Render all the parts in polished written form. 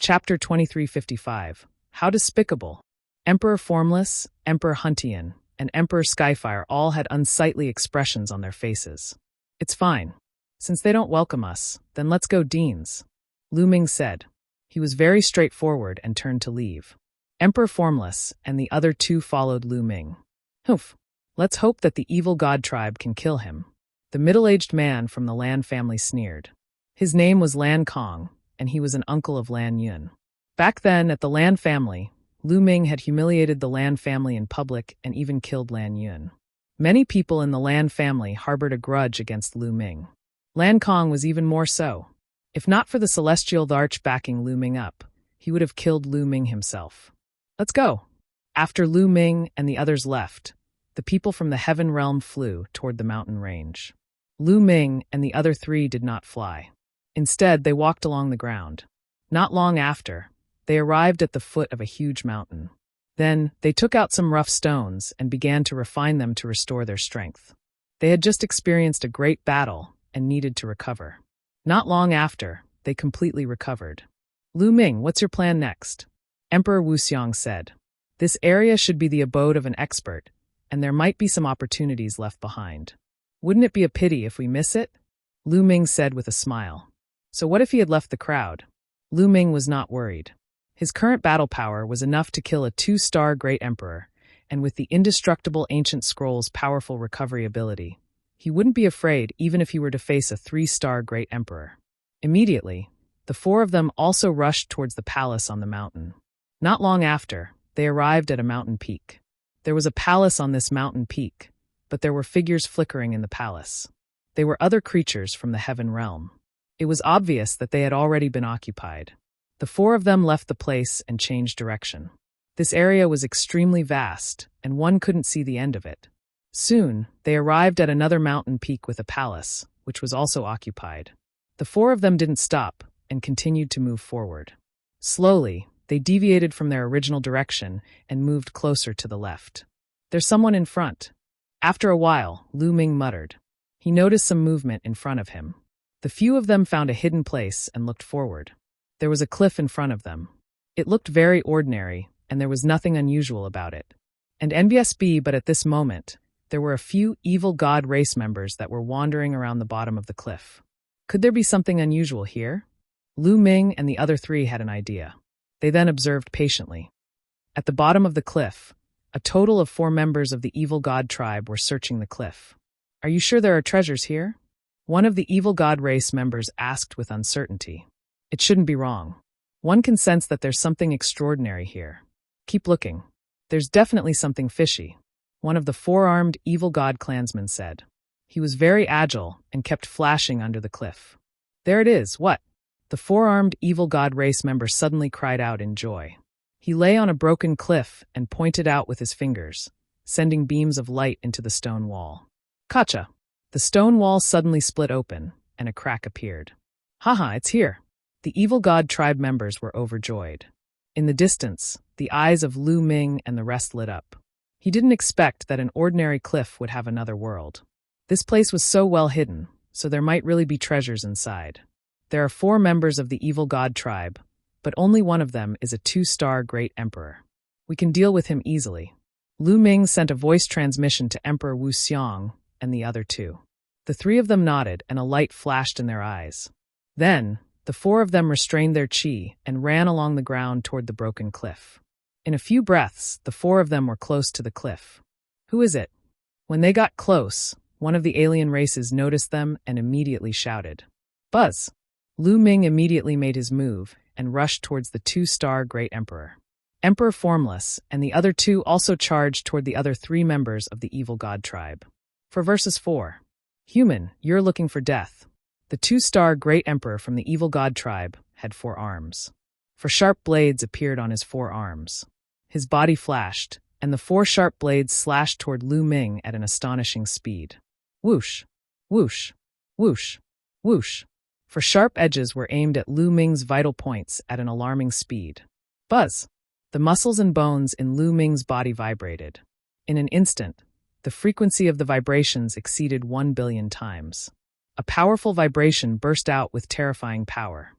Chapter 2355. How despicable! Emperor Formless, Emperor Huntian, and Emperor Skyfire all had unsightly expressions on their faces. "It's fine. Since they don't welcome us, then let's go, Deans," Lu Ming said. He was very straightforward and turned to leave. Emperor Formless and the other two followed Lu Ming. "Humph. Let's hope that the evil god tribe can kill him," the middle-aged man from the Lan family sneered. His name was Lan Kong, and he was an uncle of Lan Yun. Back then, at the Lan family, Lu Ming had humiliated the Lan family in public and even killed Lan Yun. Many people in the Lan family harbored a grudge against Lu Ming. Lan Kong was even more so. If not for the Celestial Arch backing Lu Ming up, he would have killed Lu Ming himself. "Let's go." After Lu Ming and the others left, the people from the Heaven Realm flew toward the mountain range. Lu Ming and the other three did not fly. Instead, they walked along the ground. Not long after, they arrived at the foot of a huge mountain. Then, they took out some rough stones and began to refine them to restore their strength. They had just experienced a great battle and needed to recover. Not long after, they completely recovered. "Lu Ming, what's your plan next?" Emperor Wuxiang said. "This area should be the abode of an expert, and there might be some opportunities left behind. Wouldn't it be a pity if we miss it?" Lu Ming said with a smile. So what if he had left the crowd? Lu Ming was not worried. His current battle power was enough to kill a 2-star Great Emperor, and with the indestructible Ancient Scroll's powerful recovery ability, he wouldn't be afraid even if he were to face a 3-star Great Emperor. Immediately, the four of them also rushed towards the palace on the mountain. Not long after, they arrived at a mountain peak. There was a palace on this mountain peak, but there were figures flickering in the palace. They were other creatures from the Heaven Realm. It was obvious that they had already been occupied. The four of them left the place and changed direction. This area was extremely vast, and one couldn't see the end of it. Soon, they arrived at another mountain peak with a palace, which was also occupied. The four of them didn't stop and continued to move forward. Slowly, they deviated from their original direction and moved closer to the left. "There's someone in front." After a while, Lu Ming muttered. He noticed some movement in front of him. The few of them found a hidden place and looked forward. There was a cliff in front of them. It looked very ordinary, and there was nothing unusual about it. And NBSB, but at this moment, there were a few evil god race members that were wandering around the bottom of the cliff. Could there be something unusual here? Lu Ming and the other three had an idea. They then observed patiently. At the bottom of the cliff, a total of 4 members of the evil god tribe were searching the cliff. "Are you sure there are treasures here?" One of the evil god race members asked with uncertainty. "It shouldn't be wrong. One can sense that there's something extraordinary here. Keep looking. There's definitely something fishy," one of the 4-armed evil god clansmen said. He was very agile and kept flashing under the cliff. "There it is, what?" The 4-armed evil god race member suddenly cried out in joy. He lay on a broken cliff and pointed out with his fingers, sending beams of light into the stone wall. "Gotcha!" The stone wall suddenly split open, and a crack appeared. "Haha, it's here!" The evil god tribe members were overjoyed. In the distance, the eyes of Lu Ming and the rest lit up. He didn't expect that an ordinary cliff would have another world. This place was so well hidden, so there might really be treasures inside. There are 4 members of the evil god tribe, but only one of them is a 2-star Great Emperor. We can deal with him easily. Lu Ming sent a voice transmission to Emperor Wuxiang and the other 2. The 3 of them nodded and a light flashed in their eyes. Then, the 4 of them restrained their chi and ran along the ground toward the broken cliff. In a few breaths, the 4 of them were close to the cliff. "Who is it?" When they got close, one of the alien races noticed them and immediately shouted, "Buzz!" Lu Ming immediately made his move and rushed towards the 2-star Great Emperor. Emperor Formless and the other 2 also charged toward the other 3 members of the evil god tribe. For verses 4. "Human, you're looking for death." The 2-star Great Emperor from the evil god tribe had 4 arms. 4 sharp blades appeared on his 4 arms. His body flashed, and the 4 sharp blades slashed toward Lu Ming at an astonishing speed. Whoosh, whoosh, whoosh, whoosh. 4 sharp edges were aimed at Lu Ming's vital points at an alarming speed. Buzz! The muscles and bones in Lu Ming's body vibrated. In an instant, the frequency of the vibrations exceeded 1 billion times. A powerful vibration burst out with terrifying power.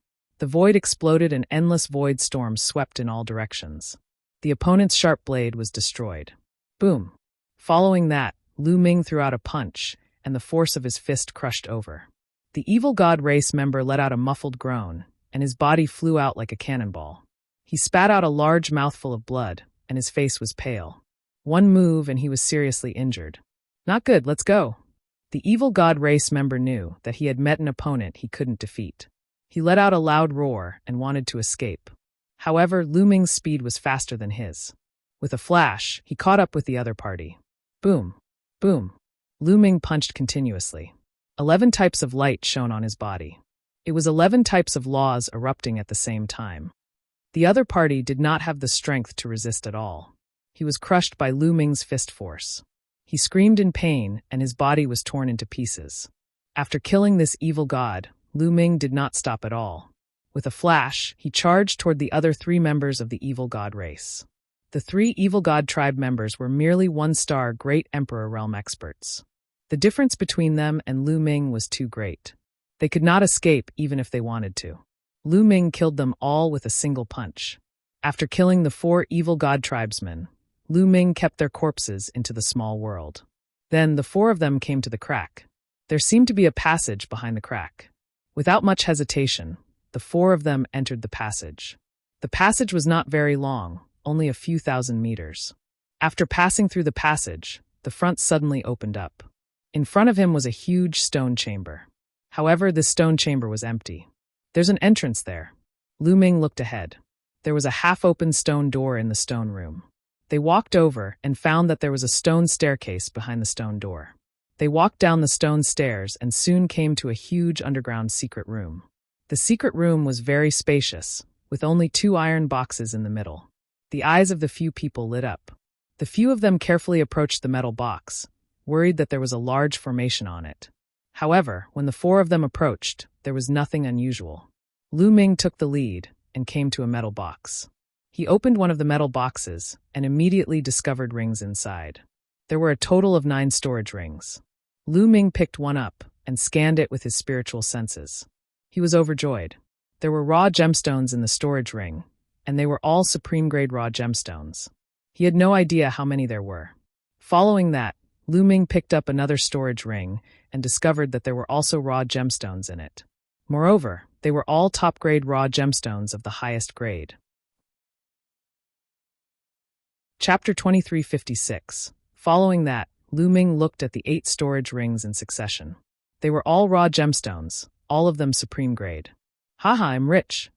The void exploded and endless void storms swept in all directions. The opponent's sharp blade was destroyed. Boom. Following that, Lu Ming threw out a punch, and the force of his fist crushed over. The evil god race member let out a muffled groan, and his body flew out like a cannonball. He spat out a large mouthful of blood, and his face was pale. One move and he was seriously injured. Not good, let's go. The evil god race member knew that he had met an opponent he couldn't defeat. He let out a loud roar and wanted to escape. However, Lu Ming's speed was faster than his. With a flash, he caught up with the other party. Boom. Boom. Lu Ming punched continuously. 11 types of light shone on his body. It was 11 types of laws erupting at the same time. The other party did not have the strength to resist at all. He was crushed by Lu Ming's fist force. He screamed in pain, and his body was torn into pieces. After killing this evil god, Lu Ming did not stop at all. With a flash, he charged toward the other 3 members of the evil god race. The 3 evil god tribe members were merely 1-star Great Emperor realm experts. The difference between them and Lu Ming was too great. They could not escape even if they wanted to. Lu Ming killed them all with a single punch. After killing the 4 evil god tribesmen, Lu Ming kept their corpses into the small world. Then the 4 of them came to the crack. There seemed to be a passage behind the crack. Without much hesitation, the 4 of them entered the passage. The passage was not very long, only a few thousand meters. After passing through the passage, the front suddenly opened up. In front of him was a huge stone chamber. However, this stone chamber was empty. There's an entrance there. Lu Ming looked ahead. There was a half-open stone door in the stone room. They walked over and found that there was a stone staircase behind the stone door. They walked down the stone stairs and soon came to a huge underground secret room. The secret room was very spacious, with only 2 iron boxes in the middle. The eyes of the few people lit up. The few of them carefully approached the metal box, worried that there was a large formation on it. However, when the 4 of them approached, there was nothing unusual. Lu Ming took the lead and came to a metal box. He opened one of the metal boxes and immediately discovered rings inside. There were a total of 9 storage rings. Lu Ming picked one up and scanned it with his spiritual senses. He was overjoyed. There were raw gemstones in the storage ring, and they were all supreme-grade raw gemstones. He had no idea how many there were. Following that, Lu Ming picked up another storage ring and discovered that there were also raw gemstones in it. Moreover, they were all top-grade raw gemstones of the highest grade. Chapter 2356. Following that, Lu Ming looked at the 8 storage rings in succession. They were all raw gemstones, all of them supreme grade. Haha, I'm rich.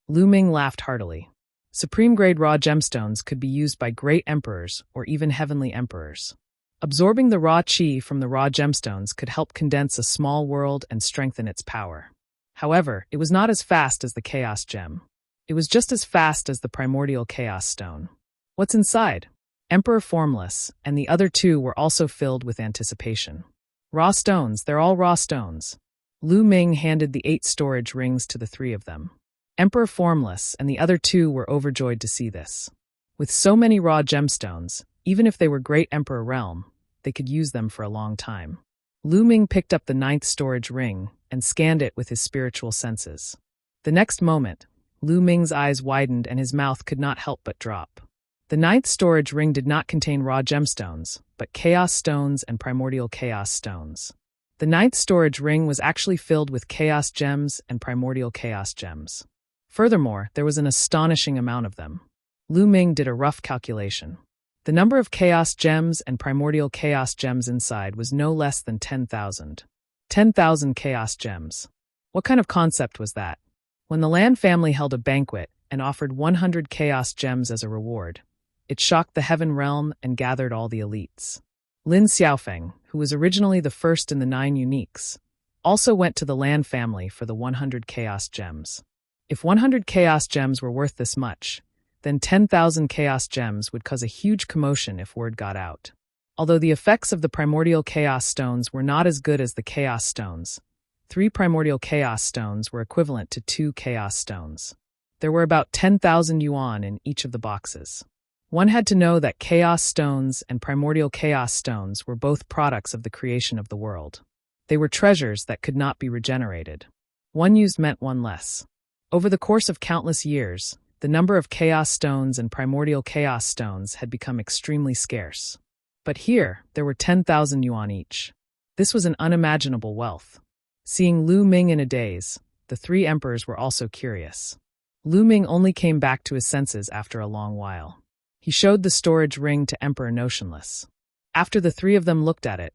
Lu Ming laughed heartily. Supreme-grade raw gemstones could be used by great emperors or even heavenly emperors. Absorbing the raw qi from the raw gemstones could help condense a small world and strengthen its power. However, it was not as fast as the chaos gem. It was just as fast as the primordial chaos stone. What's inside? Emperor Formless and the other 2 were also filled with anticipation. Raw stones, they're all raw stones. Lu Ming handed the 8 storage rings to the 3 of them. Emperor Formless and the other 2 were overjoyed to see this. With so many raw gemstones, even if they were Great Emperor Realm, they could use them for a long time. Lu Ming picked up the 9th storage ring and scanned it with his spiritual senses. The next moment, Lu Ming's eyes widened and his mouth could not help but drop. The 9th storage ring did not contain raw gemstones, but chaos stones and primordial chaos stones. The 9th storage ring was actually filled with chaos gems and primordial chaos gems. Furthermore, there was an astonishing amount of them. Lu Ming did a rough calculation. The number of chaos gems and primordial chaos gems inside was no less than 10,000. 10,000 chaos gems. What kind of concept was that? When the Lan family held a banquet and offered 100 chaos gems as a reward, it shocked the heaven realm and gathered all the elites. Lin Xiaofeng, who was originally the first in the 9 uniques, also went to the Lan family for the 100 chaos gems. If 100 chaos gems were worth this much, then 10,000 chaos gems would cause a huge commotion if word got out. Although the effects of the primordial chaos stones were not as good as the chaos stones, 3 primordial chaos stones were equivalent to 2 chaos stones. There were about 10,000 yuan in each of the boxes. One had to know that chaos stones and primordial chaos stones were both products of the creation of the world. They were treasures that could not be regenerated. One used meant one less. Over the course of countless years, the number of chaos stones and primordial chaos stones had become extremely scarce. But here, there were 10,000 yuan each. This was an unimaginable wealth. Seeing Lu Ming in a daze, the three emperors were also curious. Lu Ming only came back to his senses after a long while. He showed the storage ring to Emperor Notionless. After the three of them looked at it,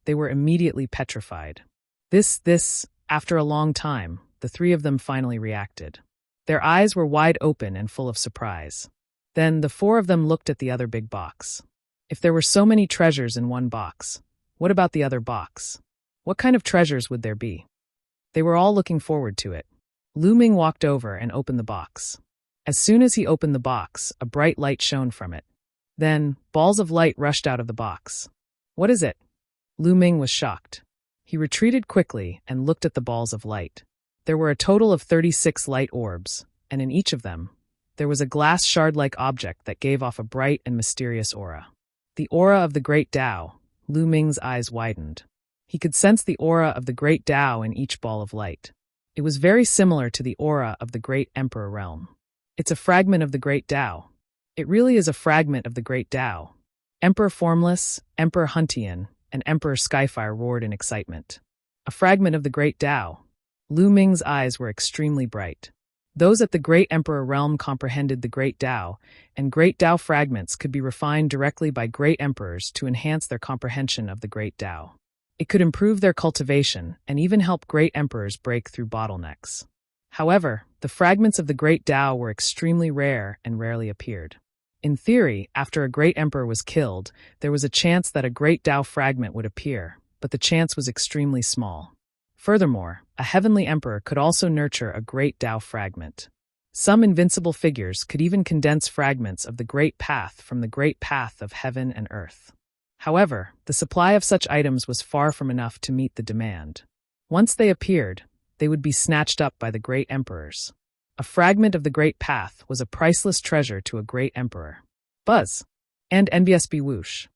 they were immediately petrified. After a long time, the three of them finally reacted. Their eyes were wide open and full of surprise. Then the four of them looked at the other big box. If there were so many treasures in one box, what about the other box? What kind of treasures would there be? They were all looking forward to it. Lu Ming walked over and opened the box. As soon as he opened the box, a bright light shone from it. Then, balls of light rushed out of the box. What is it? Lu Ming was shocked. He retreated quickly and looked at the balls of light. There were a total of 36 light orbs, and in each of them, there was a glass shard-like object that gave off a bright and mysterious aura. The aura of the Great Tao. Lu Ming's eyes widened. He could sense the aura of the Great Tao in each ball of light. It was very similar to the aura of the Great Emperor Realm. It's a fragment of the Great Tao. It really is a fragment of the Great Tao. Emperor Formless, Emperor Huntian, and Emperor Skyfire roared in excitement. A fragment of the Great Tao. Lu Ming's eyes were extremely bright. Those at the Great Emperor Realm comprehended the Great Tao, and Great Tao fragments could be refined directly by Great Emperors to enhance their comprehension of the Great Tao. It could improve their cultivation and even help Great Emperors break through bottlenecks. However, the fragments of the Great Tao were extremely rare and rarely appeared. In theory, after a Great Emperor was killed, there was a chance that a Great Tao fragment would appear, but the chance was extremely small. Furthermore, a Heavenly Emperor could also nurture a Great Tao fragment. Some invincible figures could even condense fragments of the Great Path from the Great Path of Heaven and Earth. However, the supply of such items was far from enough to meet the demand. Once they appeared, they would be snatched up by the Great Emperors. A fragment of the Great Path was a priceless treasure to a Great Emperor. Buzz! And NBSB whoosh.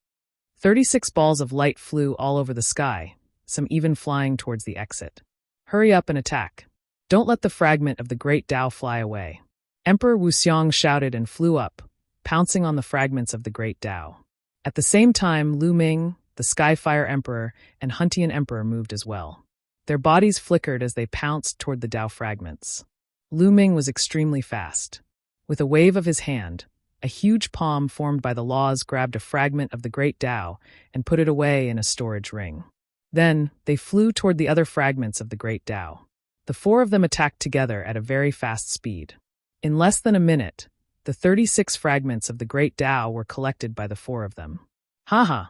36 balls of light flew all over the sky, some even flying towards the exit. Hurry up and attack. Don't let the fragment of the Great Tao fly away. Emperor Wuxiang shouted and flew up, pouncing on the fragments of the Great Tao. At the same time, Lu Ming, the Skyfire Emperor, and Huntian Emperor moved as well. Their bodies flickered as they pounced toward the Tao fragments. Lu Ming was extremely fast. With a wave of his hand, a huge palm formed by the laws grabbed a fragment of the Great Tao and put it away in a storage ring. Then, they flew toward the other fragments of the Great Tao. The four of them attacked together at a very fast speed. In less than a minute, the 36 fragments of the Great Tao were collected by the four of them. Haha!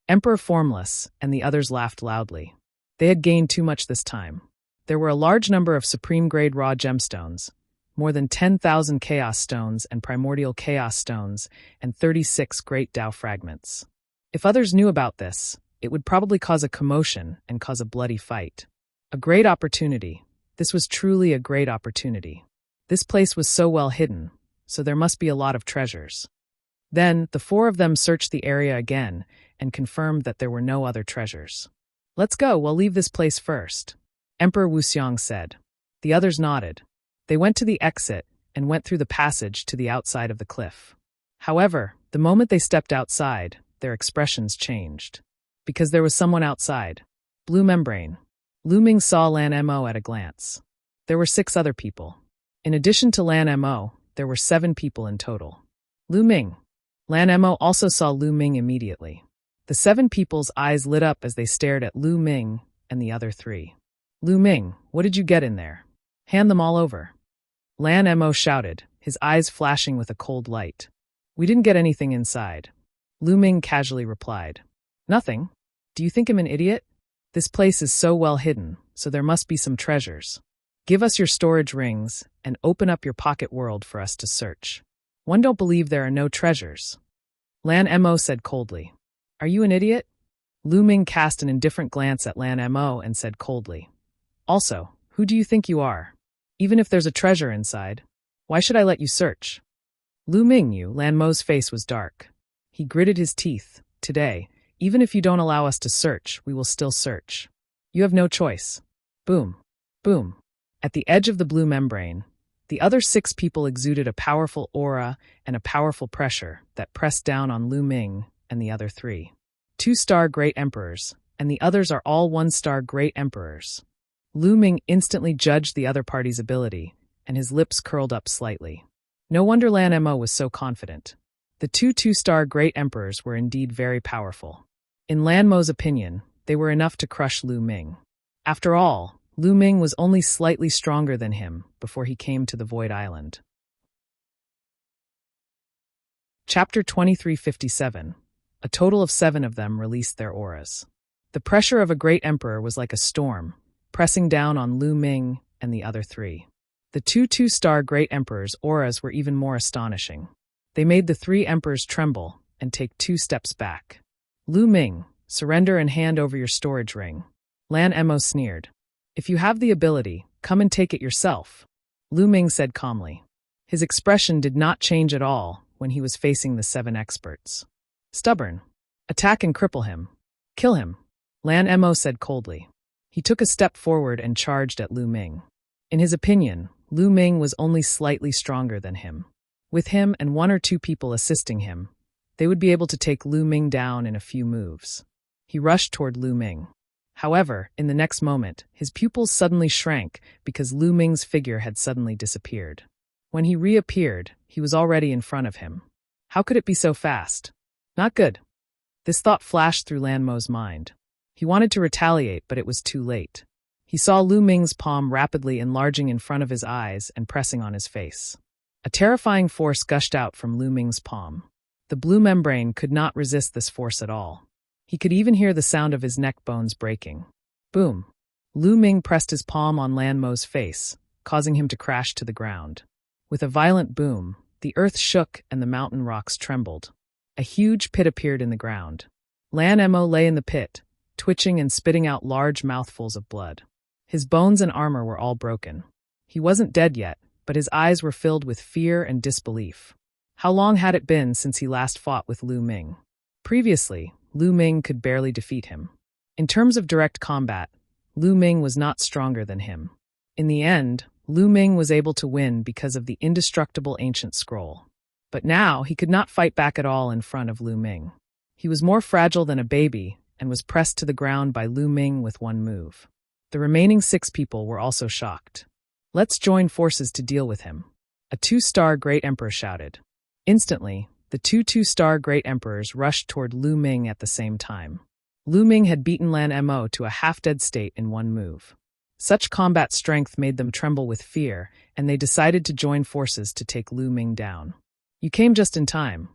Emperor Formless and the others laughed loudly. They had gained too much this time. There were a large number of supreme-grade raw gemstones, more than 10,000 chaos stones and primordial chaos stones, and 36 Great Tao fragments. If others knew about this, it would probably cause a commotion and cause a bloody fight. A great opportunity. This was truly a great opportunity. This place was so well hidden, so there must be a lot of treasures. Then, the four of them searched the area again and confirmed that there were no other treasures. Let's go, we'll leave this place first, Emperor Wuxiang said. The others nodded. They went to the exit and went through the passage to the outside of the cliff. However, the moment they stepped outside, their expressions changed. Because there was someone outside. Blue Membrane. Lu Ming saw Lan Mo at a glance. There were 6 other people. In addition to Lan Mo, there were 7 people in total. Lu Ming. Lan Mo also saw Lu Ming immediately. The 7 people's eyes lit up as they stared at Lu Ming and the other 3. Lu Ming, what did you get in there? Hand them all over. Lan Mo shouted, his eyes flashing with a cold light. We didn't get anything inside. Lu Ming casually replied. Nothing? Do you think I'm an idiot? This place is so well hidden, so there must be some treasures. Give us your storage rings and open up your pocket world for us to search. One don't believe there are no treasures. Lan Mo said coldly. Are you an idiot? Lu Ming cast an indifferent glance at Lan Mo and said coldly. Also, who do you think you are? Even if there's a treasure inside, why should I let you search? Lu Ming knew Lan Mo's face was dark. He gritted his teeth. Today, even if you don't allow us to search, we will still search. You have no choice. Boom. Boom. At the edge of the blue membrane, The other 6 people exuded a powerful aura and a powerful pressure that pressed down on Lu Ming and the other 3. 2-star Great Emperors, and the others are all 1-star Great Emperors. Lu Ming instantly judged the other party's ability, and his lips curled up slightly. No wonder Lan Mo was so confident. The 2-star Great Emperors were indeed very powerful. In Lan Mo's opinion, they were enough to crush Lu Ming. After all, Lu Ming was only slightly stronger than him before he came to the Void Island. Chapter 2357. A total of 7 of them released their auras. The pressure of a great emperor was like a storm, pressing down on Lu Ming and the other 3. The 2-star Great Emperor's auras were even more astonishing. They made the 3 emperors tremble and take 2 steps back. Lu Ming, surrender and hand over your storage ring. Lan Mo sneered. If you have the ability, come and take it yourself, Lu Ming said calmly. His expression did not change at all when he was facing the 7 experts. Stubborn. Attack and cripple him. Kill him, Lan Mo said coldly. He took a step forward and charged at Lu Ming. In his opinion, Lu Ming was only slightly stronger than him. With him and 1 or 2 people assisting him, they would be able to take Lu Ming down in a few moves. He rushed toward Lu Ming. However, in the next moment, his pupils suddenly shrank because Lu Ming's figure had suddenly disappeared. When he reappeared, he was already in front of him. How could it be so fast? Not good. This thought flashed through Lan Mo's mind. He wanted to retaliate, but it was too late. He saw Lu Ming's palm rapidly enlarging in front of his eyes and pressing on his face. A terrifying force gushed out from Lu Ming's palm. The blue membrane could not resist this force at all. He could even hear the sound of his neck bones breaking. Boom! Lu Ming pressed his palm on Lan Mo's face, causing him to crash to the ground. With a violent boom, the earth shook and the mountain rocks trembled. A huge pit appeared in the ground. Lan Mo lay in the pit, twitching and spitting out large mouthfuls of blood. His bones and armor were all broken. He wasn't dead yet, but his eyes were filled with fear and disbelief. How long had it been since he last fought with Lu Ming? Previously, Lu Ming could barely defeat him. In terms of direct combat, Lu Ming was not stronger than him. In the end, Lu Ming was able to win because of the indestructible ancient scroll. But now he could not fight back at all in front of Lu Ming. He was more fragile than a baby and was pressed to the ground by Lu Ming with 1 move. The remaining 6 people were also shocked. Let's join forces to deal with him, a 2-star Great Emperor shouted. Instantly, the 2-star Great Emperors rushed toward Lu Ming at the same time. Lu Ming had beaten Lan Mo to a half-dead state in 1 move. Such combat strength made them tremble with fear, and they decided to join forces to take Lu Ming down. You came just in time.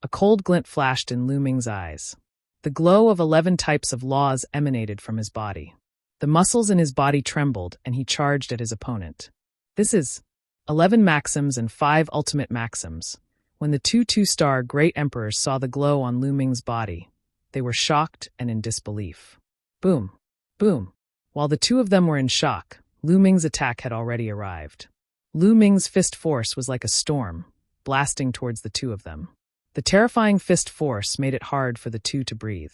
A cold glint flashed in Lu Ming's eyes. The glow of 11 types of laws emanated from his body. The muscles in his body trembled, and he charged at his opponent. This is 11 maxims and 5 ultimate maxims. When the 2-star Great Emperors saw the glow on Lu Ming's body, they were shocked and in disbelief. Boom! Boom! While the 2 of them were in shock, Lu Ming's attack had already arrived. Lu Ming's fist force was like a storm, blasting towards the 2 of them. The terrifying fist force made it hard for the 2 to breathe.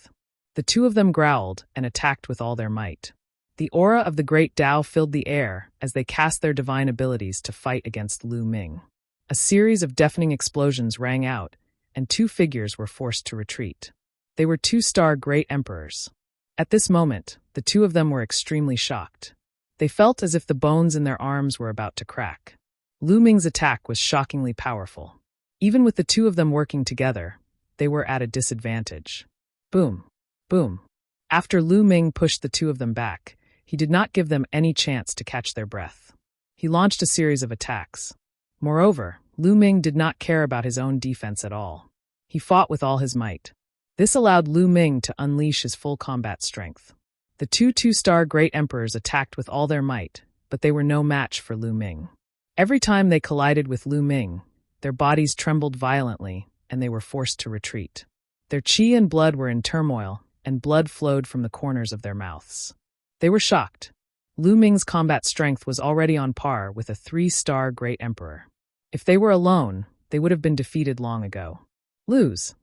The 2 of them growled and attacked with all their might. The aura of the Great Tao filled the air as they cast their divine abilities to fight against Lu Ming. A series of deafening explosions rang out, and 2 figures were forced to retreat. They were 2-star Great Emperors. At this moment, the 2 of them were extremely shocked. They felt as if the bones in their arms were about to crack. Lu Ming's attack was shockingly powerful. Even with the 2 of them working together, they were at a disadvantage. Boom! Boom! After Lu Ming pushed the 2 of them back, he did not give them any chance to catch their breath. He launched a series of attacks. Moreover, Lu Ming did not care about his own defense at all. He fought with all his might. This allowed Lu Ming to unleash his full combat strength. The 2-star Great Emperors attacked with all their might, but they were no match for Lu Ming. Every time they collided with Lu Ming, their bodies trembled violently, and they were forced to retreat. Their qi and blood were in turmoil, and blood flowed from the corners of their mouths. They were shocked. Lu Ming's combat strength was already on par with a 3-star Great Emperor. If they were alone, they would have been defeated long ago. Lose!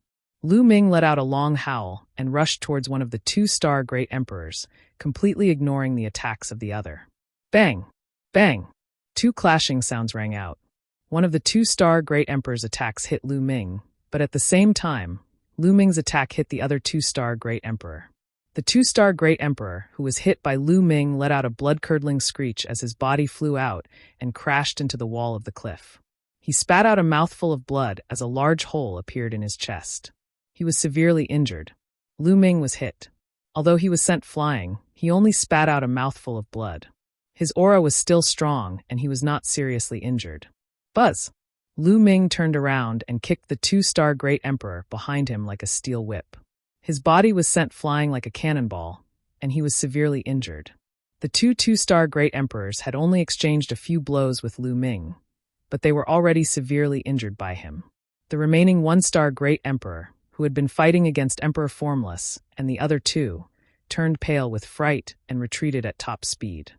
Lu Ming let out a long howl and rushed towards one of the 2-star Great Emperors, completely ignoring the attacks of the other. Bang! Bang! Two clashing sounds rang out. One of the two-star Great Emperor's attacks hit Lu Ming, but at the same time, Lu Ming's attack hit the other two-star Great Emperor. The two-star Great Emperor, who was hit by Lu Ming, let out a blood-curdling screech as his body flew out and crashed into the wall of the cliff. He spat out a mouthful of blood as a large hole appeared in his chest. He was severely injured. Lu Ming was hit. Although he was sent flying, he only spat out a mouthful of blood. His aura was still strong, and he was not seriously injured. Buzz! Lu Ming turned around and kicked the two-star Great Emperor behind him like a steel whip. His body was sent flying like a cannonball, and he was severely injured. The two-star Great Emperors had only exchanged a few blows with Lu Ming, but they were already severely injured by him. The remaining one-star Great Emperor, who had been fighting against Emperor Formless, and the other two, turned pale with fright and retreated at top speed.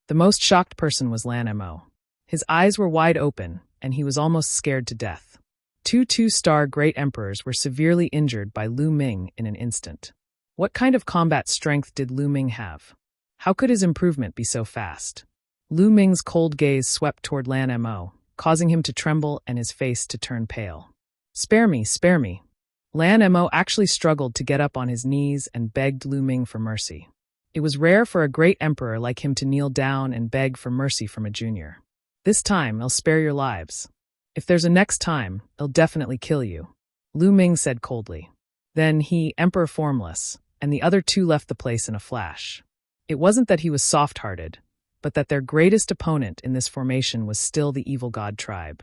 The most shocked person was Lan Mo. His eyes were wide open, and he was almost scared to death. Two-star Great Emperors were severely injured by Lu Ming in an instant. What kind of combat strength did Lu Ming have? How could his improvement be so fast? Lu Ming's cold gaze swept toward Lan Mo, causing him to tremble and his face to turn pale. Spare me, spare me. Lan Mo actually struggled to get up on his knees and begged Lu Ming for mercy. It was rare for a great emperor like him to kneel down and beg for mercy from a junior. This time, I'll spare your lives. If there's a next time, I'll definitely kill you, Lu Ming said coldly. Then he, Emperor Formless, and the other two left the place in a flash. It wasn't that he was soft-hearted, but that their greatest opponent in this formation was still the evil god tribe.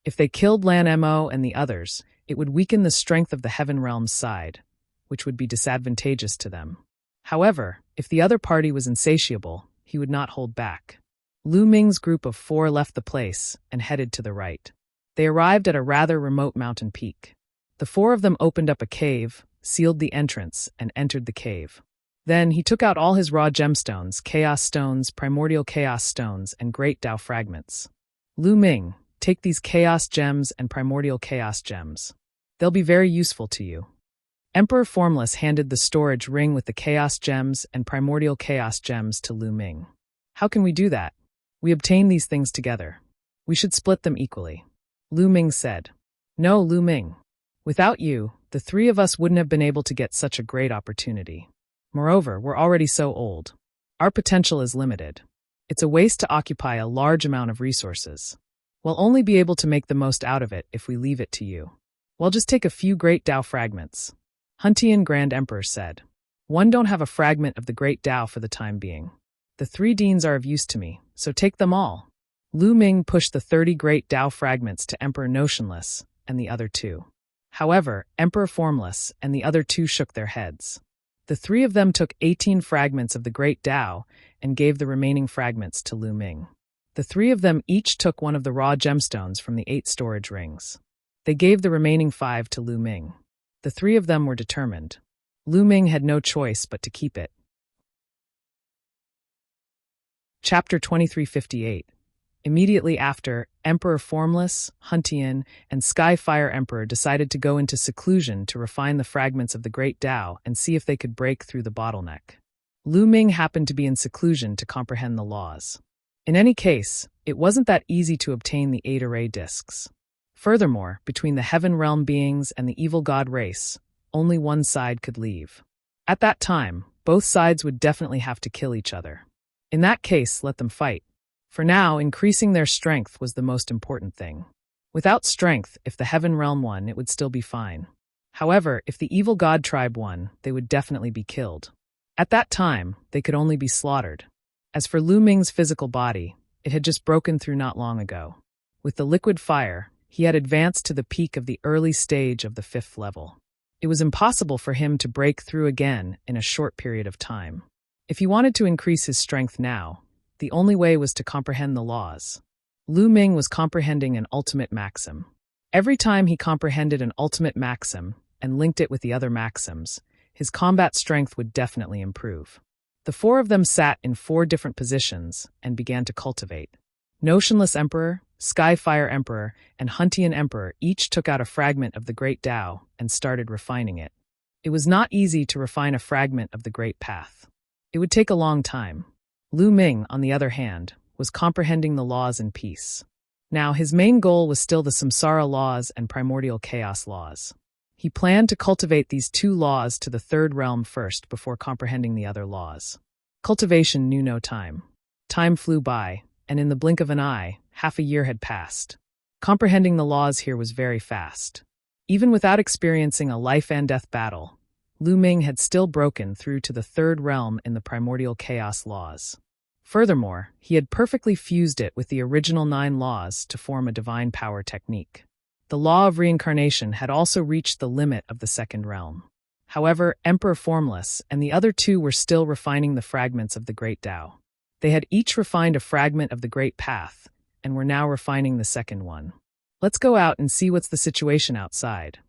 If they killed Lan Mo and the others, it would weaken the strength of the Heaven Realm's side, which would be disadvantageous to them. However, if the other party was insatiable, he would not hold back. Lu Ming's group of 4 left the place and headed to the right. They arrived at a rather remote mountain peak. The 4 of them opened up a cave, sealed the entrance, and entered the cave. Then he took out all his raw gemstones, chaos stones, primordial chaos stones, and great Tao fragments. Lu Ming, take these chaos gems and primordial chaos gems. They'll be very useful to you. Emperor Formless handed the storage ring with the chaos gems and primordial chaos gems to Lu Ming. How can we do that? We obtain these things together. We should split them equally. Lu Ming said. No, Lu Ming. Without you, the 3 of us wouldn't have been able to get such a great opportunity. Moreover, we're already so old. Our potential is limited. It's a waste to occupy a large amount of resources. We'll only be able to make the most out of it if we leave it to you. We'll just take a few great Tao fragments. Huntian Grand Emperor said. One don't have a fragment of the great Tao for the time being. The 3 deans are of use to me, so take them all. Lu Ming pushed the 30 great Tao fragments to Emperor Notionless and the other 2. However, Emperor Formless and the other 2 shook their heads. The 3 of them took 18 fragments of the great Tao and gave the remaining fragments to Lu Ming. The 3 of them each took one of the raw gemstones from the 8 storage rings. They gave the remaining 5 to Lu Ming. The 3 of them were determined. Lu Ming had no choice but to keep it. Chapter 2358. Immediately after, Emperor Formless, Huntian, and Skyfire Emperor decided to go into seclusion to refine the fragments of the Great Tao and see if they could break through the bottleneck. Lu Ming happened to be in seclusion to comprehend the laws. In any case, it wasn't that easy to obtain the 8 array discs. Furthermore, between the Heaven Realm beings and the evil god race, only one side could leave. At that time, both sides would definitely have to kill each other. In that case, let them fight. For now, increasing their strength was the most important thing. Without strength, if the Heaven Realm won, it would still be fine. However, if the evil god tribe won, they would definitely be killed. At that time, they could only be slaughtered. As for Lu Ming's physical body, it had just broken through not long ago. With the liquid fire, he had advanced to the peak of the early stage of the 5th level. It was impossible for him to break through again in a short period of time. If he wanted to increase his strength now, the only way was to comprehend the laws. Lu Ming was comprehending an ultimate maxim. Every time he comprehended an ultimate maxim and linked it with the other maxims, his combat strength would definitely improve. The 4 of them sat in 4 different positions and began to cultivate. Notionless Emperor, Skyfire Emperor, and Huntian Emperor each took out a fragment of the Great Tao and started refining it. It was not easy to refine a fragment of the Great Path. It would take a long time. Lu Ming, on the other hand, was comprehending the laws in peace. Now, his main goal was still the samsara laws and primordial chaos laws. He planned to cultivate these two laws to the third realm first before comprehending the other laws. Cultivation knew no time. Time flew by, and in the blink of an eye, half a year had passed. Comprehending the laws here was very fast. Even without experiencing a life-and-death battle, Lu Ming had still broken through to the third realm in the primordial chaos laws. Furthermore, he had perfectly fused it with the original 9 laws to form a divine power technique. The law of reincarnation had also reached the limit of the second realm. However, Emperor Formless and the other 2 were still refining the fragments of the Great Tao. They had each refined a fragment of the Great Path, and were now refining the second one. Let's go out and see what's the situation outside.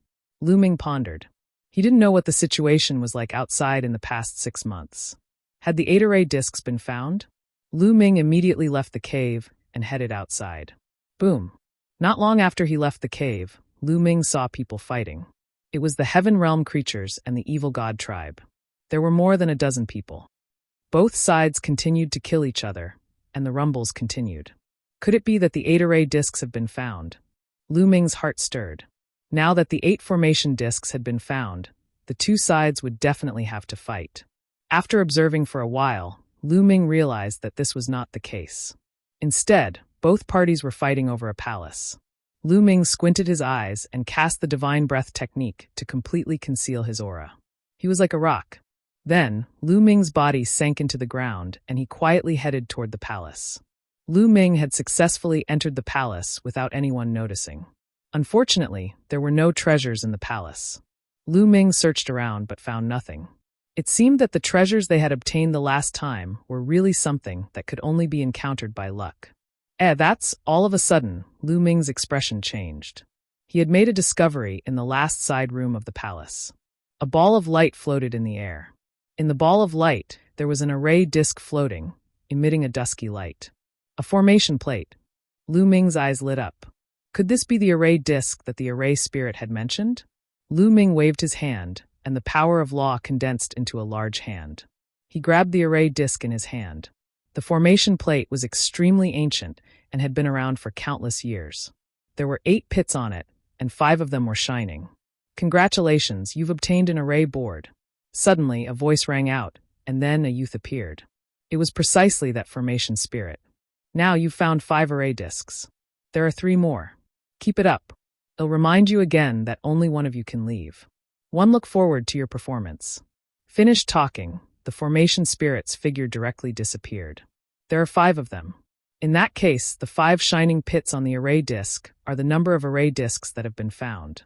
Lu Ming pondered. He didn't know what the situation was like outside in the past 6 months. Had the 8 array discs been found? Lu Ming immediately left the cave and headed outside. Boom. Not long after he left the cave, Lu Ming saw people fighting. It was the Heaven Realm creatures and the evil god tribe. There were more than a dozen people. Both sides continued to kill each other, and the rumbles continued. Could it be that the 8 array discs have been found? Lu Ming's heart stirred. Now that the 8 formation discs had been found, the 2 sides would definitely have to fight. After observing for a while, Lu Ming realized that this was not the case. Instead, both parties were fighting over a palace. Lu Ming squinted his eyes and cast the divine breath technique to completely conceal his aura. He was like a rock. Then, Lu Ming's body sank into the ground and he quietly headed toward the palace. Lu Ming had successfully entered the palace without anyone noticing. Unfortunately, there were no treasures in the palace. Lu Ming searched around but found nothing. It seemed that the treasures they had obtained the last time were really something that could only be encountered by luck. That's, all of a sudden, Lu Ming's expression changed. He had made a discovery in the last side room of the palace. A ball of light floated in the air. In the ball of light, there was an array disc floating, emitting a dusky light. A formation plate. Lu Ming's eyes lit up. Could this be the array disc that the array spirit had mentioned? Lu Ming waved his hand, and the power of law condensed into a large hand. He grabbed the array disc in his hand. The formation plate was extremely ancient and had been around for countless years. There were 8 pits on it, and 5 of them were shining. Congratulations, you've obtained an array board. Suddenly, a voice rang out, and then a youth appeared. It was precisely that formation spirit. Now you've found 5 array discs. There are 3 more. Keep it up. It'll remind you again that only one of you can leave. One look forward to your performance. Finished talking, the formation spirit's figure directly disappeared. There are 5 of them. In that case, the 5 shining pits on the array disc are the number of array discs that have been found.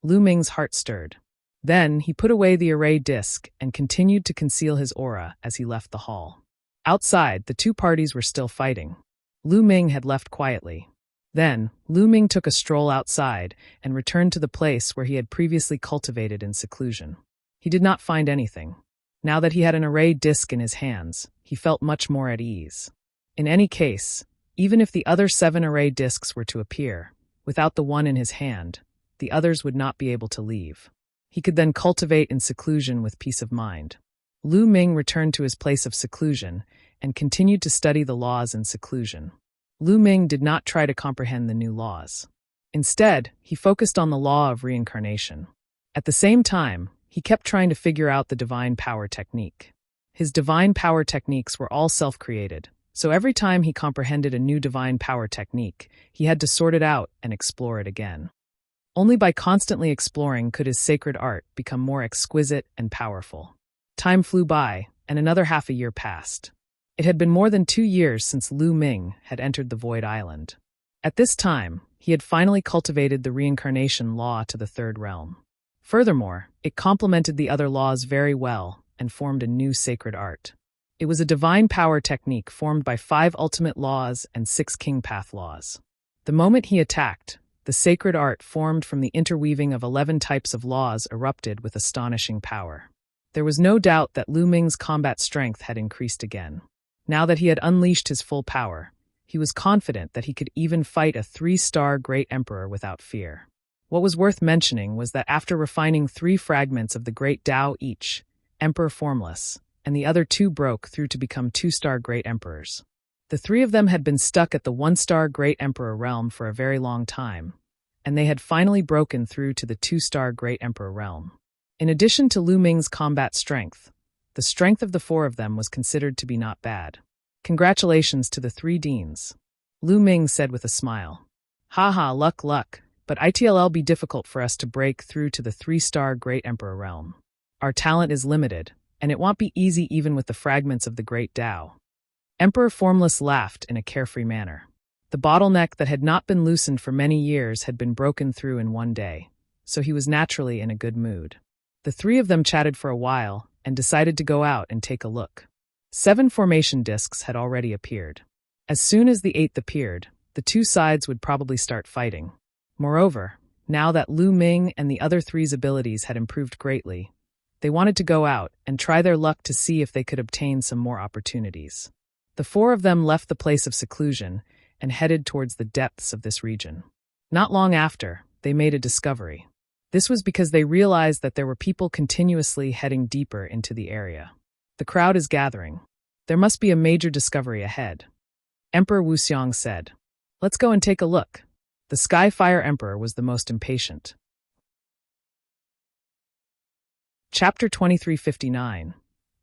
Lu Ming's heart stirred. Then he put away the array disc and continued to conceal his aura as he left the hall. Outside, the 2 parties were still fighting. Lu Ming had left quietly. Then, Lu Ming took a stroll outside and returned to the place where he had previously cultivated in seclusion. He did not find anything. Now that he had an array disc in his hands, he felt much more at ease. In any case, even if the other 7 array discs were to appear, without the one in his hand, the others would not be able to leave. He could then cultivate in seclusion with peace of mind. Lu Ming returned to his place of seclusion and continued to study the laws in seclusion. Lu Ming did not try to comprehend the new laws. Instead, he focused on the law of reincarnation. At the same time, he kept trying to figure out the divine power technique. His divine power techniques were all self-created, so every time he comprehended a new divine power technique, he had to sort it out and explore it again. Only by constantly exploring could his sacred art become more exquisite and powerful. Time flew by, and another half a year passed. It had been more than 2 years since Lu Ming had entered the Void Island. At this time, he had finally cultivated the reincarnation law to the third realm. Furthermore, it complemented the other laws very well and formed a new sacred art. It was a divine power technique formed by 5 ultimate laws and 6 king path laws. The moment he attacked, the sacred art formed from the interweaving of 11 types of laws erupted with astonishing power. There was no doubt that Lu Ming's combat strength had increased again. Now that he had unleashed his full power, he was confident that he could even fight a 3-star great emperor without fear. What was worth mentioning was that after refining 3 fragments of the great Tao each, Emperor Formless, and the other 2 broke through to become 2-star great emperors. The three of them had been stuck at the one-star Great Emperor realm for a very long time, and they had finally broken through to the two-star Great Emperor realm. In addition to Lu Ming's combat strength, the strength of the four of them was considered to be not bad. Congratulations to the three deans, Lu Ming said with a smile. Haha, luck, but it'll be difficult for us to break through to the three-star Great Emperor realm. Our talent is limited, and it won't be easy even with the fragments of the Great Tao. Emperor Formless laughed in a carefree manner. The bottleneck that had not been loosened for many years had been broken through in one day, so he was naturally in a good mood. The three of them chatted for a while and decided to go out and take a look. 7 formation discs had already appeared. As soon as the 8th appeared, the two sides would probably start fighting. Moreover, now that Lu Ming and the other three's abilities had improved greatly, they wanted to go out and try their luck to see if they could obtain some more opportunities. The four of them left the place of seclusion and headed towards the depths of this region. Not long after, they made a discovery. This was because they realized that there were people continuously heading deeper into the area. The crowd is gathering. There must be a major discovery ahead. Emperor Wuxiang said. Let's go and take a look. The Skyfire Emperor was the most impatient. Chapter 2359.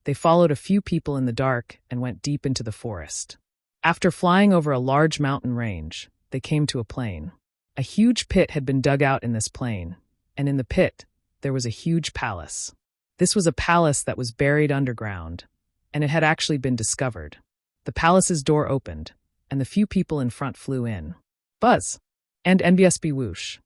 They followed a few people in the dark and went deep into the forest. After flying over a large mountain range, they came to a plain. A huge pit had been dug out in this plain, and in the pit, there was a huge palace. This was a palace that was buried underground, and it had actually been discovered. The palace's door opened, and the few people in front flew in. Buzz! And NBSB whoosh.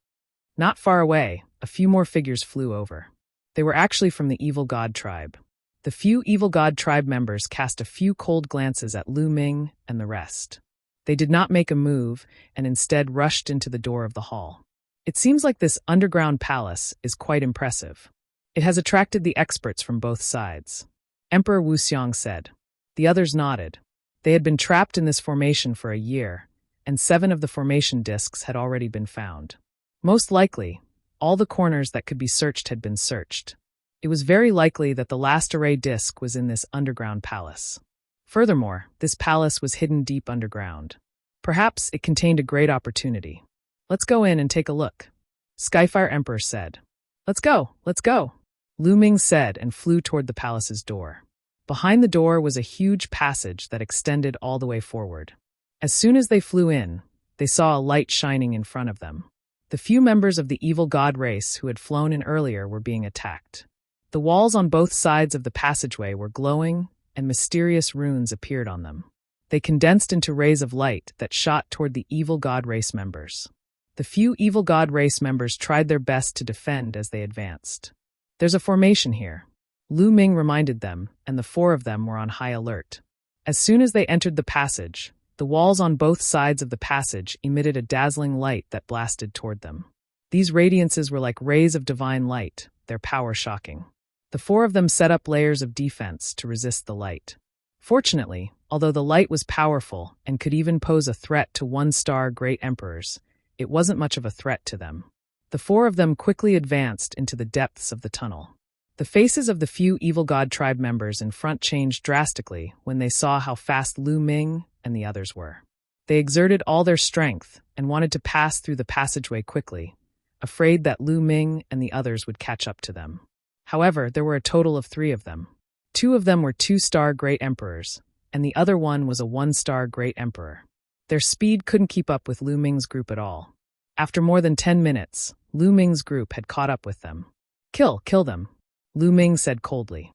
Not far away, a few more figures flew over. They were actually from the Evil God tribe. The few Evil God tribe members cast a few cold glances at Lu Ming and the rest. They did not make a move and instead rushed into the door of the hall. It seems like this underground palace is quite impressive. It has attracted the experts from both sides. Emperor Wuxiang said. The others nodded. They had been trapped in this formation for a year, and 7 of the formation discs had already been found. Most likely, all the corners that could be searched had been searched. It was very likely that the last array disc was in this underground palace. Furthermore, this palace was hidden deep underground. Perhaps it contained a great opportunity. Let's go in and take a look, Skyfire Emperor said. Let's go. Lu Ming said and flew toward the palace's door. Behind the door was a huge passage that extended all the way forward. As soon as they flew in, they saw a light shining in front of them. The few members of the Evil God race who had flown in earlier were being attacked. The walls on both sides of the passageway were glowing, and mysterious runes appeared on them. They condensed into rays of light that shot toward the Evil God race members. The few Evil God race members tried their best to defend as they advanced. There's a formation here, Lu Ming reminded them, and the 4 of them were on high alert. As soon as they entered the passage, the walls on both sides of the passage emitted a dazzling light that blasted toward them. These radiances were like rays of divine light, their power shocking. The 4 of them set up layers of defense to resist the light. Fortunately, although the light was powerful and could even pose a threat to one-star Great Emperors, it wasn't much of a threat to them. The 4 of them quickly advanced into the depths of the tunnel. The faces of the few Evil God tribe members in front changed drastically when they saw how fast Lu Ming and the others were. They exerted all their strength and wanted to pass through the passageway quickly, afraid that Lu Ming and the others would catch up to them. However, there were a total of 3 of them. 2 of them were 2-star Great Emperors, and the other one was a 1-star Great Emperor. Their speed couldn't keep up with Lu Ming's group at all. After more than 10 minutes, Lu Ming's group had caught up with them. Kill them, Lu Ming said coldly.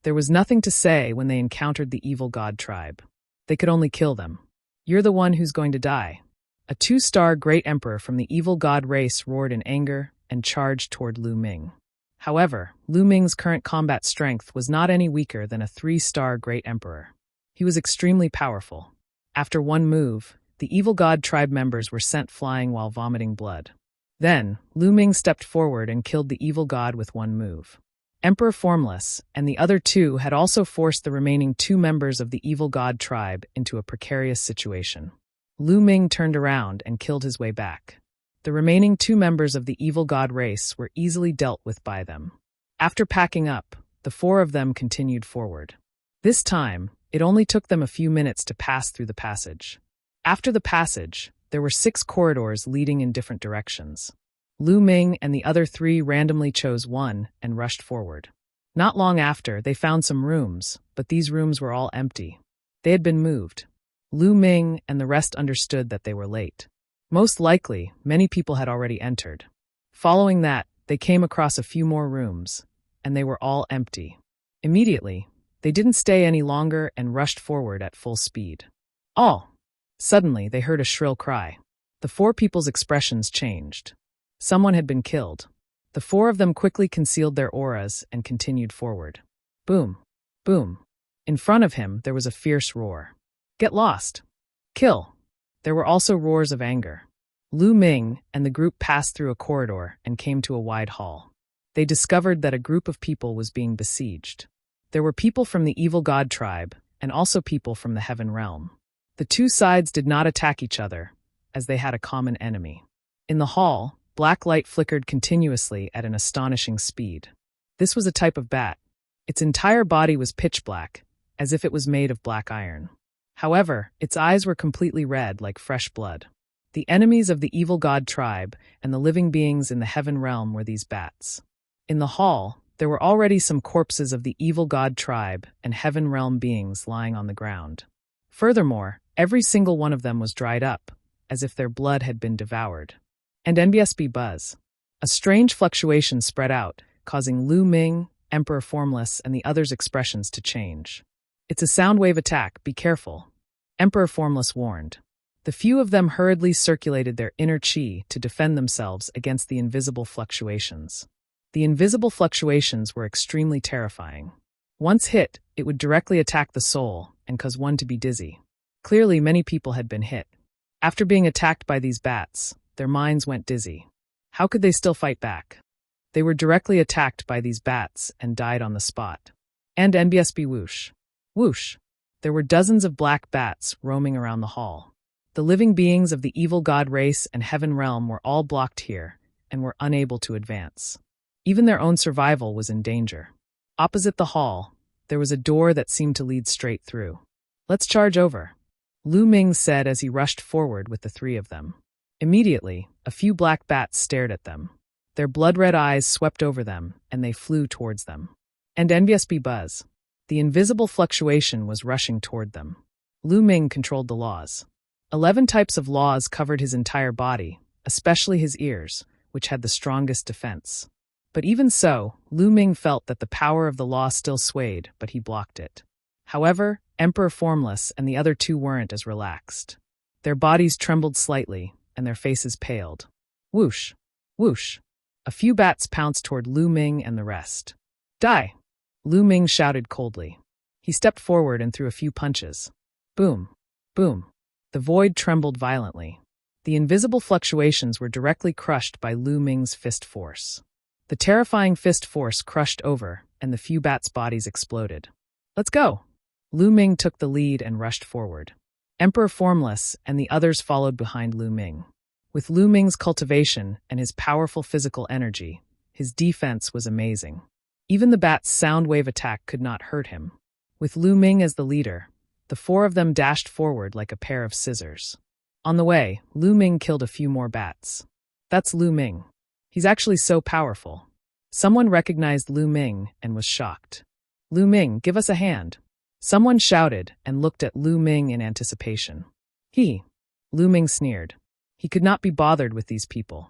There was nothing to say when they encountered the Evil God tribe. They could only kill them. You're the one who's going to die. A 2-star Great Emperor from the Evil God race roared in anger and charged toward Lu Ming. However, Lu Ming's current combat strength was not any weaker than a 3-star Great Emperor. He was extremely powerful. After one move, the Evil God tribe members were sent flying while vomiting blood. Then, Lu Ming stepped forward and killed the Evil God with one move. Emperor Formless and the other 2 had also forced the remaining 2 members of the Evil God tribe into a precarious situation. Lu Ming turned around and killed his way back. The remaining 2 members of the Evil God race were easily dealt with by them. After packing up, the 4 of them continued forward. This time, It only took them a few minutes to pass through the passage. After the passage, there were 6 corridors leading in different directions. Lu Ming and the other 3 randomly chose one and rushed forward. Not long after, they found some rooms, but these rooms were all empty. They had been moved. Lu Ming and the rest understood that they were late. Most likely, many people had already entered. Following that, they came across a few more rooms, and they were all empty. Immediately, they didn't stay any longer and rushed forward at full speed. All! Suddenly, they heard a shrill cry. The 4 people's expressions changed. Someone had been killed. The 4 of them quickly concealed their auras and continued forward. Boom! Boom! In front of him, there was a fierce roar. Get lost! Kill! There were also roars of anger. Lu Ming and the group passed through a corridor and came to a wide hall. They discovered that a group of people was being besieged. There were people from the evil god tribe and also people from the heaven realm. The 2 sides did not attack each other, as they had a common enemy. In the hall, black light flickered continuously at an astonishing speed. This was a type of bat. Its entire body was pitch black, as if it was made of black iron. However, its eyes were completely red like fresh blood. The enemies of the evil god tribe and the living beings in the heaven realm were these bats. In the hall, there were already some corpses of the evil god tribe and heaven realm beings lying on the ground. Furthermore, every single one of them was dried up, as if their blood had been devoured. And NBSB buzz. A strange fluctuation spread out, causing Lu Ming, Emperor Formless, and the others' expressions to change. It's a sound wave attack, be careful, Emperor Formless warned. The few of them hurriedly circulated their inner chi to defend themselves against the invisible fluctuations. The invisible fluctuations were extremely terrifying. Once hit, it would directly attack the soul and cause one to be dizzy. Clearly, many people had been hit. After being attacked by these bats, their minds went dizzy. How could they still fight back? They were directly attacked by these bats and died on the spot. And NBSB whoosh. Whoosh. There were dozens of black bats roaming around the hall. The living beings of the evil god race and heaven realm were all blocked here and were unable to advance. Even their own survival was in danger. Opposite the hall, there was a door that seemed to lead straight through. Let's charge over, Lu Ming said as he rushed forward with the 3 of them. Immediately, a few black bats stared at them. Their blood-red eyes swept over them, and they flew towards them. And NBSB buzz. The invisible fluctuation was rushing toward them. Lu Ming controlled the laws. 11 types of laws covered his entire body, especially his ears, which had the strongest defense. But even so, Lu Ming felt that the power of the law still swayed, but he blocked it. However, Emperor Formless and the other 2 weren't as relaxed. Their bodies trembled slightly, and their faces paled. Whoosh! Whoosh! A few bats pounced toward Lu Ming and the rest. Die! Lu Ming shouted coldly. He stepped forward and threw a few punches. Boom! Boom! The void trembled violently. The invisible fluctuations were directly crushed by Lu Ming's fist force. The terrifying fist force crushed over, and the few bats' bodies exploded. Let's go! Lu Ming took the lead and rushed forward. Emperor Formless and the others followed behind Lu Ming. With Lu Ming's cultivation and his powerful physical energy, his defense was amazing. Even the bat's sound wave attack could not hurt him. With Lu Ming as the leader, the 4 of them dashed forward like a pair of scissors. On the way, Lu Ming killed a few more bats. That's Lu Ming. He's actually so powerful. Someone recognized Lu Ming and was shocked. Lu Ming, give us a hand. Someone shouted and looked at Lu Ming in anticipation. Lu Ming sneered. He could not be bothered with these people.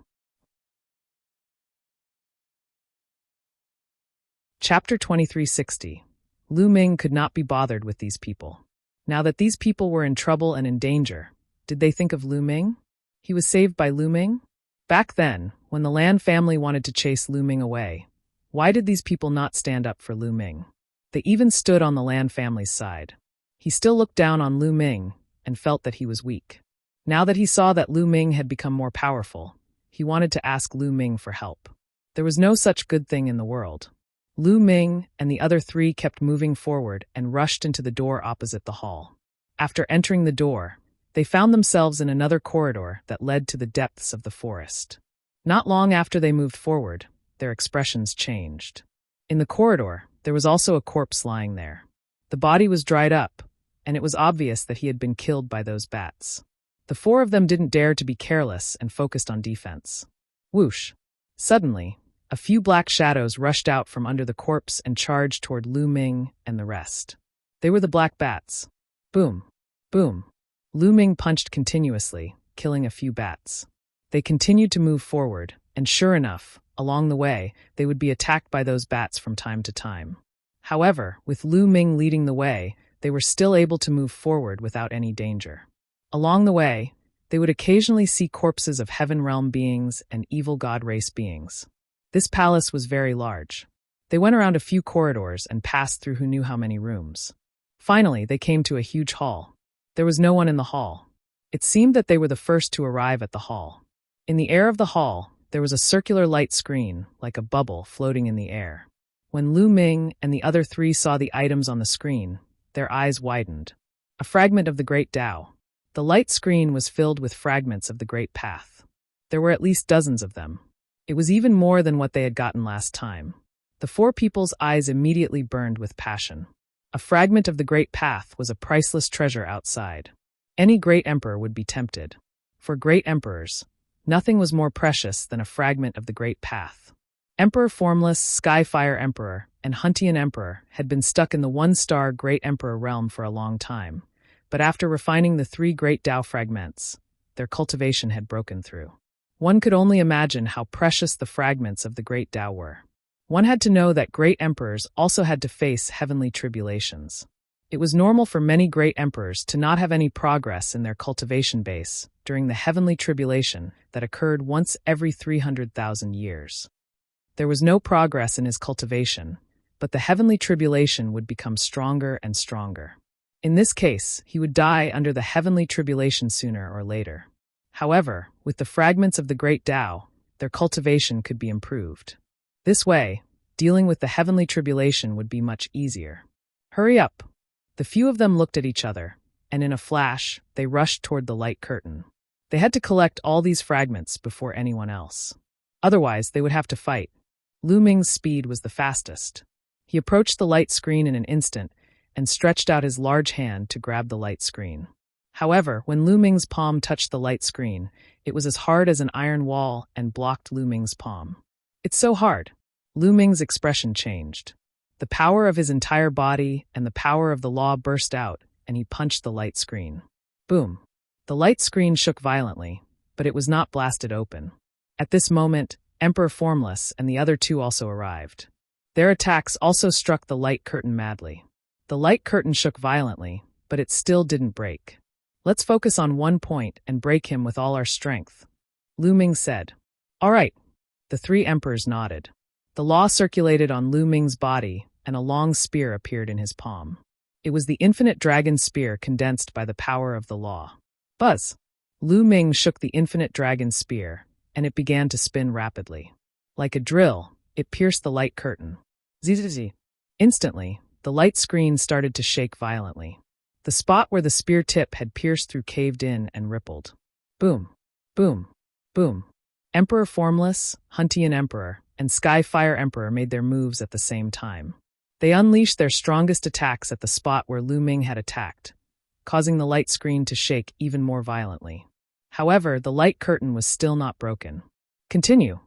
Chapter 2360. Lu Ming could not be bothered with these people. Now that these people were in trouble and in danger, did they think of Lu Ming? He was saved by Lu Ming? Back then, when the Lan family wanted to chase Lu Ming away, why did these people not stand up for Lu Ming? They even stood on the Lan family's side. He still looked down on Lu Ming and felt that he was weak. Now that he saw that Lu Ming had become more powerful, he wanted to ask Lu Ming for help. There was no such good thing in the world. Lu Ming and the other 3 kept moving forward and rushed into the door opposite the hall. After entering the door, they found themselves in another corridor that led to the depths of the forest. Not long after they moved forward, their expressions changed. In the corridor, there was also a corpse lying there. The body was dried up, and it was obvious that he had been killed by those bats. The four of them didn't dare to be careless and focused on defense. Whoosh! Suddenly, a few black shadows rushed out from under the corpse and charged toward Lu Ming and the rest. They were the black bats. Boom! Boom! Lu Ming punched continuously, killing a few bats. They continued to move forward, and sure enough, along the way, they would be attacked by those bats from time to time. However, with Lu Ming leading the way, they were still able to move forward without any danger. Along the way, they would occasionally see corpses of heaven realm beings and evil god race beings. This palace was very large. They went around a few corridors and passed through who knew how many rooms. Finally, they came to a huge hall. There was no one in the hall. It seemed that they were the first to arrive at the hall. In the air of the hall, there was a circular light screen, like a bubble floating in the air. When Lu Ming and the other three saw the items on the screen, their eyes widened. A fragment of the Great Tao. The light screen was filled with fragments of the Great Path. There were at least dozens of them. It was even more than what they had gotten last time. The four people's eyes immediately burned with passion. A fragment of the Great Path was a priceless treasure outside. Any great emperor would be tempted. For great emperors, nothing was more precious than a fragment of the Great Path. Emperor Formless, Skyfire Emperor, and Huntian Emperor had been stuck in the one-star Great Emperor realm for a long time. But after refining the three Great Tao fragments, their cultivation had broken through. One could only imagine how precious the fragments of the Great Tao were. One had to know that great emperors also had to face heavenly tribulations. It was normal for many great emperors to not have any progress in their cultivation base during the heavenly tribulation that occurred once every 300,000 years. There was no progress in his cultivation, but the heavenly tribulation would become stronger and stronger. In this case, he would die under the heavenly tribulation sooner or later. However, with the fragments of the Great Tao, their cultivation could be improved. This way, dealing with the heavenly tribulation would be much easier. Hurry up! The few of them looked at each other, and in a flash, they rushed toward the light curtain. They had to collect all these fragments before anyone else. Otherwise, they would have to fight. Lu Ming's speed was the fastest. He approached the light screen in an instant and stretched out his large hand to grab the light screen. However, when Lu Ming's palm touched the light screen, it was as hard as an iron wall and blocked Lu Ming's palm. It's so hard. Lu Ming's expression changed. The power of his entire body and the power of the law burst out, and he punched the light screen. Boom. The light screen shook violently, but it was not blasted open. At this moment, Emperor Formless and the other two also arrived. Their attacks also struck the light curtain madly. The light curtain shook violently, but it still didn't break. Let's focus on one point and break him with all our strength, Lu Ming said. All right. The three emperors nodded. The law circulated on Lu Ming's body, and a long spear appeared in his palm. It was the infinite dragon spear condensed by the power of the law. Buzz! Lu Ming shook the infinite dragon spear, and it began to spin rapidly. Like a drill, it pierced the light curtain. Zzz. Instantly, the light screen started to shake violently. The spot where the spear tip had pierced through caved in and rippled. Boom! Boom! Boom! Emperor Formless, Huntian Emperor, and Skyfire Emperor made their moves at the same time. They unleashed their strongest attacks at the spot where Lu Ming had attacked, causing the light screen to shake even more violently. However, the light curtain was still not broken. Continue!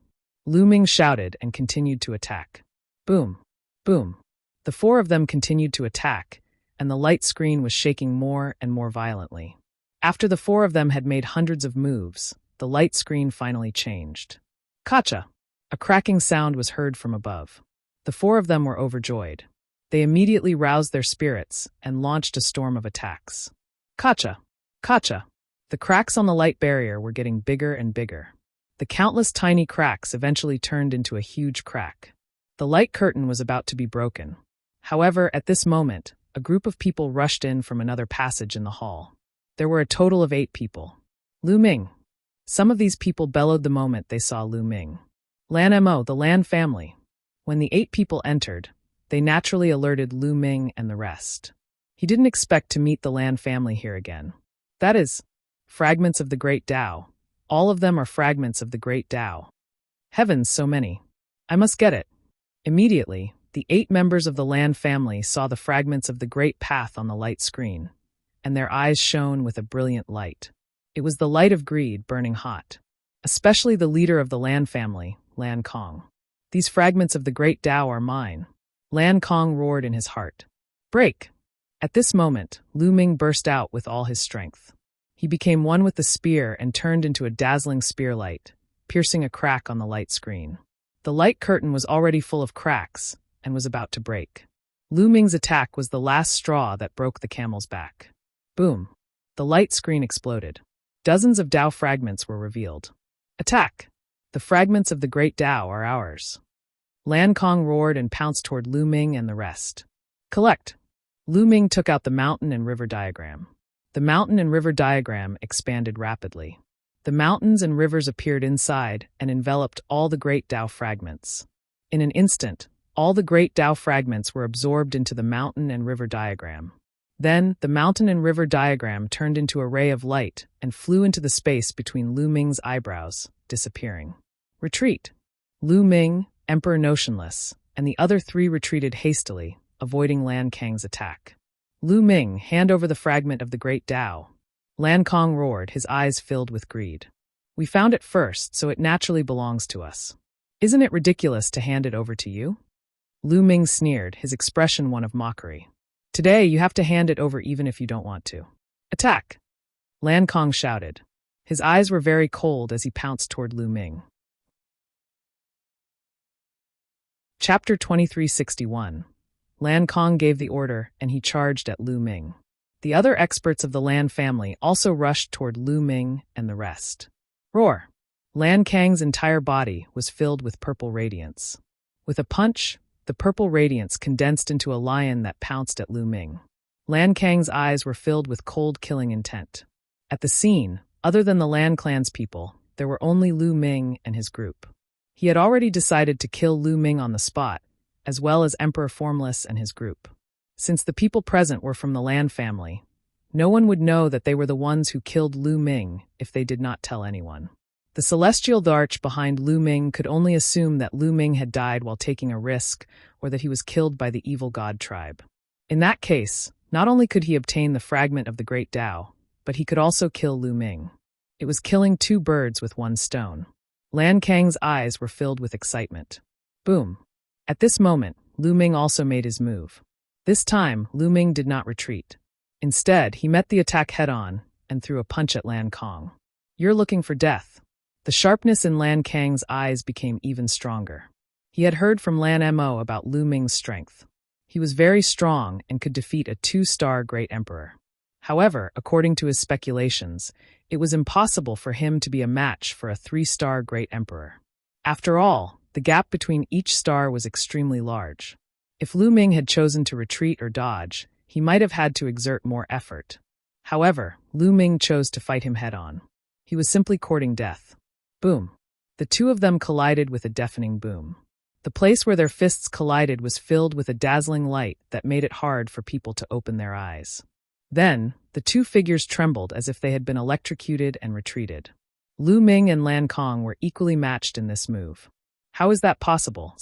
Lu Ming shouted and continued to attack. Boom! Boom! The four of them continued to attack, and the light screen was shaking more and more violently. After the four of them had made hundreds of moves, the light screen finally changed. Kacha! A cracking sound was heard from above. The four of them were overjoyed. They immediately roused their spirits and launched a storm of attacks. Kacha! Kacha! The cracks on the light barrier were getting bigger and bigger. The countless tiny cracks eventually turned into a huge crack. The light curtain was about to be broken. However, at this moment, a group of people rushed in from another passage in the hall. There were a total of 8 people. Lu Ming! Some of these people bellowed the moment they saw Lu Ming. Lan Mo, the Lan family. When the 8 people entered, they naturally alerted Lu Ming and the rest. He didn't expect to meet the Lan family here again. That is, fragments of the Great Tao. All of them are fragments of the Great Tao. Heavens, so many. I must get it. Immediately, the 8 members of the Lan family saw the fragments of the Great Path on the light screen, and their eyes shone with a brilliant light. It was the light of greed burning hot. Especially the leader of the Lan family, Lan Kong. These fragments of the great Tao are mine. Lan Kong roared in his heart. Break! At this moment, Lu Ming burst out with all his strength. He became one with the spear and turned into a dazzling spearlight, piercing a crack on the light screen. The light curtain was already full of cracks and was about to break. Lu Ming's attack was the last straw that broke the camel's back. Boom! The light screen exploded. Dozens of Tao fragments were revealed. Attack! The fragments of the great Tao are ours. Lan Kong roared and pounced toward Lu Ming and the rest. Collect! Lu Ming took out the mountain and river diagram. The mountain and river diagram expanded rapidly. The mountains and rivers appeared inside and enveloped all the great Tao fragments. In an instant, all the great Tao fragments were absorbed into the mountain and river diagram. Then, the mountain and river diagram turned into a ray of light and flew into the space between Lu Ming's eyebrows, disappearing. Retreat! Lu Ming, Emperor Notionless, and the other three retreated hastily, avoiding Lan Kang's attack. Lu Ming, hand over the fragment of the great Tao. Lan Kong roared, his eyes filled with greed. We found it first, so it naturally belongs to us. Isn't it ridiculous to hand it over to you? Lu Ming sneered, his expression one of mockery. Today, you have to hand it over even if you don't want to. Attack! Lan Kong shouted. His eyes were very cold as he pounced toward Lu Ming. Chapter 2361. Lan Kong gave the order, and he charged at Lu Ming. The other experts of the Lan family also rushed toward Lu Ming and the rest. Roar! Lan Kang's entire body was filled with purple radiance. With a punch, the purple radiance condensed into a lion that pounced at Lu Ming. Lan Kang's eyes were filled with cold killing intent. At the scene, other than the Lan clan's people, there were only Lu Ming and his group. He had already decided to kill Lu Ming on the spot, as well as Emperor Formless and his group. Since the people present were from the Lan family, no one would know that they were the ones who killed Lu Ming if they did not tell anyone. The celestial Dharch behind Lu Ming could only assume that Lu Ming had died while taking a risk, or that he was killed by the evil god tribe. In that case, not only could he obtain the fragment of the great Tao, but he could also kill Lu Ming. It was killing two birds with one stone. Lan Kang's eyes were filled with excitement. Boom! At this moment, Lu Ming also made his move. This time, Lu Ming did not retreat. Instead, he met the attack head-on and threw a punch at Lan Kong. You're looking for death. The sharpness in Lan Kang's eyes became even stronger. He had heard from Lan Mo about Lu Ming's strength. He was very strong and could defeat a 2-star great emperor. However, according to his speculations, it was impossible for him to be a match for a 3-star great emperor. After all, the gap between each star was extremely large. If Lu Ming had chosen to retreat or dodge, he might have had to exert more effort. However, Lu Ming chose to fight him head-on. He was simply courting death. Boom! The two of them collided with a deafening boom. The place where their fists collided was filled with a dazzling light that made it hard for people to open their eyes. Then, the two figures trembled as if they had been electrocuted and retreated. Lu Ming and Lan Kong were equally matched in this move. How is that possible?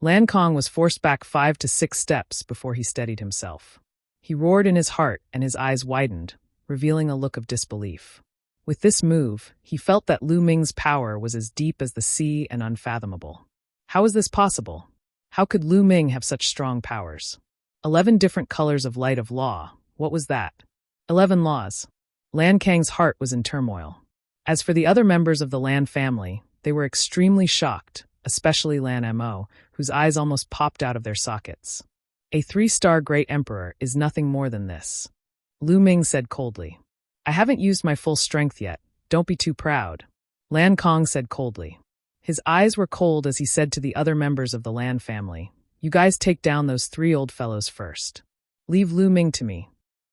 Lan Kong was forced back 5 to 6 steps before he steadied himself. He roared in his heart and his eyes widened, revealing a look of disbelief. With this move, he felt that Lu Ming's power was as deep as the sea and unfathomable. How is this possible? How could Lu Ming have such strong powers? 11 different colors of light of law. What was that? 11 laws. Lan Kang's heart was in turmoil. As for the other members of the Lan family, they were extremely shocked, especially Lan Mo, whose eyes almost popped out of their sockets. A 3-star great emperor is nothing more than this. Lu Ming said coldly. I haven't used my full strength yet. Don't be too proud. Lan Kong said coldly. His eyes were cold as he said to the other members of the Lan family, You guys take down those 3 old fellows first. Leave Lu Ming to me.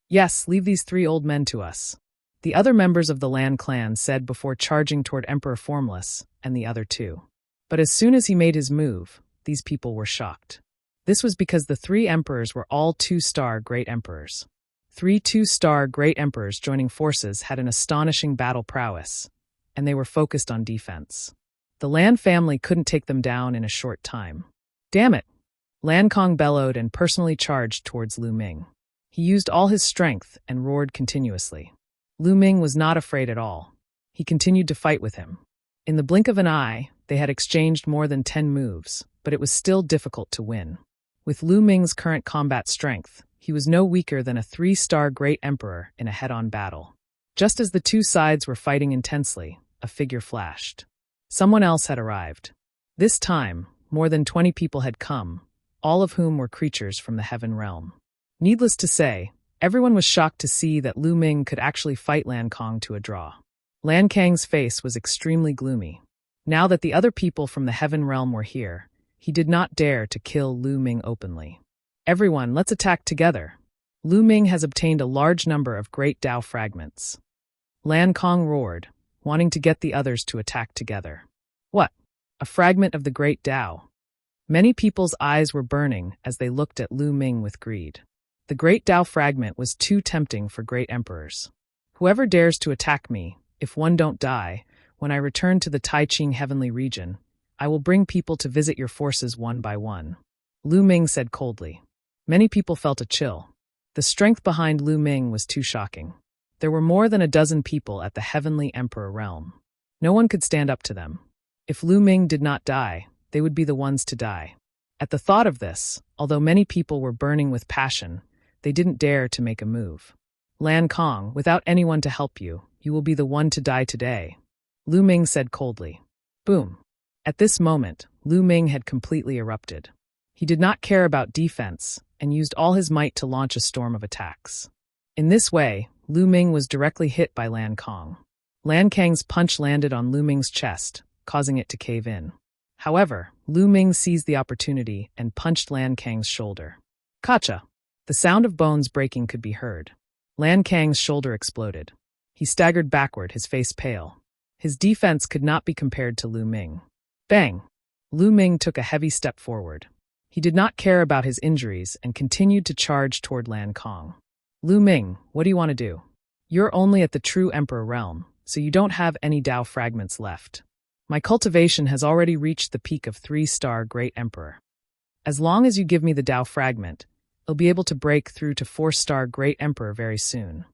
Yes, leave these 3 old men to us. The other members of the Lan clan said before charging toward Emperor Formless and the other 2. But as soon as he made his move, these people were shocked. This was because the 3 emperors were all 2-star great emperors. 3 2-star great emperors joining forces had an astonishing battle prowess, and they were focused on defense. The Lan family couldn't take them down in a short time. Damn it! Lan Kong bellowed and personally charged towards Lu Ming. He used all his strength and roared continuously. Lu Ming was not afraid at all. He continued to fight with him. In the blink of an eye, they had exchanged more than 10 moves, but it was still difficult to win. With Lu Ming's current combat strength, he was no weaker than a 3-star Great Emperor in a head-on battle. Just as the two sides were fighting intensely, a figure flashed. Someone else had arrived. This time, more than 20 people had come, all of whom were creatures from the heaven realm. Needless to say, everyone was shocked to see that Lu Ming could actually fight Lan Kang to a draw. Lan Kang's face was extremely gloomy. Now that the other people from the heaven realm were here, he did not dare to kill Lu Ming openly. Everyone, let's attack together. Lu Ming has obtained a large number of great Dao fragments. Lan Kang roared, wanting to get the others to attack together. What? A fragment of the great Dao? Many people's eyes were burning as they looked at Lu Ming with greed. The great Dao fragment was too tempting for great emperors. Whoever dares to attack me, if one don't die, when I return to the Taiching heavenly region, I will bring people to visit your forces one by one. Lu Ming said coldly. Many people felt a chill. The strength behind Lu Ming was too shocking. There were more than a dozen people at the heavenly emperor realm. No one could stand up to them. If Lu Ming did not die, they would be the ones to die. At the thought of this, although many people were burning with passion, they didn't dare to make a move. Lan Kang, without anyone to help you, you will be the one to die today. Lu Ming said coldly. Boom. At this moment, Lu Ming had completely erupted. He did not care about defense and used all his might to launch a storm of attacks. In this way, Lu Ming was directly hit by Lan Kang. Lan Kang's punch landed on Lu Ming's chest, causing it to cave in. However, Lu Ming seized the opportunity and punched Lan Kang's shoulder. Kacha! The sound of bones breaking could be heard. Lan Kang's shoulder exploded. He staggered backward, his face pale. His defense could not be compared to Lu Ming. Bang! Lu Ming took a heavy step forward. He did not care about his injuries and continued to charge toward Lan Kang. Lu Ming, what do you want to do? You're only at the true Emperor realm, so you don't have any Dao fragments left. My cultivation has already reached the peak of 3-star Great Emperor. As long as you give me the Dao fragment, I'll be able to break through to 4-star Great Emperor very soon.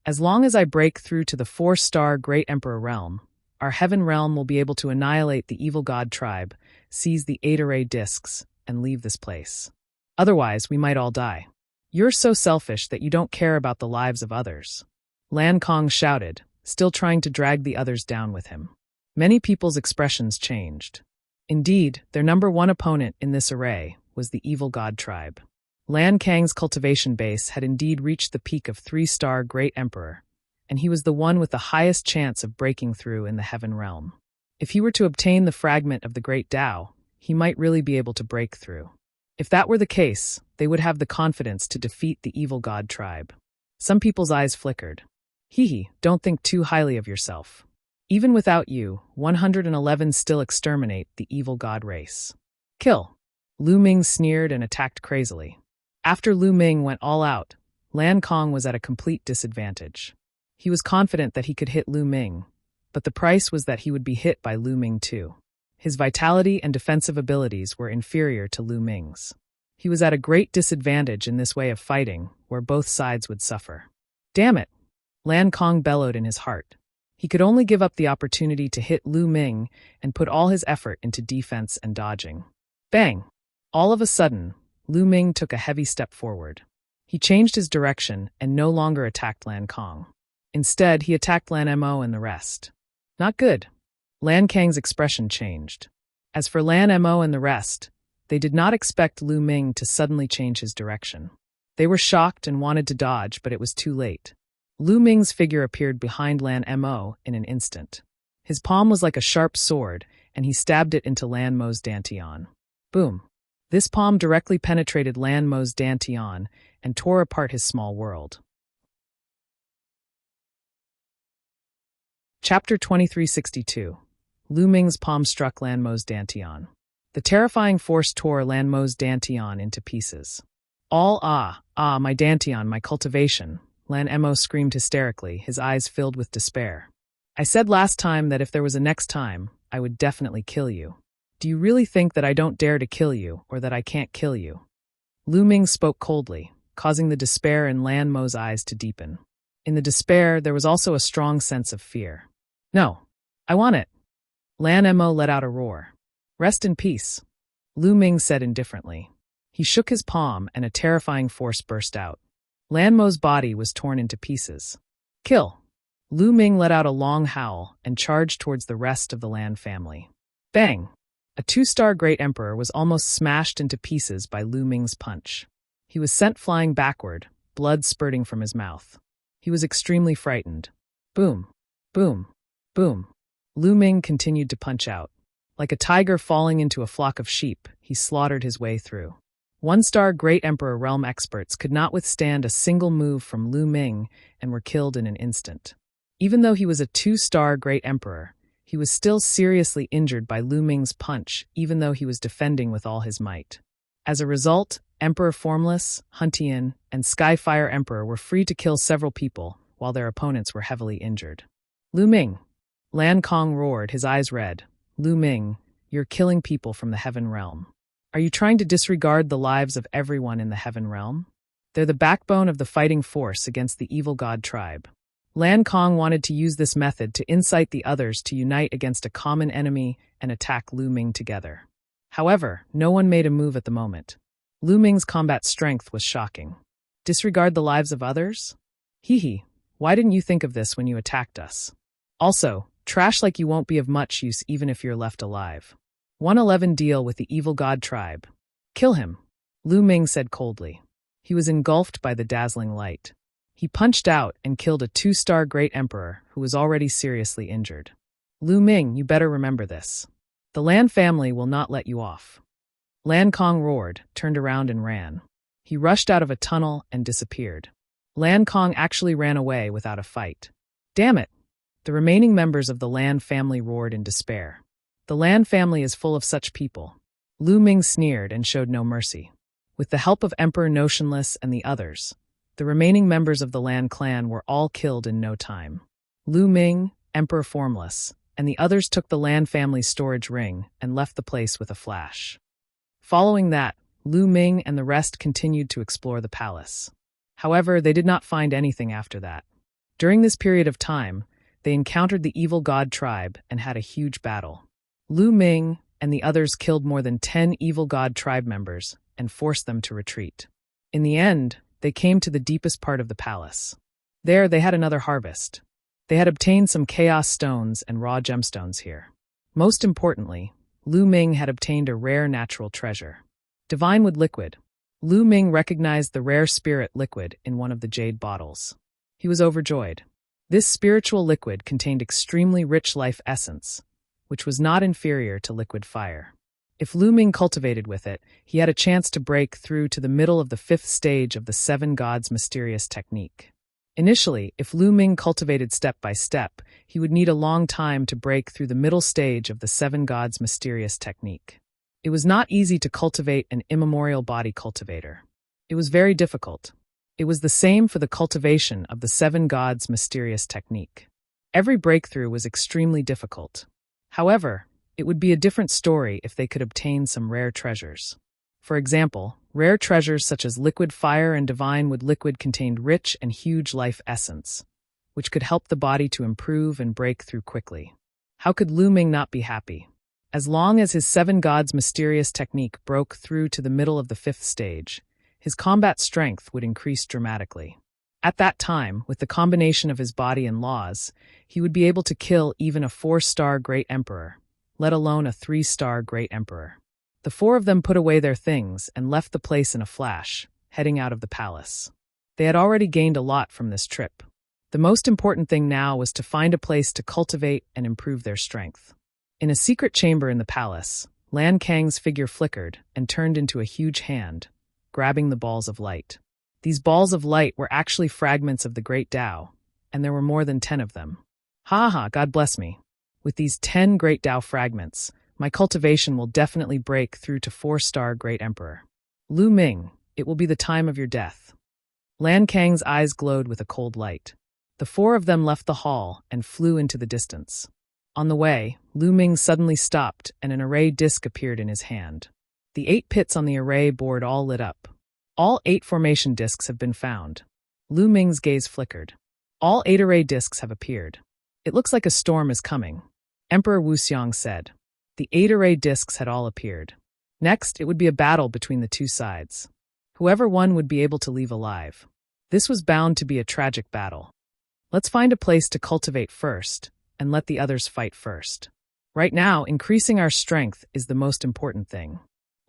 As long as I break through to the 4-star Great Emperor realm, our heaven realm will be able to annihilate the evil god tribe, seize the 8-array discs, and leave this place. Otherwise, we might all die. You're so selfish that you don't care about the lives of others. Lan Kang shouted, still trying to drag the others down with him. Many people's expressions changed. Indeed, their number one opponent in this array was the evil god tribe. Lan Kang's cultivation base had indeed reached the peak of 3-star Great Emperor, and he was the one with the highest chance of breaking through in the heaven realm. If he were to obtain the fragment of the Great Dao, he might really be able to break through. If that were the case, they would have the confidence to defeat the evil god tribe. Some people's eyes flickered. Hee, don't think too highly of yourself. Even without you, 111 still exterminate the evil god race. Kill. Lu Ming sneered and attacked crazily. After Lu Ming went all out, Lan Kang was at a complete disadvantage. He was confident that he could hit Lu Ming, but the price was that he would be hit by Lu Ming too. His vitality and defensive abilities were inferior to Lu Ming's. He was at a great disadvantage in this way of fighting, where both sides would suffer. Damn it! Lan Kang bellowed in his heart. He could only give up the opportunity to hit Lu Ming and put all his effort into defense and dodging. Bang! All of a sudden, Lu Ming took a heavy step forward. He changed his direction and no longer attacked Lan Kang. Instead, he attacked Lan Mo and the rest. Not good. Lan Kang's expression changed. As for Lan Mo and the rest, they did not expect Lu Ming to suddenly change his direction. They were shocked and wanted to dodge, but it was too late. Lu Ming's figure appeared behind Lan Mo in an instant. His palm was like a sharp sword, and he stabbed it into Lan Mo's dantian. Boom. This palm directly penetrated Lan Mo's dantian and tore apart his small world. Chapter 2362. Lu Ming's palm struck Lan Mo's dantian. The terrifying force tore Lan Mo's dantian into pieces. My dantian, my cultivation, Lan Mo screamed hysterically, his eyes filled with despair. I said last time that if there was a next time, I would definitely kill you. Do you really think that I don't dare to kill you, or that I can't kill you? Lu Ming spoke coldly, causing the despair in Lan Mo's eyes to deepen. In the despair, there was also a strong sense of fear. "No, I want it." Lan Mo let out a roar. "Rest in peace," Lu Ming said indifferently. He shook his palm and a terrifying force burst out. Lan Mo's body was torn into pieces. "Kill!" Lu Ming let out a long howl and charged towards the rest of the Lan family. Bang! A 2-star Great Emperor was almost smashed into pieces by Lu Ming's punch. He was sent flying backward, blood spurting from his mouth. He was extremely frightened. Boom! Boom! Boom! Lu Ming continued to punch out. Like a tiger falling into a flock of sheep, he slaughtered his way through. 1-star Great Emperor realm experts could not withstand a single move from Lu Ming and were killed in an instant. Even though he was a 2-star Great Emperor, he was still seriously injured by Lu Ming's punch, even though he was defending with all his might. As a result, Emperor Formless, Huntian, and Skyfire Emperor were free to kill several people, while their opponents were heavily injured. "Lu Ming!" Lan Kong roared, his eyes red. "Lu Ming, you're killing people from the Heaven Realm. Are you trying to disregard the lives of everyone in the Heaven Realm? They're the backbone of the fighting force against the evil god tribe." Lan Kong wanted to use this method to incite the others to unite against a common enemy and attack Lu Ming together. However, no one made a move at the moment. Lu Ming's combat strength was shocking. "Disregard the lives of others? Hee, why didn't you think of this when you attacked us? Also, trash like you won't be of much use even if you're left alive. 111 deal with the evil god tribe. Kill him," Lu Ming said coldly. He was engulfed by the dazzling light. He punched out and killed a 2-star Great Emperor who was already seriously injured. "Lu Ming, you better remember this. The Lan family will not let you off." Lan Kong roared, turned around and ran. He rushed out of a tunnel and disappeared. Lan Kong actually ran away without a fight. "Damn it!" The remaining members of the Lan family roared in despair. "The Lan family is full of such people." Lu Ming sneered and showed no mercy. With the help of Emperor Notionless and the others, the remaining members of the Lan clan were all killed in no time. Lu Ming, Emperor Formless, and the others took the Lan family's storage ring and left the place with a flash. Following that, Lu Ming and the rest continued to explore the palace. However, they did not find anything after that. During this period of time, they encountered the evil god tribe and had a huge battle. Lu Ming and the others killed more than 10 evil god tribe members and forced them to retreat. In the end, they came to the deepest part of the palace. There, they had another harvest. They had obtained some chaos stones and raw gemstones here. Most importantly, Lu Ming had obtained a rare natural treasure. Divine Wood Liquid. Lu Ming recognized the rare spirit liquid in one of the jade bottles. He was overjoyed. This spiritual liquid contained extremely rich life essence, which was not inferior to liquid fire. If Lu Ming cultivated with it, he had a chance to break through to the middle of the 5th stage of the 7 Gods' mysterious technique. Initially, if Lu Ming cultivated step by step, he would need a long time to break through the middle stage of the 7 Gods' mysterious technique. It was not easy to cultivate an immemorial body cultivator. It was very difficult. It was the same for the cultivation of the 7 Gods' mysterious technique. Every breakthrough was extremely difficult. However, it would be a different story if they could obtain some rare treasures. For example, rare treasures such as liquid fire and divine wood liquid contained rich and huge life essence, which could help the body to improve and break through quickly. How could Lu Ming not be happy? As long as his 7 Gods' mysterious technique broke through to the middle of the 5th stage, his combat strength would increase dramatically. At that time, with the combination of his body and laws, he would be able to kill even a 4-star Great Emperor, let alone a 3-star Great Emperor. The 4 of them put away their things and left the place in a flash, heading out of the palace. They had already gained a lot from this trip. The most important thing now was to find a place to cultivate and improve their strength. In a secret chamber in the palace, Lan Kang's figure flickered and turned into a huge hand, grabbing the balls of light. These balls of light were actually fragments of the Great Tao, and there were more than 10 of them. Ha, God bless me. With these 10 Great Tao fragments, my cultivation will definitely break through to 4-star Great Emperor. Lu Ming, it will be the time of your death. Lan Kang's eyes glowed with a cold light. The 4 of them left the hall and flew into the distance. On the way, Lu Ming suddenly stopped and an array disc appeared in his hand. The 8 pits on the array board all lit up. All 8 formation discs have been found. Lu Ming's gaze flickered. All 8 array discs have appeared. It looks like a storm is coming, Emperor Wuxiang said. The 8 array discs had all appeared. Next, it would be a battle between the two sides. Whoever won would be able to leave alive. This was bound to be a tragic battle. Let's find a place to cultivate first, and let the others fight first. Right now, increasing our strength is the most important thing,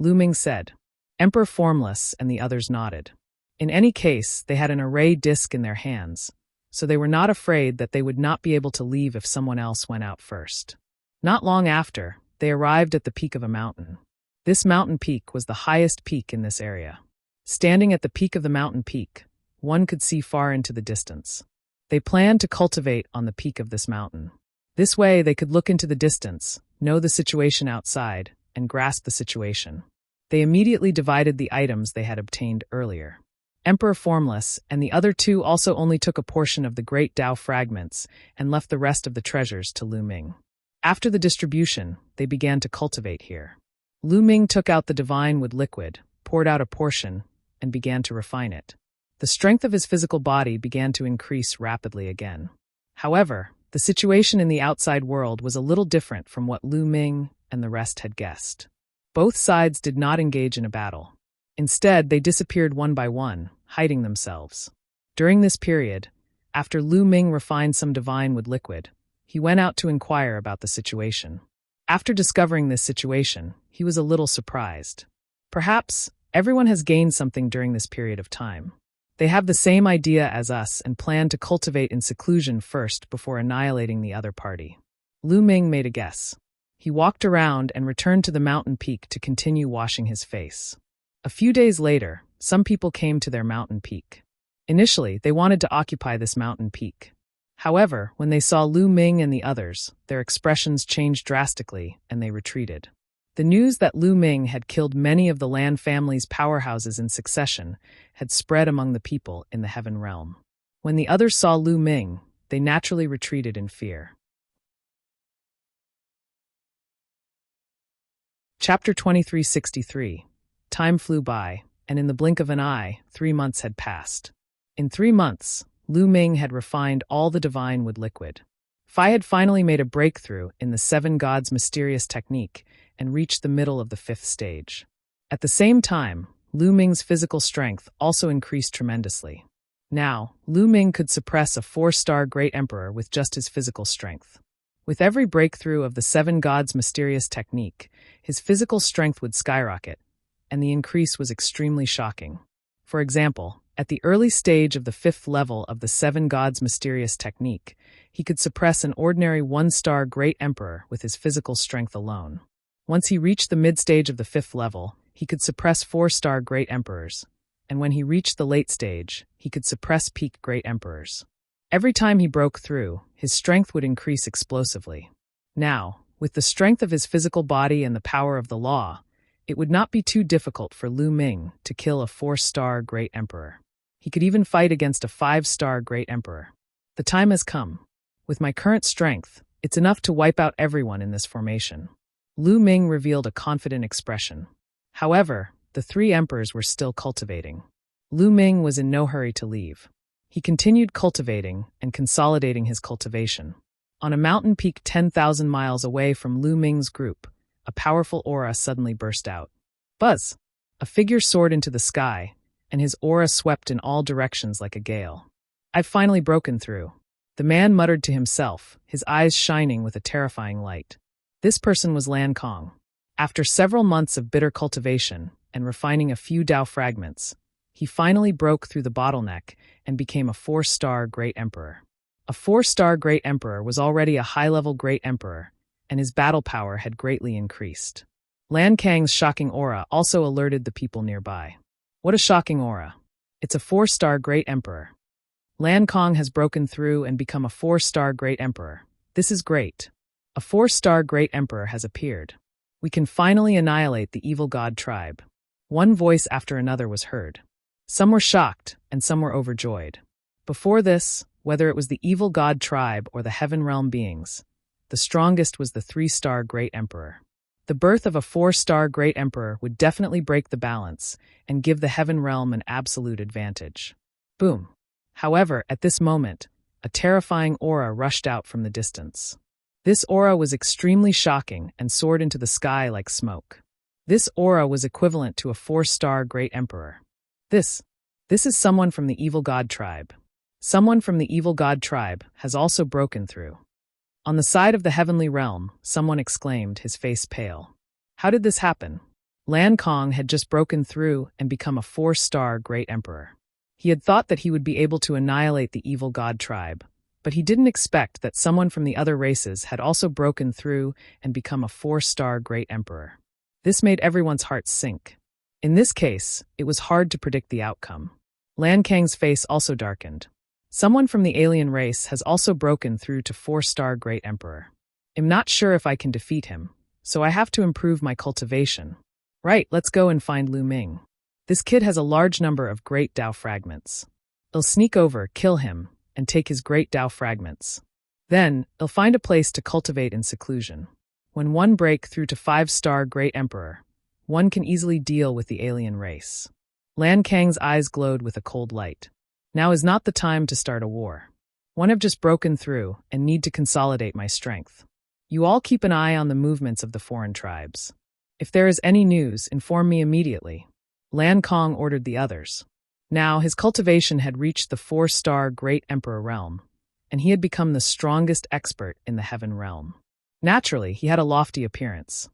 Lu Ming said. Emperor Formless and the others nodded. In any case, they had an array disc in their hands, so they were not afraid that they would not be able to leave if someone else went out first. Not long after, they arrived at the peak of a mountain. This mountain peak was the highest peak in this area. Standing at the peak of the mountain peak, one could see far into the distance. They planned to cultivate on the peak of this mountain. This way, they could look into the distance, know the situation outside, and grasp the situation. They immediately divided the items they had obtained earlier. Emperor Formless and the other 2 also only took a portion of the great Dao fragments and left the rest of the treasures to Lu Ming. After the distribution, they began to cultivate here. Lu Ming took out the divine wood liquid, poured out a portion, and began to refine it. The strength of his physical body began to increase rapidly again. However, the situation in the outside world was a little different from what Lu Ming and the rest had guessed. Both sides did not engage in a battle. Instead, they disappeared one by one, hiding themselves. During this period, after Lu Ming refined some divine wood liquid, he went out to inquire about the situation. After discovering this situation, he was a little surprised. Perhaps everyone has gained something during this period of time. They have the same idea as us and plan to cultivate in seclusion first before annihilating the other party. Lu Ming made a guess. He walked around and returned to the mountain peak to continue washing his face. A few days later, some people came to their mountain peak. Initially, they wanted to occupy this mountain peak. However, when they saw Lu Ming and the others, their expressions changed drastically and they retreated. The news that Lu Ming had killed many of the Lan family's powerhouses in succession had spread among the people in the Heaven Realm. When the others saw Lu Ming, they naturally retreated in fear. Chapter 2363. Time flew by, and in the blink of an eye, 3 months had passed. In 3 months, Lu Ming had refined all the divine wood liquid. Phi had finally made a breakthrough in the 7 gods' mysterious technique and reached the middle of the 5th stage. At the same time, Lu Ming's physical strength also increased tremendously. Now, Lu Ming could suppress a 4-star Great Emperor with just his physical strength. With every breakthrough of the 7 gods' mysterious technique, his physical strength would skyrocket, and the increase was extremely shocking. For example, at the early stage of the 5th level of the 7 gods' mysterious technique, he could suppress an ordinary 1-star Great Emperor with his physical strength alone. Once he reached the mid-stage of the 5th level, he could suppress 4-star Great Emperors, and when he reached the late stage, he could suppress peak Great Emperors. Every time he broke through, his strength would increase explosively. Now, with the strength of his physical body and the power of the law, it would not be too difficult for Lu Ming to kill a 4-star Great Emperor. He could even fight against a 5-star Great Emperor. The time has come. With my current strength, it's enough to wipe out everyone in this formation. Lu Ming revealed a confident expression. However, the 3 emperors were still cultivating. Lu Ming was in no hurry to leave. He continued cultivating and consolidating his cultivation. On a mountain peak 10,000 miles away from Lu Ming's group, a powerful aura suddenly burst out. Buzz! A figure soared into the sky, and his aura swept in all directions like a gale. I've finally broken through. The man muttered to himself, his eyes shining with a terrifying light. This person was Lan Kong. After several months of bitter cultivation and refining a few Dao fragments, he finally broke through the bottleneck and became a 4-star Great Emperor. A 4-star Great Emperor was already a high-level Great Emperor, and his battle power had greatly increased. Lan Kang's shocking aura also alerted the people nearby. What a shocking aura. It's a 4-star Great Emperor. Lan Kong has broken through and become a 4-star Great Emperor. This is great. A 4-star Great Emperor has appeared. We can finally annihilate the evil god tribe. One voice after another was heard. Some were shocked, and some were overjoyed. Before this, whether it was the evil god tribe or the Heaven Realm beings, the strongest was the 3-star Great Emperor. The birth of a 4-star great emperor would definitely break the balance and give the heaven realm an absolute advantage. Boom. However, at this moment, a terrifying aura rushed out from the distance. This aura was extremely shocking and soared into the sky like smoke. This aura was equivalent to a 4-star great emperor. This is someone from the evil god tribe. Someone from the evil god tribe has also broken through. On the side of the heavenly realm, someone exclaimed, his face pale. How did this happen? Lan Kong had just broken through and become a 4-star great emperor. He had thought that he would be able to annihilate the evil god tribe, but he didn't expect that someone from the other races had also broken through and become a 4-star great emperor. This made everyone's hearts sink. In this case, it was hard to predict the outcome. Lan Kang's face also darkened. Someone from the alien race has also broken through to 4-star great emperor. I'm not sure if I can defeat him, so I have to improve my cultivation. Right, let's go and find Lu Ming. This kid has a large number of great Dao fragments. I'll sneak over, kill him, and take his great Dao fragments. Then, I'll find a place to cultivate in seclusion. When one break through to 5-star great emperor, one can easily deal with the alien race. Lan Kang's eyes glowed with a cold light. Now is not the time to start a war. One have just broken through and need to consolidate my strength. You all keep an eye on the movements of the foreign tribes. If there is any news, inform me immediately. Lan Kong ordered the others. Now his cultivation had reached the 4-star great emperor realm, and he had become the strongest expert in the heaven realm. Naturally, he had a lofty appearance.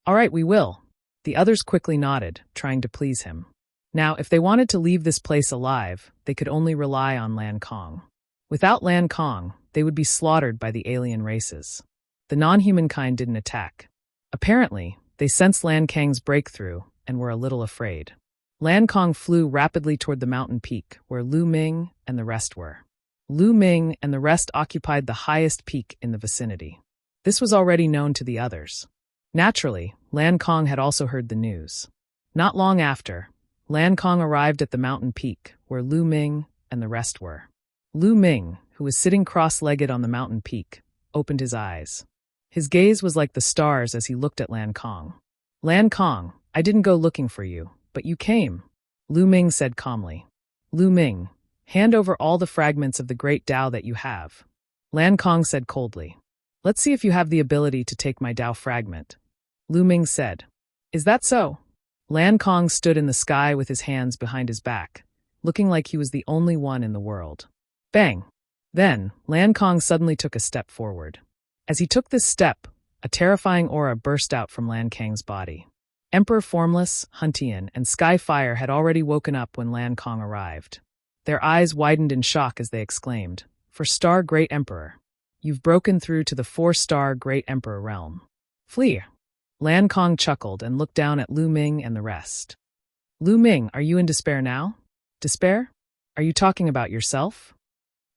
All right, we will. The others quickly nodded, trying to please him. Now, if they wanted to leave this place alive, they could only rely on Lan Kong. Without Lan Kong, they would be slaughtered by the alien races. The non-human kind didn't attack. Apparently, they sensed Lan Kang's breakthrough and were a little afraid. Lan Kong flew rapidly toward the mountain peak, where Lu Ming and the rest were. Lu Ming and the rest occupied the highest peak in the vicinity. This was already known to the others. Naturally, Lan Kong had also heard the news. Not long after, Lan Kong arrived at the mountain peak, where Lu Ming and the rest were. Lu Ming, who was sitting cross-legged on the mountain peak, opened his eyes. His gaze was like the stars as he looked at Lan Kong. Lan Kong, I didn't go looking for you, but you came, Lu Ming said calmly. Lu Ming, hand over all the fragments of the great Dao that you have. Lan Kong said coldly. Let's see if you have the ability to take my Dao fragment. Lu Ming said. Is that so? Lan Kong stood in the sky with his hands behind his back, looking like he was the only one in the world. Bang! Then, Lan Kong suddenly took a step forward. As he took this step, a terrifying aura burst out from Lan Kang's body. Emperor Formless, Huntian, and Skyfire had already woken up when Lan Kong arrived. Their eyes widened in shock as they exclaimed, For Star Great Emperor, you've broken through to the 4-star Great Emperor realm. Flee! Lan Kong chuckled and looked down at Lu Ming and the rest. Lu Ming, are you in despair now? Despair? Are you talking about yourself?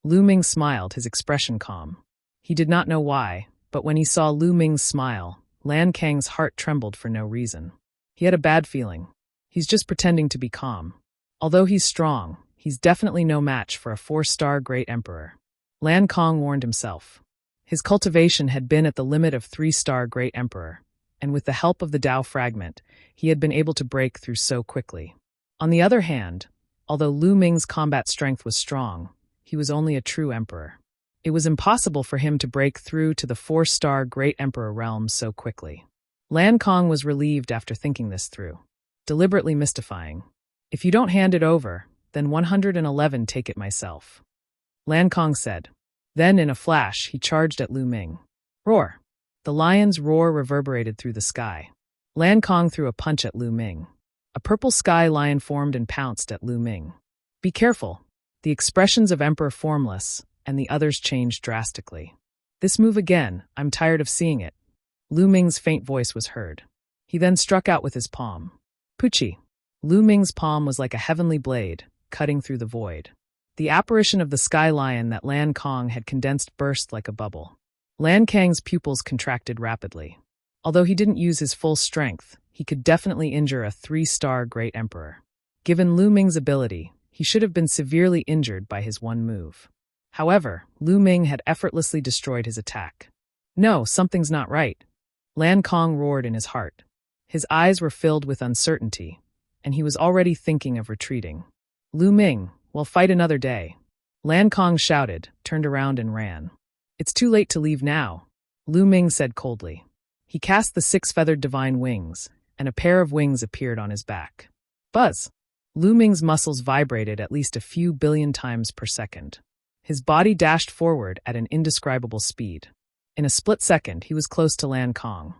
Lu Ming smiled, his expression calm. He did not know why, but when he saw Lu Ming's smile, Lan Kang's heart trembled for no reason. He had a bad feeling. He's just pretending to be calm. Although he's strong, he's definitely no match for a 4-star Great Emperor. Lan Kong warned himself. His cultivation had been at the limit of 3-star Great Emperor, and with the help of the Dao fragment, he had been able to break through so quickly. On the other hand, although Lu Ming's combat strength was strong, he was only a true emperor. It was impossible for him to break through to the 4-star Great Emperor realm so quickly. Lan Kong was relieved after thinking this through, deliberately mystifying. If you don't hand it over, then 111 take it myself. Lan Kong said. Then, in a flash, he charged at Lu Ming. Roar! The lion's roar reverberated through the sky. Lan Kong threw a punch at Lu Ming. A purple sky lion formed and pounced at Lu Ming. Be careful. The expressions of Emperor Formless and the others changed drastically. This move again, I'm tired of seeing it. Lu Ming's faint voice was heard. He then struck out with his palm. Puchi! Lu Ming's palm was like a heavenly blade, cutting through the void. The apparition of the sky lion that Lan Kong had condensed burst like a bubble. Lan Kang's pupils contracted rapidly. Although he didn't use his full strength, he could definitely injure a 3-star Great Emperor. Given Lu Ming's ability, he should have been severely injured by his one move. However, Lu Ming had effortlessly destroyed his attack. No, something's not right. Lan Kong roared in his heart. His eyes were filled with uncertainty, and he was already thinking of retreating. Lu Ming, we'll fight another day. Lan Kong shouted, turned around and ran. It's too late to leave now, Lu Ming said coldly. He cast the 6-feathered divine wings, and a pair of wings appeared on his back. Buzz! Lu Ming's muscles vibrated at least a few billion times per second. His body dashed forward at an indescribable speed. In a split second, he was close to Lan Kong.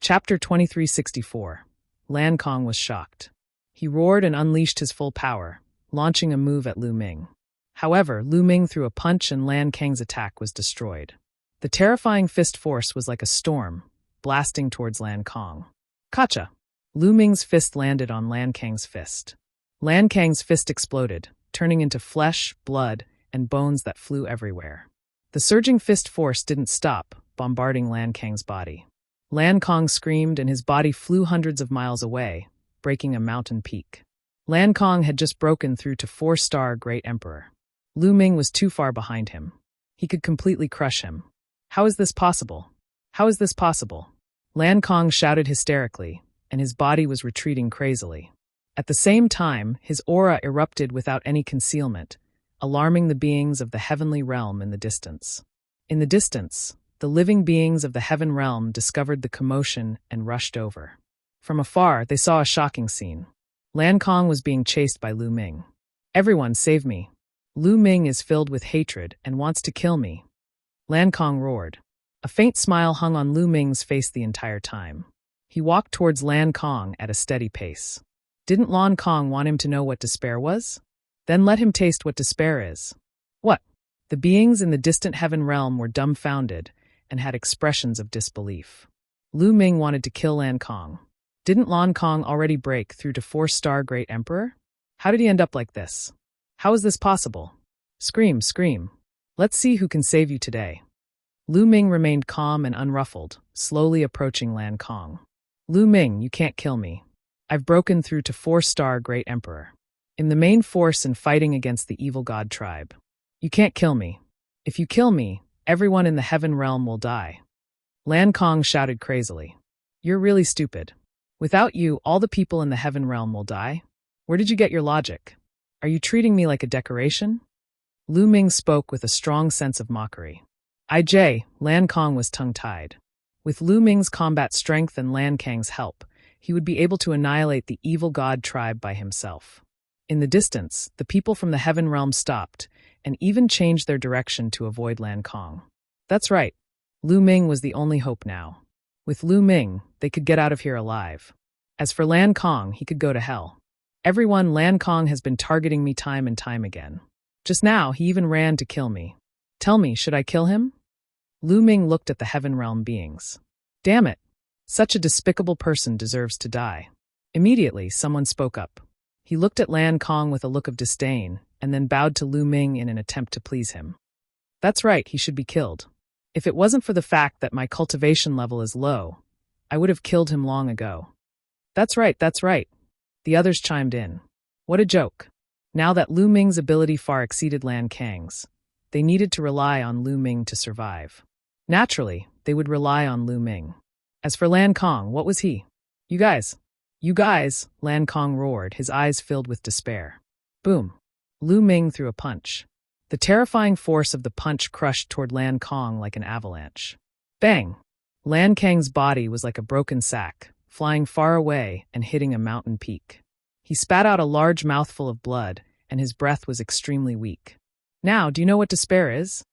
Chapter 2364. Lan Kong was shocked. He roared and unleashed his full power, launching a move at Lu Ming. However, Lu Ming threw a punch and Lan Kang's attack was destroyed. The terrifying fist force was like a storm, blasting towards Lan Kong. Kacha! Lu Ming's fist landed on Lan Kang's fist. Lan Kang's fist exploded, turning into flesh, blood, and bones that flew everywhere. The surging fist force didn't stop, bombarding Lan Kang's body. Lan Kong screamed and his body flew hundreds of miles away, breaking a mountain peak. Lan Kong had just broken through to 4-star Great Emperor. Lu Ming was too far behind him. He could completely crush him. How is this possible? How is this possible? Lan Kong shouted hysterically, and his body was retreating crazily. At the same time, his aura erupted without any concealment, alarming the beings of the heavenly realm in the distance. In the distance, the living beings of the heaven realm discovered the commotion and rushed over. From afar, they saw a shocking scene. Lan Kong was being chased by Lu Ming. Everyone, save me. Lu Ming is filled with hatred and wants to kill me. Lan Kong roared. A faint smile hung on Lu Ming's face the entire time. He walked towards Lan Kong at a steady pace. Didn't Lan Kong want him to know what despair was? Then let him taste what despair is. What? The beings in the distant heaven realm were dumbfounded and had expressions of disbelief. Lu Ming wanted to kill Lan Kong. Didn't Lan Kong already break through to 4-star Great Emperor? How did he end up like this? How is this possible? Scream, scream. Let's see who can save you today. Lu Ming remained calm and unruffled, slowly approaching Lan Kong. Lu Ming, you can't kill me. I've broken through to 4-star Great Emperor. In the main force and fighting against the evil god tribe. You can't kill me. If you kill me, everyone in the heaven realm will die. Lan Kong shouted crazily. You're really stupid. Without you, all the people in the heaven realm will die. Where did you get your logic? Are you treating me like a decoration? Lu Ming spoke with a strong sense of mockery. Lan Kong was tongue-tied. With Lu Ming's combat strength and Lan Kang's help, he would be able to annihilate the evil god tribe by himself. In the distance, the people from the heaven realm stopped, and even changed their direction to avoid Lan Kong. That's right. Lu Ming was the only hope now. With Lu Ming, they could get out of here alive. As for Lan Kong, he could go to hell. Everyone, Lan Kong has been targeting me time and time again. Just now, he even ran to kill me. Tell me, should I kill him? Lu Ming looked at the heaven realm beings. Damn it! Such a despicable person deserves to die. Immediately, someone spoke up. He looked at Lan Kong with a look of disdain, and then bowed to Lu Ming in an attempt to please him. That's right, he should be killed. If it wasn't for the fact that my cultivation level is low, I would have killed him long ago. That's right, that's right. The others chimed in. What a joke. Now that Lu Ming's ability far exceeded Lan Kang's, they needed to rely on Lu Ming to survive. Naturally, they would rely on Lu Ming. As for Lan Kong, what was he? You guys, Lan Kong roared, his eyes filled with despair. Boom. Lu Ming threw a punch. The terrifying force of the punch crushed toward Lan Kong like an avalanche. Bang! Lan Kang's body was like a broken sack, flying far away and hitting a mountain peak. He spat out a large mouthful of blood, and his breath was extremely weak. Now, do you know what despair is?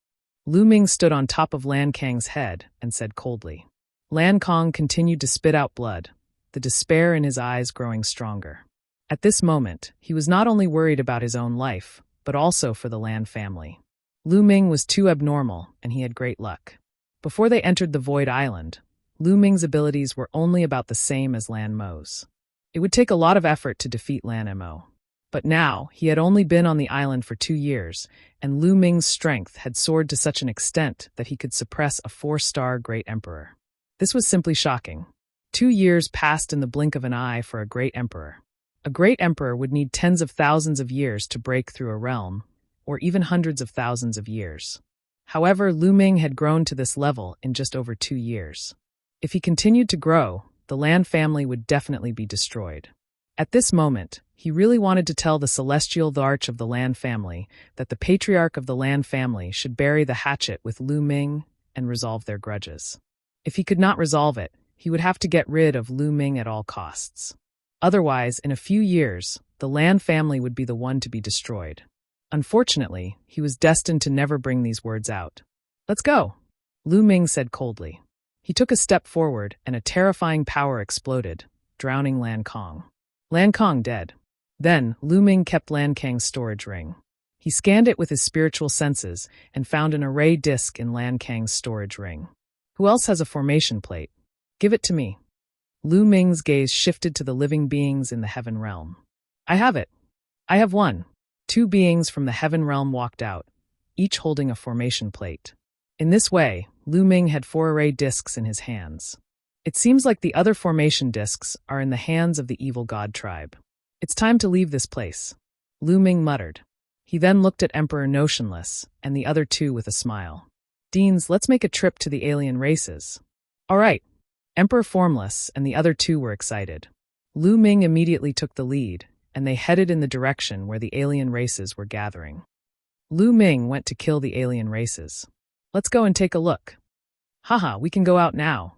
Lu Ming stood on top of Lan Kang's head and said coldly. Lan Kong continued to spit out blood, the despair in his eyes growing stronger. At this moment, he was not only worried about his own life, but also for the Lan family. Lu Ming was too abnormal, and he had great luck. Before they entered the Void Island, Lu Ming's abilities were only about the same as Lan Mo's. It would take a lot of effort to defeat Lan Mo. But now, he had only been on the island for 2 years, and Lu Ming's strength had soared to such an extent that he could suppress a 4-star Great Emperor. This was simply shocking. 2 years passed in the blink of an eye for a Great Emperor. A Great Emperor would need tens of thousands of years to break through a realm, or even hundreds of thousands of years. However, Lu Ming had grown to this level in just over 2 years. If he continued to grow, the Lan family would definitely be destroyed. At this moment, he really wanted to tell the celestial Arch of the Lan family that the patriarch of the Lan family should bury the hatchet with Lu Ming and resolve their grudges. If he could not resolve it, he would have to get rid of Lu Ming at all costs. Otherwise, in a few years, the Lan family would be the one to be destroyed. Unfortunately, he was destined to never bring these words out. "Let's go," Lu Ming said coldly. He took a step forward, and a terrifying power exploded, drowning Lan Kong. Lan Kong dead. Then, Lu Ming kept Lan Kang's storage ring. He scanned it with his spiritual senses and found an array disc in Lan Kang's storage ring. "Who else has a formation plate? Give it to me." Lu Ming's gaze shifted to the living beings in the heaven realm. "I have it. I have one." 2 beings from the heaven realm walked out, each holding a formation plate. In this way, Lu Ming had 4 array discs in his hands. It seems like the other formation discs are in the hands of the evil god tribe. "It's time to leave this place," Lu Ming muttered. He then looked at Emperor Notionless and the other 2 with a smile. "Deans, let's make a trip to the alien races." "All right." Emperor Formless and the other 2 were excited. Lu Ming immediately took the lead, and they headed in the direction where the alien races were gathering. Lu Ming went to kill the alien races. "Let's go and take a look." "Haha, we can go out now."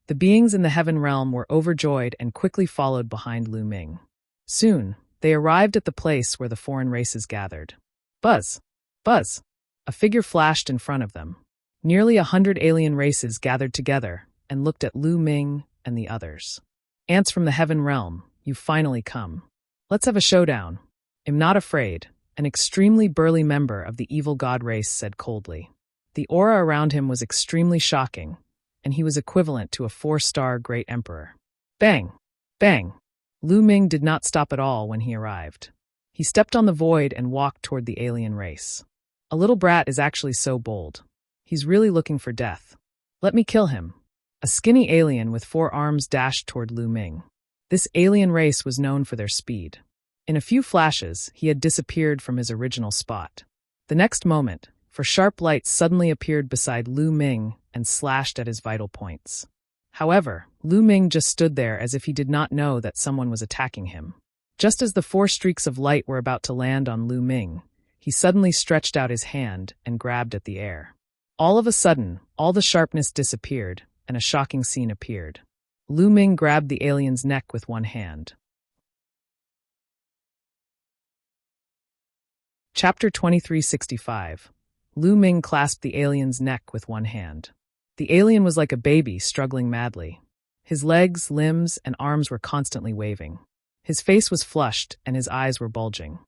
The beings in the heaven realm were overjoyed and quickly followed behind Lu Ming. Soon, they arrived at the place where the foreign races gathered. Buzz! Buzz! A figure flashed in front of them. Nearly 100 alien races gathered together and looked at Lu Ming and the others. "Ants from the heaven realm, you've finally come. Let's have a showdown." "I'm not afraid," an extremely burly member of the evil god race said coldly. The aura around him was extremely shocking, and he was equivalent to a 4-star great emperor. Bang! Bang! Lu Ming did not stop at all when he arrived. He stepped on the void and walked toward the alien race. A little brat is actually so bold. He's really looking for death. "Let me kill him." A skinny alien with 4 arms dashed toward Lu Ming. This alien race was known for their speed. In a few flashes, he had disappeared from his original spot. The next moment, for sharp light suddenly appeared beside Lu Ming and slashed at his vital points. However, Lu Ming just stood there as if he did not know that someone was attacking him. Just as the 4 streaks of light were about to land on Lu Ming, he suddenly stretched out his hand and grabbed at the air. All of a sudden, all the sharpness disappeared, and a shocking scene appeared. Lu Ming grabbed the alien's neck with one hand. Chapter 2365. Lu Ming clasped the alien's neck with one hand. The alien was like a baby struggling madly. His legs, limbs, and arms were constantly waving. His face was flushed and his eyes were bulging.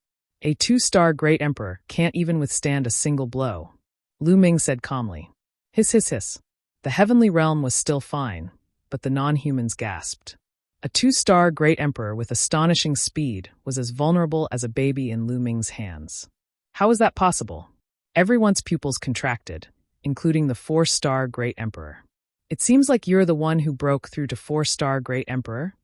"A 2-star great emperor can't even withstand a single blow," Lu Ming said calmly. "Hiss, hiss, hiss." The heavenly realm was still fine, but the non-humans gasped. A 2-star great emperor with astonishing speed was as vulnerable as a baby in Lu Ming's hands. How is that possible? Everyone's pupils contracted, including the 4-star great emperor. "It seems like you're the one who broke through to 4-star great emperor,"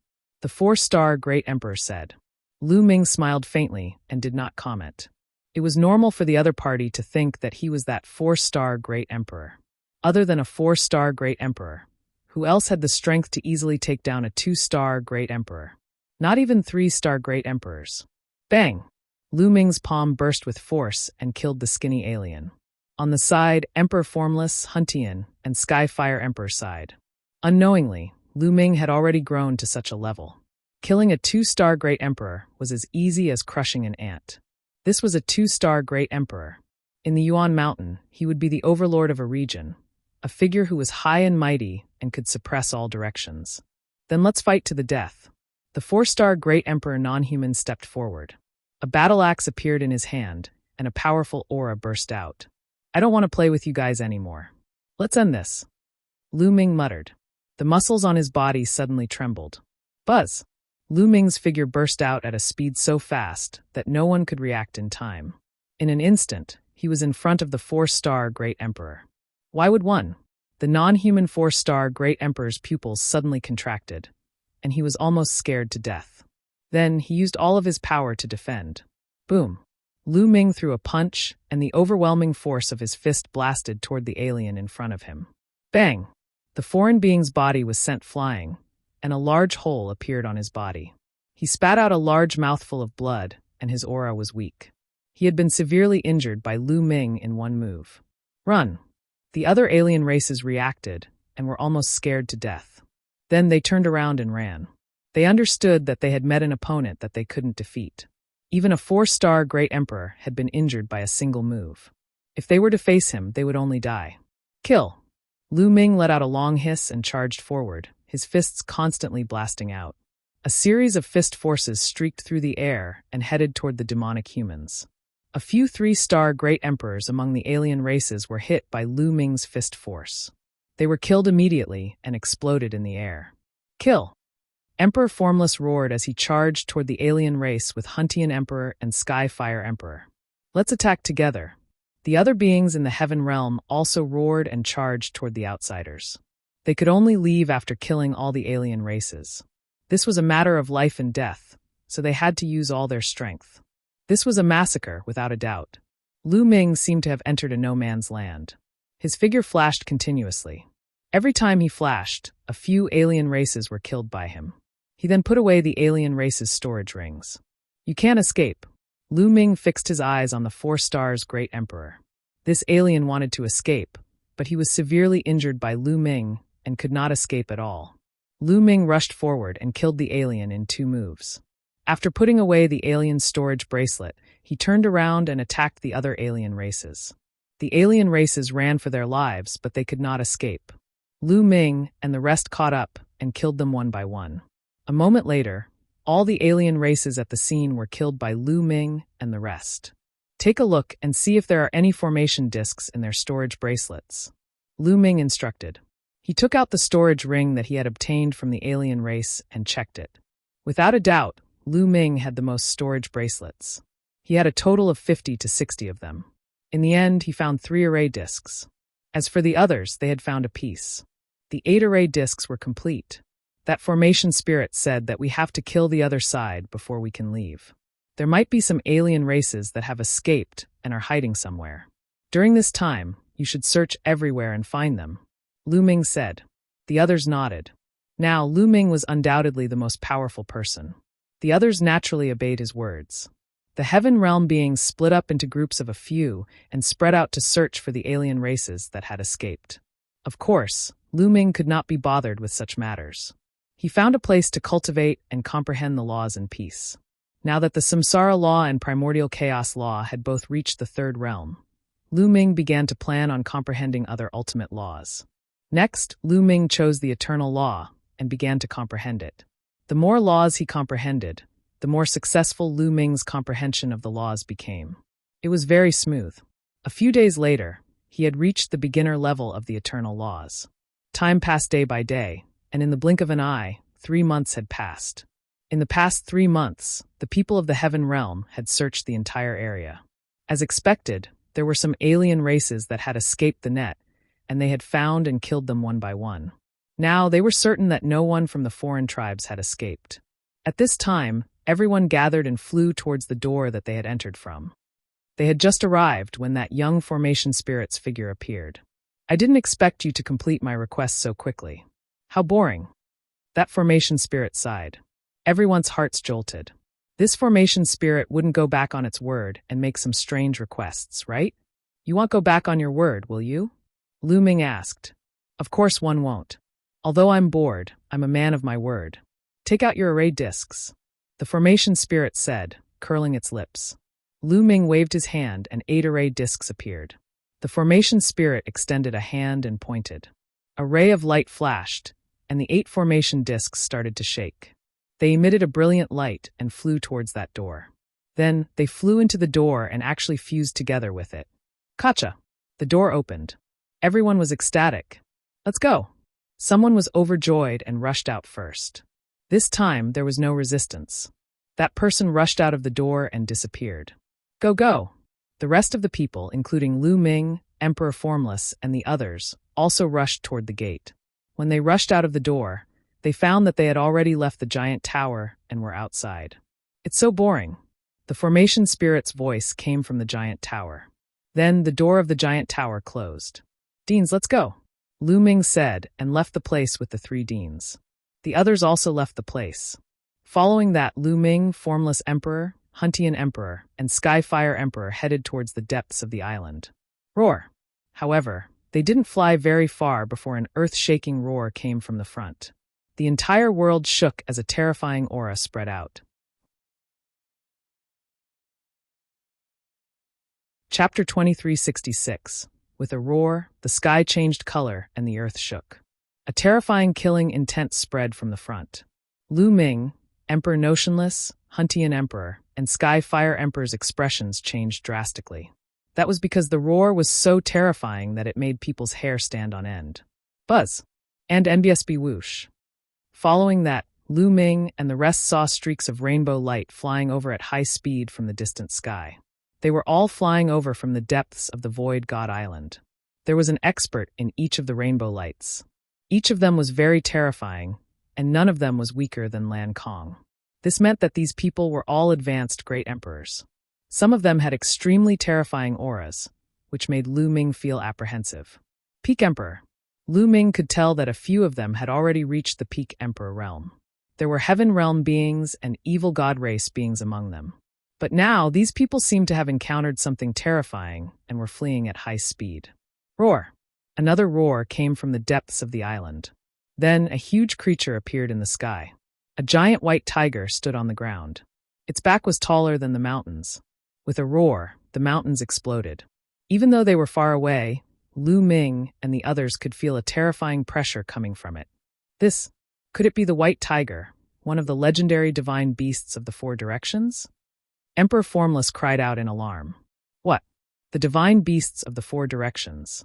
the 4-star great emperor said. Lu Ming smiled faintly and did not comment. It was normal for the other party to think that he was that 4-star great emperor. Other than a 4-star great emperor, who else had the strength to easily take down a 2-star great emperor? Not even 3-star great emperors. Bang! Lu Ming's palm burst with force and killed the skinny alien. On the side, Emperor Formless, Huntian, and Skyfire Emperor sighed. Unknowingly, Lu Ming had already grown to such a level. Killing a 2-star great emperor was as easy as crushing an ant. This was a 2-star great emperor. In the Yuan Mountain, he would be the overlord of a region, a figure who was high and mighty and could suppress all directions. "Then let's fight to the death." The 4-star great emperor non-human stepped forward. A battle axe appeared in his hand, and a powerful aura burst out. "I don't want to play with you guys anymore. Let's end this," Lu Ming muttered. The muscles on his body suddenly trembled. Buzz! Lu Ming's figure burst out at a speed so fast that no one could react in time. In an instant, he was in front of the 4-star great emperor. Why would one? The non-human 4-star great emperor's pupils suddenly contracted, and he was almost scared to death. Then he used all of his power to defend. Boom! Lu Ming threw a punch, and the overwhelming force of his fist blasted toward the alien in front of him. Bang! The foreign being's body was sent flying, and a large hole appeared on his body. He spat out a large mouthful of blood, and his aura was weak. He had been severely injured by Lu Ming in one move. Run! The other alien races reacted, and were almost scared to death. Then they turned around and ran. They understood that they had met an opponent that they couldn't defeat. Even a 4-star Great Emperor had been injured by a single move. If they were to face him, they would only die. Kill! Lu Ming let out a long hiss and charged forward, his fists constantly blasting out. A series of fist forces streaked through the air and headed toward the demonic humans. A few 3-star Great Emperors among the alien races were hit by Lu Ming's fist force. They were killed immediately and exploded in the air. Kill! Emperor Formless roared as he charged toward the alien race with Huntian Emperor and Skyfire Emperor. Let's attack together. The other beings in the Heaven Realm also roared and charged toward the outsiders. They could only leave after killing all the alien races. This was a matter of life and death, so they had to use all their strength. This was a massacre, without a doubt. Lu Ming seemed to have entered a no-man's land. His figure flashed continuously. Every time he flashed, a few alien races were killed by him. He then put away the alien race's storage rings. You can't escape. Lu Ming fixed his eyes on the 4-stars Great Emperor. This alien wanted to escape, but he was severely injured by Lu Ming and could not escape at all. Lu Ming rushed forward and killed the alien in 2 moves. After putting away the alien's storage bracelet, he turned around and attacked the other alien races. The alien races ran for their lives, but they could not escape. Lu Ming and the rest caught up and killed them one by one. A moment later, all the alien races at the scene were killed by Lu Ming and the rest. Take a look and see if there are any formation discs in their storage bracelets. Lu Ming instructed. He took out the storage ring that he had obtained from the alien race and checked it. Without a doubt, Lu Ming had the most storage bracelets. He had a total of 50 to 60 of them. In the end, he found 3 array discs. As for the others, they had found a piece. The 8 array discs were complete. That formation spirit said that we have to kill the other side before we can leave. There might be some alien races that have escaped and are hiding somewhere. During this time, you should search everywhere and find them, Lu Ming said. The others nodded. Now, Lu Ming was undoubtedly the most powerful person. The others naturally obeyed his words. The Heaven Realm beings split up into groups of a few and spread out to search for the alien races that had escaped. Of course, Lu Ming could not be bothered with such matters. He found a place to cultivate and comprehend the laws in peace. Now that the Samsara law and primordial chaos law had both reached the 3rd realm, Lu Ming began to plan on comprehending other ultimate laws. Next, Lu Ming chose the eternal law and began to comprehend it. The more laws he comprehended, the more successful Lu Ming's comprehension of the laws became. It was very smooth. A few days later, he had reached the beginner level of the eternal laws. Time passed day by day, and in the blink of an eye, 3 months had passed. In the past 3 months, the people of the Heaven Realm had searched the entire area. As expected, there were some alien races that had escaped the net, and they had found and killed them one by one. Now, they were certain that no one from the foreign tribes had escaped. At this time, everyone gathered and flew towards the door that they had entered from. They had just arrived when that young formation spirit's figure appeared. I didn't expect you to complete my request so quickly. How boring. That formation spirit sighed. Everyone's hearts jolted. This formation spirit wouldn't go back on its word and make some strange requests, right? You won't go back on your word, will you? Lu Ming asked. Of course one won't. Although I'm bored, I'm a man of my word. Take out your array discs. The formation spirit said, curling its lips. Lu Ming waved his hand and 8 array discs appeared. The formation spirit extended a hand and pointed. A ray of light flashed, and the 8 formation discs started to shake. They emitted a brilliant light and flew towards that door. Then, they flew into the door and actually fused together with it. Gotcha! The door opened. Everyone was ecstatic. Let's go! Someone was overjoyed and rushed out first. This time, there was no resistance. That person rushed out of the door and disappeared. Go, go! The rest of the people, including Lu Ming, Emperor Formless, and the others, also rushed toward the gate. When they rushed out of the door, they found that they had already left the giant tower and were outside. It's so boring. The formation spirit's voice came from the giant tower. Then the door of the giant tower closed. "Deans, let's go," Lu Ming said, and left the place with the 3 deans. The others also left the place. Following that, Lu Ming, Formless Emperor, Huntian Emperor, and Skyfire Emperor headed towards the depths of the island. Roar! However, they didn't fly very far before an earth-shaking roar came from the front. The entire world shook as a terrifying aura spread out. Chapter 2366. With a roar, the sky changed color and the earth shook. A terrifying killing intent spread from the front. Lu Ming, Emperor Notionless, Huntian Emperor, and Skyfire Emperor's expressions changed drastically. That was because the roar was so terrifying that it made people's hair stand on end. Buzz! And NBSB whoosh. Following that, Lu Ming and the rest saw streaks of rainbow light flying over at high speed from the distant sky. They were all flying over from the depths of the Void God Island. There was an expert in each of the rainbow lights. Each of them was very terrifying, and none of them was weaker than Lan Kong. This meant that these people were all advanced great emperors. Some of them had extremely terrifying auras, which made Lu Ming feel apprehensive. Peak Emperor. Lu Ming could tell that a few of them had already reached the Peak Emperor realm. There were Heaven Realm beings and evil God race beings among them. But now, these people seemed to have encountered something terrifying and were fleeing at high speed. Roar! Another roar came from the depths of the island. Then, a huge creature appeared in the sky. A giant white tiger stood on the ground. Its back was taller than the mountains. With a roar, the mountains exploded. Even though they were far away, Lu Ming and the others could feel a terrifying pressure coming from it. Could it be the white tiger, one of the legendary divine beasts of the 4 directions? Emperor Formless cried out in alarm. What? The divine beasts of the 4 directions.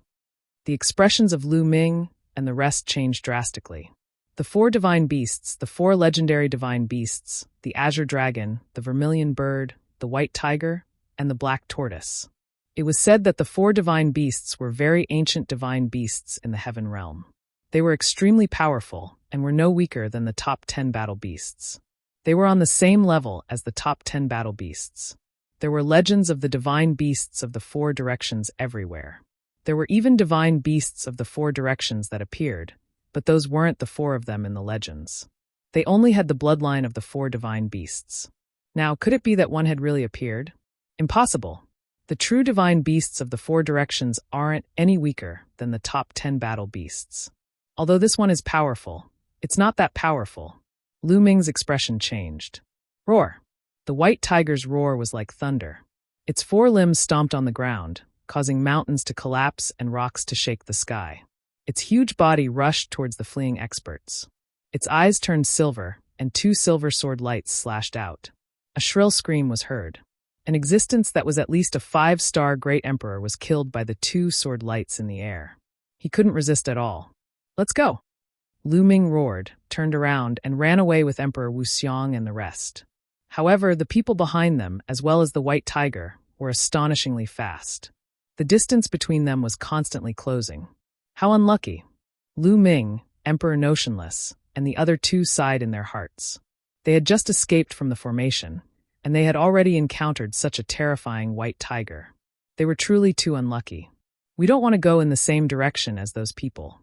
The expressions of Lu Ming and the rest changed drastically. The 4 divine beasts, the 4 legendary divine beasts, the azure dragon, the vermilion bird, the white tiger, and the black tortoise. It was said that the 4 divine beasts were very ancient divine beasts in the heaven realm. They were extremely powerful and were no weaker than the top 10 battle beasts. They were on the same level as the top 10 battle beasts. There were legends of the divine beasts of the 4 directions everywhere. There were even divine beasts of the 4 directions that appeared, but those weren't the 4 of them in the legends. They only had the bloodline of the 4 divine beasts. Now, could it be that one had really appeared? Impossible. The true divine beasts of the 4 directions aren't any weaker than the top 10 battle beasts. Although this one is powerful, it's not that powerful. Lu Ming's expression changed. Roar! The white tiger's roar was like thunder. Its 4 limbs stomped on the ground, causing mountains to collapse and rocks to shake the sky. Its huge body rushed towards the fleeing experts. Its eyes turned silver, and 2 silver sword lights slashed out. A shrill scream was heard. An existence that was at least a 5-star great emperor was killed by the 2 sword lights in the air. He couldn't resist at all. Let's go! Lu Ming roared, turned around, and ran away with Emperor Wu Xiong and the rest. However, the people behind them, as well as the white tiger, were astonishingly fast. The distance between them was constantly closing. How unlucky! Lu Ming, Emperor Notionless, and the other 2 sighed in their hearts. They had just escaped from the formation, and they had already encountered such a terrifying white tiger. They were truly too unlucky. We don't want to go in the same direction as those people.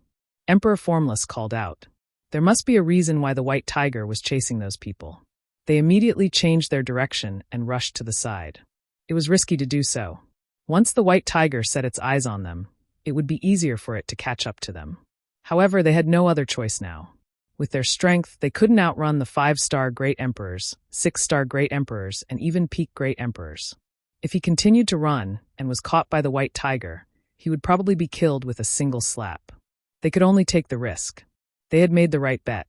Emperor Formless called out. There must be a reason why the white tiger was chasing those people. They immediately changed their direction and rushed to the side. It was risky to do so. Once the white tiger set its eyes on them, it would be easier for it to catch up to them. However, they had no other choice now. With their strength, they couldn't outrun the 5-star great emperors, 6-star great emperors, and even peak great emperors. If he continued to run and was caught by the white tiger, he would probably be killed with a single slap. They could only take the risk. They had made the right bet.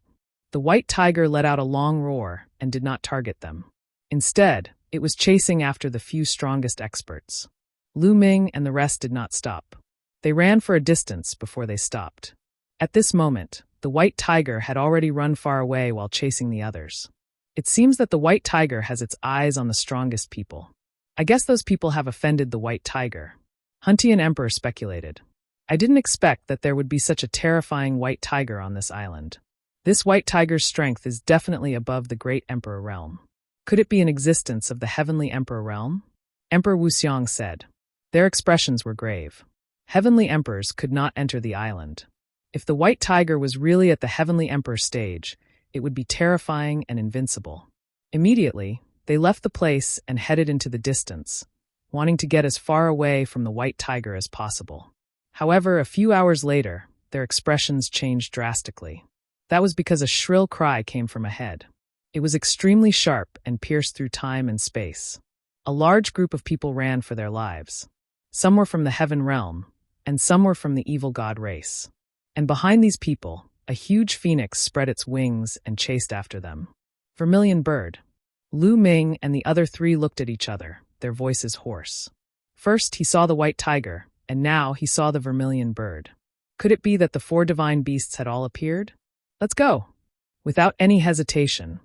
The white tiger let out a long roar and did not target them. Instead, it was chasing after the few strongest experts. Lu Ming and the rest did not stop. They ran for a distance before they stopped. At this moment, the white tiger had already run far away while chasing the others. It seems that the white tiger has its eyes on the strongest people. I guess those people have offended the white tiger. Huntian Emperor speculated. I didn't expect that there would be such a terrifying white tiger on this island. This white tiger's strength is definitely above the great emperor realm. Could it be an existence of the heavenly emperor realm? Emperor Wuxiang said. Their expressions were grave. Heavenly emperors could not enter the island. If the white tiger was really at the heavenly emperor stage, it would be terrifying and invincible. Immediately, they left the place and headed into the distance, wanting to get as far away from the white tiger as possible. However, a few hours later, their expressions changed drastically. That was because a shrill cry came from ahead. It was extremely sharp and pierced through time and space. A large group of people ran for their lives. Some were from the heaven realm, and some were from the evil god race. And behind these people, a huge phoenix spread its wings and chased after them. Vermilion bird. Lu Ming and the other three looked at each other, their voices hoarse. First he saw the white tiger, and now he saw the vermilion bird. Could it be that the four divine beasts had all appeared? Let's go! Without any hesitation,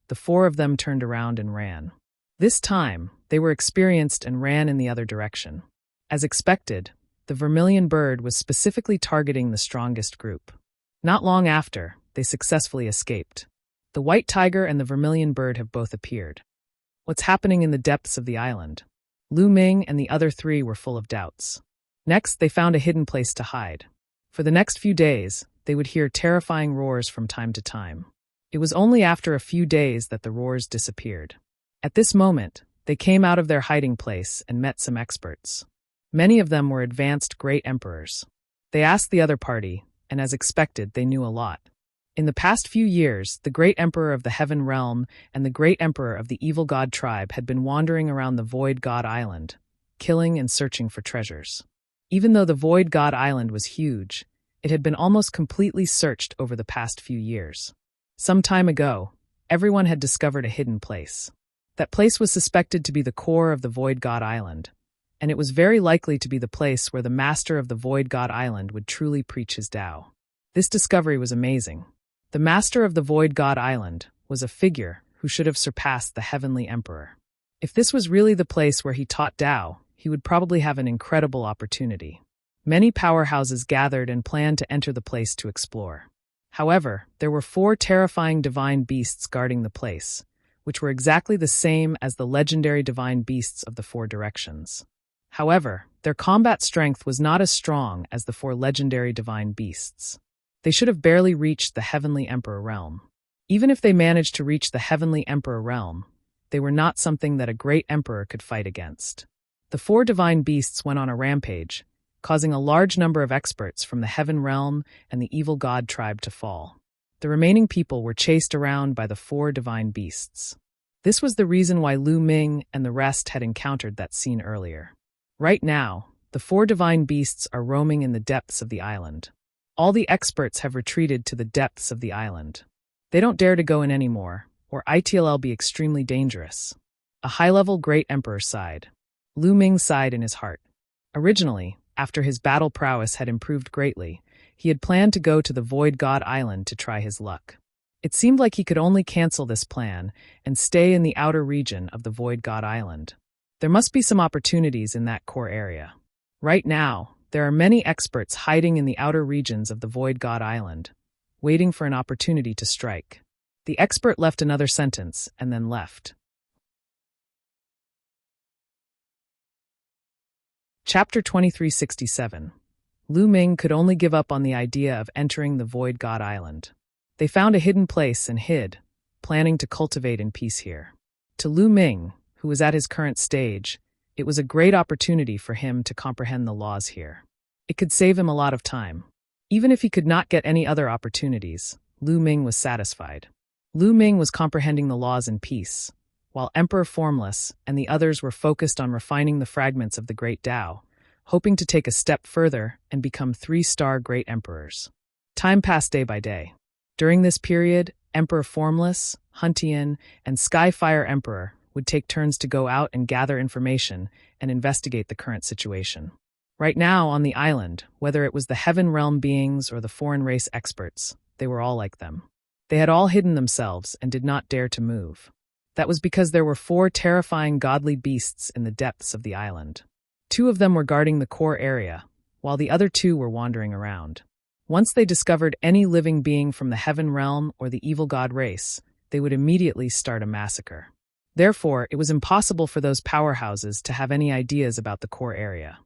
the four of them turned around and ran. This time, they were experienced and ran in the other direction. As expected, the vermilion bird was specifically targeting the strongest group. Not long after, they successfully escaped. The white tiger and the vermilion bird have both appeared. What's happening in the depths of the island? Lu Ming and the other three were full of doubts. Next, they found a hidden place to hide. For the next few days, they would hear terrifying roars from time to time. It was only after a few days that the roars disappeared. At this moment, they came out of their hiding place and met some experts. Many of them were advanced great emperors. They asked the other party, and as expected, they knew a lot. In the past few years, the great emperor of the heaven realm and the great emperor of the evil god tribe had been wandering around the void god island, killing and searching for treasures. Even though the void god island was huge, it had been almost completely searched over the past few years. Some time ago, everyone had discovered a hidden place. That place was suspected to be the core of the void god island, and it was very likely to be the place where the master of the void god island would truly preach his Tao. This discovery was amazing. The master of the void god island was a figure who should have surpassed the heavenly emperor. If this was really the place where he taught Tao, he would probably have an incredible opportunity. Many powerhouses gathered and planned to enter the place to explore. However, there were 4 terrifying divine beasts guarding the place, which were exactly the same as the legendary divine beasts of the 4 directions. However, their combat strength was not as strong as the 4 legendary divine beasts. They should have barely reached the heavenly emperor realm. Even if they managed to reach the heavenly emperor realm, they were not something that a great emperor could fight against. The 4 divine beasts went on a rampage, causing a large number of experts from the heaven realm and the evil god tribe to fall. The remaining people were chased around by the 4 divine beasts. This was the reason why Lu Ming and the rest had encountered that scene earlier. Right now, the 4 divine beasts are roaming in the depths of the island. All the experts have retreated to the depths of the island. They don't dare to go in anymore, or it'll be extremely dangerous. A high-level great emperor sighed. Lu Ming sighed in his heart. Originally, after his battle prowess had improved greatly, he had planned to go to the Void God Island to try his luck. It seemed like he could only cancel this plan and stay in the outer region of the Void God Island. There must be some opportunities in that core area. Right now, there are many experts hiding in the outer regions of the Void God Island, waiting for an opportunity to strike. The expert left another sentence and then left. Chapter 2367. Lu Ming could only give up on the idea of entering the Void God Island. They found a hidden place and hid, planning to cultivate in peace here. To Lu Ming, who was at his current stage, it was a great opportunity for him to comprehend the laws here. It could save him a lot of time. Even if he could not get any other opportunities, Lu Ming was satisfied. Lu Ming was comprehending the laws in peace, while Emperor Formless and the others were focused on refining the fragments of the Great Tao, hoping to take a step further and become 3-star Great Emperors. Time passed day by day. During this period, Emperor Formless, Huntian, and Skyfire Emperor would take turns to go out and gather information and investigate the current situation. Right now, on the island, whether it was the Heaven Realm beings or the foreign race experts, they were all like them. They had all hidden themselves and did not dare to move. That was because there were 4 terrifying godly beasts in the depths of the island. 2 of them were guarding the core area, while the other 2 were wandering around. Once they discovered any living being from the Heaven Realm or the evil god race, they would immediately start a massacre. Therefore, it was impossible for those powerhouses to have any ideas about the core area.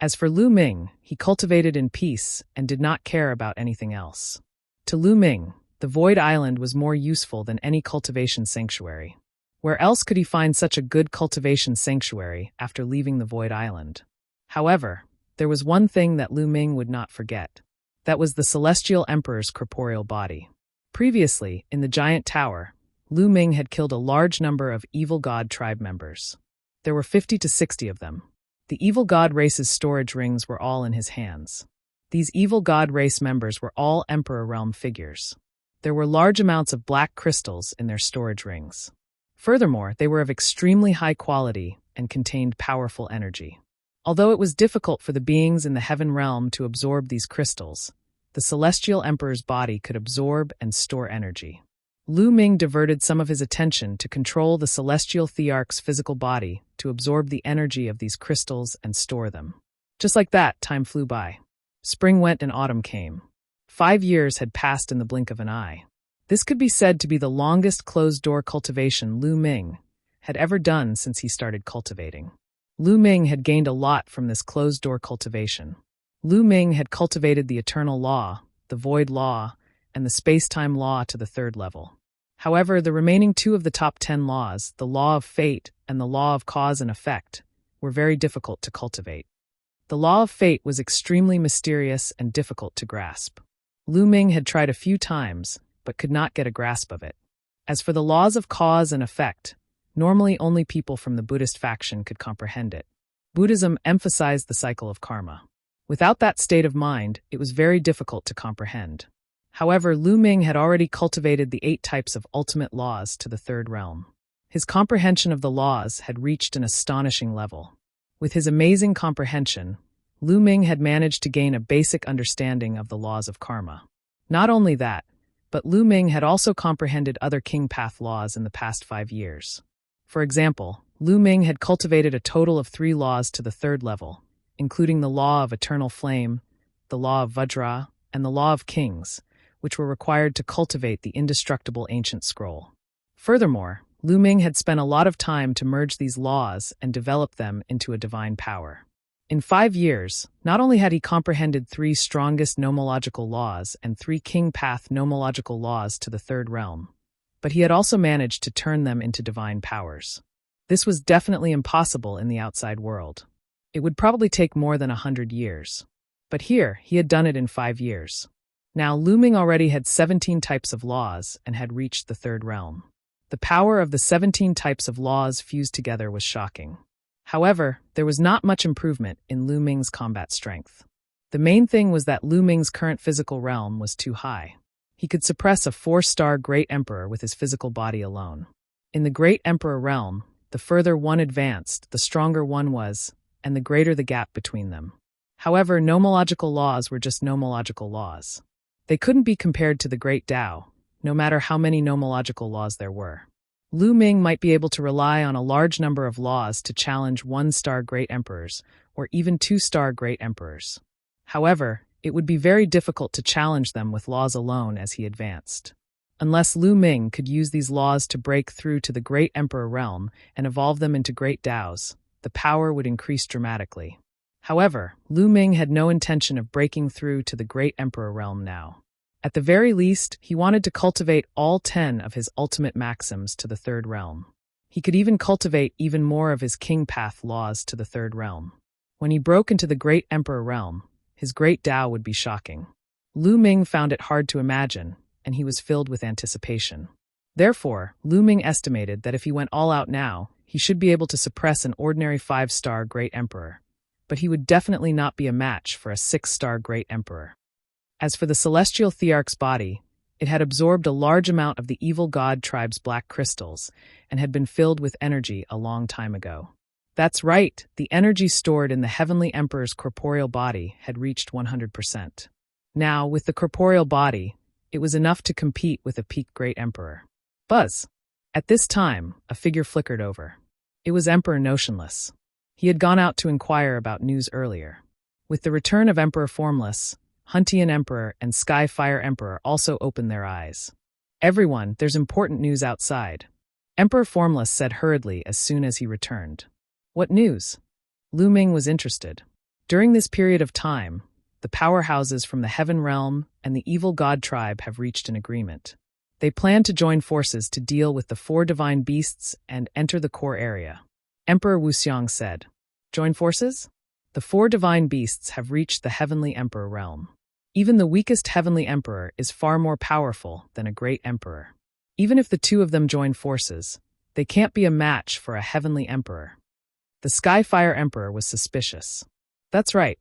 As for Lu Ming, he cultivated in peace and did not care about anything else. To Lu Ming, the Void Island was more useful than any cultivation sanctuary. Where else could he find such a good cultivation sanctuary after leaving the Void Island? However, there was one thing that Lu Ming would not forget. That was the Celestial Emperor's corporeal body. Previously, in the giant tower, Lu Ming had killed a large number of evil god tribe members. There were 50 to 60 of them. The evil god race's storage rings were all in his hands. These evil god race members were all Emperor Realm figures. There were large amounts of black crystals in their storage rings. Furthermore, they were of extremely high quality and contained powerful energy. Although it was difficult for the beings in the heaven realm to absorb these crystals, the Celestial Emperor's body could absorb and store energy. Lu Ming diverted some of his attention to control the Celestial Thearch's physical body to absorb the energy of these crystals and store them. Just like that, time flew by. Spring went and autumn came. 5 years had passed in the blink of an eye. This could be said to be the longest closed-door cultivation Lu Ming had ever done since he started cultivating. Lu Ming had gained a lot from this closed-door cultivation. Lu Ming had cultivated the Eternal Law, the Void Law, and the Space-Time Law to the 3rd level. However, the remaining 2 of the top 10 laws, the Law of Fate and the Law of Cause and Effect, were very difficult to cultivate. The Law of Fate was extremely mysterious and difficult to grasp. Lu Ming had tried a few times, but could not get a grasp of it. As for the laws of cause and effect, normally only people from the Buddhist faction could comprehend it. Buddhism emphasized the cycle of karma. Without that state of mind, it was very difficult to comprehend. However, Lu Ming had already cultivated the 8 types of ultimate laws to the 3rd realm. His comprehension of the laws had reached an astonishing level. With his amazing comprehension, Lu Ming had managed to gain a basic understanding of the laws of karma. Not only that, but Lu Ming had also comprehended other King Path laws in the past 5 years. For example, Lu Ming had cultivated a total of 3 laws to the 3rd level, including the Law of Eternal Flame, the Law of Vajra, and the Law of Kings, which were required to cultivate the indestructible ancient scroll. Furthermore, Lu Ming had spent a lot of time to merge these laws and develop them into a divine power. In 5 years, not only had he comprehended 3 strongest nomological laws and 3 King Path nomological laws to the 3rd realm, but he had also managed to turn them into divine powers. This was definitely impossible in the outside world. It would probably take more than 100 years. But here, he had done it in 5 years. Now, Lu Ming already had 17 types of laws and had reached the 3rd realm. The power of the 17 types of laws fused together was shocking. However, there was not much improvement in Lu Ming's combat strength. The main thing was that Lu Ming's current physical realm was too high. He could suppress a 4-star Great Emperor with his physical body alone. In the Great Emperor realm, the further one advanced, the stronger one was, and the greater the gap between them. However, nomological laws were just nomological laws. They couldn't be compared to the Great Tao, no matter how many nomological laws there were. Lu Ming might be able to rely on a large number of laws to challenge 1-star Great Emperors, or even 2-star Great Emperors. However, it would be very difficult to challenge them with laws alone as he advanced. Unless Lu Ming could use these laws to break through to the Great Emperor realm and evolve them into Great Taos, the power would increase dramatically. However, Lu Ming had no intention of breaking through to the Great Emperor realm now. At the very least, he wanted to cultivate all 10 of his ultimate maxims to the 3rd realm. He could even cultivate even more of his King Path laws to the 3rd realm. When he broke into the Great Emperor realm, his Great Tao would be shocking. Lu Ming found it hard to imagine, and he was filled with anticipation. Therefore, Lu Ming estimated that if he went all out now, he should be able to suppress an ordinary 5-star Great Emperor, but he would definitely not be a match for a 6-star Great Emperor. As for the Celestial Thearch's body, it had absorbed a large amount of the evil god tribe's black crystals and had been filled with energy a long time ago. That's right, the energy stored in the Heavenly Emperor's corporeal body had reached 100%. Now, with the corporeal body, it was enough to compete with a peak Great Emperor. Buzz! At this time, a figure flickered over. It was Emperor Notionless. He had gone out to inquire about news earlier. With the return of Emperor Formless, Huntian Emperor and Skyfire Emperor also opened their eyes. Everyone, there's important news outside. Emperor Formless said hurriedly as soon as he returned. What news? Lu Ming was interested. During this period of time, the powerhouses from the Heaven Realm and the Evil God Tribe have reached an agreement. They plan to join forces to deal with the 4 divine beasts and enter the core area. Emperor Wuxiang said. Join forces? The 4 divine beasts have reached the Heavenly Emperor realm. Even the weakest Heavenly Emperor is far more powerful than a great emperor. Even if the 2 of them join forces, they can't be a match for a Heavenly Emperor. The Skyfire Emperor was suspicious. That's right.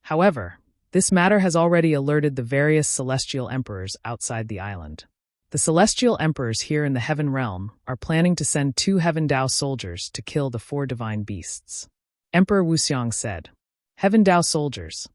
However, this matter has already alerted the various celestial emperors outside the island. The celestial emperors here in the Heaven Realm are planning to send 2 Heaven Dao soldiers to kill the 4 divine beasts. Emperor Wuxiang said. Heaven Dao soldiers.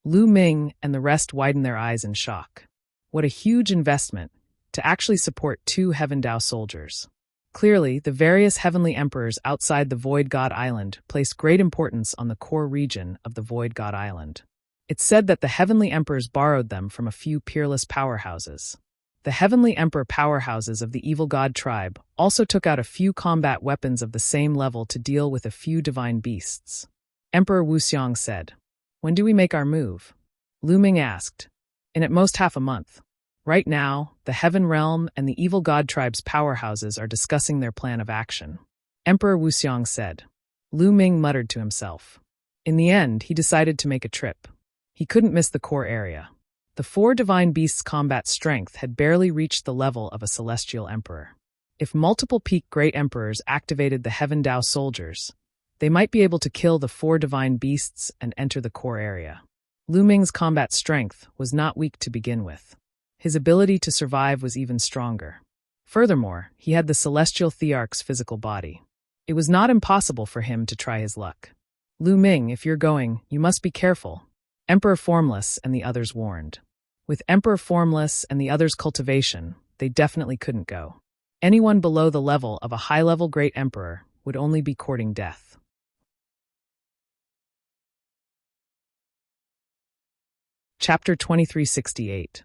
Lu Ming and the rest widened their eyes in shock. What a huge investment to actually support 2 Heaven Dao soldiers. Clearly, the various heavenly emperors outside the Void God Island place great importance on the core region of the Void God Island. It's said that the heavenly emperors borrowed them from a few peerless powerhouses. The heavenly emperor powerhouses of the Evil God Tribe also took out a few combat weapons of the same level to deal with a few divine beasts. Emperor Wuxiang said. When do we make our move? Lu Ming asked. In at most half a month. Right now, the Heaven Realm and the Evil God Tribe's powerhouses are discussing their plan of action. Emperor Wuxiang said. Lu Ming muttered to himself. In the end, he decided to make a trip. He couldn't miss the core area. The 4 divine beasts' combat strength had barely reached the level of a celestial emperor. If multiple peak great emperors activated the Heaven Dao soldiers, they might be able to kill the 4 divine beasts and enter the core area. Lu Ming's combat strength was not weak to begin with. His ability to survive was even stronger. Furthermore, he had the celestial Thearch's physical body. It was not impossible for him to try his luck. Lu Ming, if you're going, you must be careful. Emperor Formless and the others warned. With Emperor Formless and the others' cultivation, they definitely couldn't go. Anyone below the level of a high-level great emperor would only be courting death. Chapter 2368.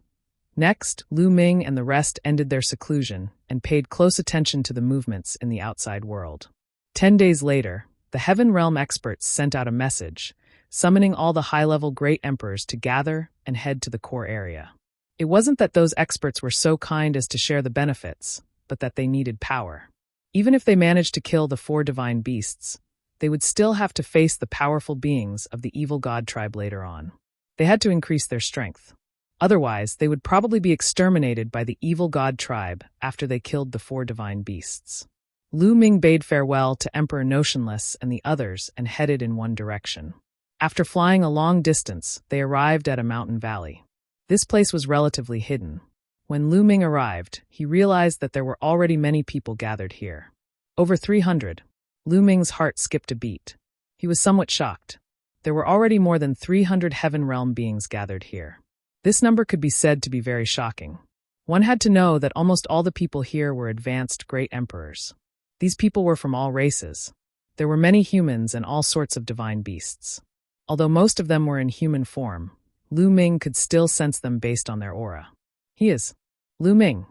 Next, Lu Ming and the rest ended their seclusion and paid close attention to the movements in the outside world. 10 days later, the Heaven Realm experts sent out a message, summoning all the high-level great emperors to gather and head to the core area. It wasn't that those experts were so kind as to share the benefits, but that they needed power. Even if they managed to kill the 4 divine beasts, they would still have to face the powerful beings of the Evil God Tribe later on. They had to increase their strength. Otherwise, they would probably be exterminated by the Evil God Tribe after they killed the 4 divine beasts. Lu Ming bade farewell to Emperor Notionless and the others and headed in one direction. After flying a long distance, they arrived at a mountain valley. This place was relatively hidden. When Lu Ming arrived, he realized that there were already many people gathered here. Over 300. Lu Ming's heart skipped a beat. He was somewhat shocked. There were already more than 300 Heaven Realm beings gathered here. This number could be said to be very shocking. One had to know that almost all the people here were advanced great emperors. These people were from all races. There were many humans and all sorts of divine beasts. Although most of them were in human form, Lu Ming could still sense them based on their aura. He is Lu Ming.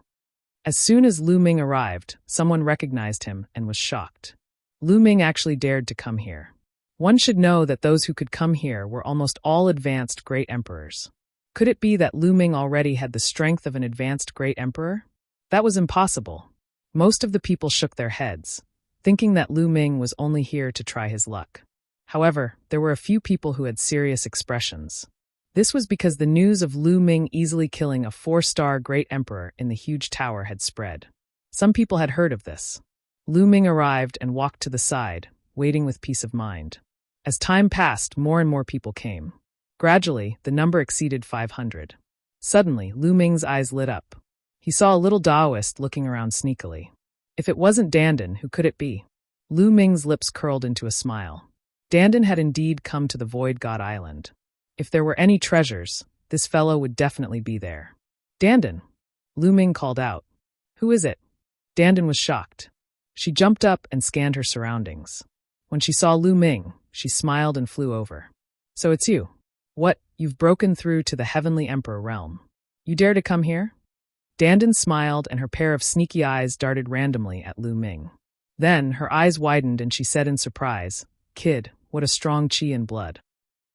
As soon as Lu Ming arrived, someone recognized him and was shocked. Lu Ming actually dared to come here. One should know that those who could come here were almost all advanced great emperors. Could it be that Lu Ming already had the strength of an advanced great emperor? That was impossible. Most of the people shook their heads, thinking that Lu Ming was only here to try his luck. However, there were a few people who had serious expressions. This was because the news of Lu Ming easily killing a 4-star great emperor in the huge tower had spread. Some people had heard of this. Lu Ming arrived and walked to the side, waiting with peace of mind. As time passed, more and more people came. Gradually, the number exceeded 500. Suddenly, Lu Ming's eyes lit up. He saw a little Daoist looking around sneakily. If it wasn't Dandan, who could it be? Lu Ming's lips curled into a smile. Dandan had indeed come to the Void God Island. If there were any treasures, this fellow would definitely be there. Dandan! Lu Ming called out. Who is it? Dandan was shocked. She jumped up and scanned her surroundings. When she saw Lu Ming, she smiled and flew over. So it's you. What, you've broken through to the Heavenly Emperor realm. You dare to come here? Dandan smiled, and her pair of sneaky eyes darted randomly at Lu Ming. Then, her eyes widened and she said in surprise, "Kid, what a strong qi and blood.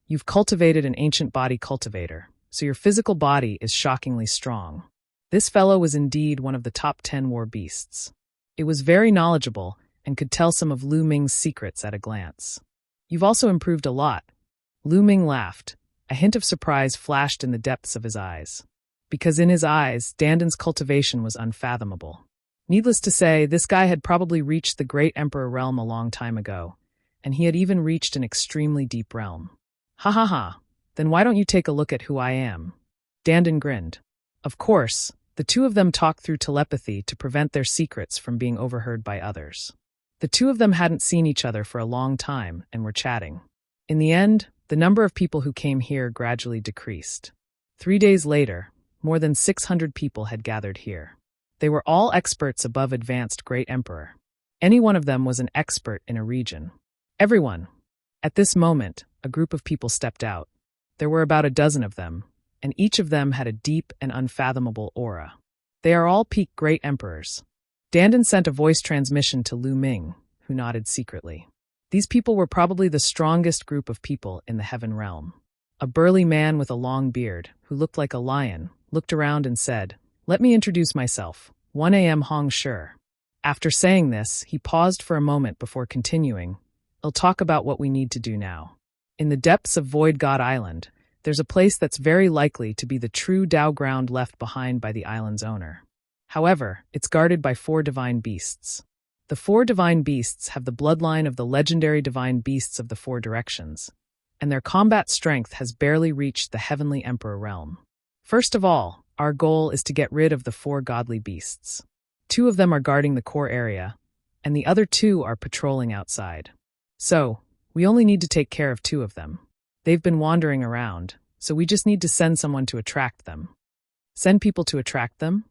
You've cultivated an ancient body cultivator, so your physical body is shockingly strong." This fellow was indeed one of the top 10 war beasts. It was very knowledgeable and could tell some of Lu Ming's secrets at a glance. "You've also improved a lot." Lu Ming laughed. A hint of surprise flashed in the depths of his eyes. Because in his eyes, Dandan's cultivation was unfathomable. Needless to say, this guy had probably reached the Great Emperor realm a long time ago, and he had even reached an extremely deep realm. "Ha ha ha, then why don't you take a look at who I am?" Dandan grinned. Of course, the two of them talked through telepathy to prevent their secrets from being overheard by others. The two of them hadn't seen each other for a long time and were chatting. In the end, the number of people who came here gradually decreased. 3 days later, more than 600 people had gathered here. They were all experts above advanced Great Emperor. Any one of them was an expert in a region. Everyone. At this moment, a group of people stepped out. There were about a dozen of them, and each of them had a deep and unfathomable aura. They are all peak Great Emperors. Dandan sent a voice transmission to Lu Ming, who nodded secretly. These people were probably the strongest group of people in the Heaven Realm. A burly man with a long beard, who looked like a lion, looked around and said, "Let me introduce myself, 1am Hong Shi." After saying this, he paused for a moment before continuing, "I'll talk about what we need to do now. In the depths of Void God Island, there's a place that's very likely to be the true Dao ground left behind by the island's owner. However, it's guarded by 4 divine beasts. The 4 divine beasts have the bloodline of the legendary divine beasts of the 4 directions, and their combat strength has barely reached the Heavenly Emperor realm. First of all, our goal is to get rid of the 4 godly beasts. 2 of them are guarding the core area, and the other 2 are patrolling outside. So, we only need to take care of 2 of them. They've been wandering around, so we just need to send someone to attract them." Send people to attract them?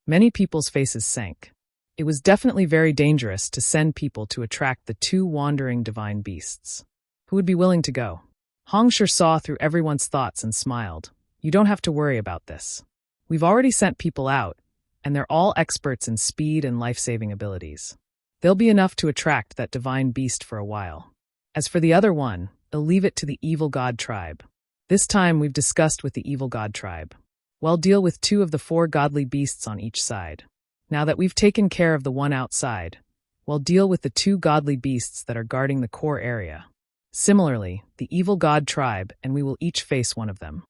Many people's faces sank. It was definitely very dangerous to send people to attract the 2 wandering divine beasts. Who would be willing to go? Hong Shi saw through everyone's thoughts and smiled. "You don't have to worry about this. We've already sent people out, and they're all experts in speed and life-saving abilities. They'll be enough to attract that divine beast for a while. As for the other one, I'll leave it to the Evil God tribe. This time we've discussed with the Evil God tribe. We'll deal with 2 of the 4 godly beasts on each side. Now that we've taken care of the one outside, we'll deal with the 2 godly beasts that are guarding the core area. Similarly, the Evil God tribe and we will each face one of them.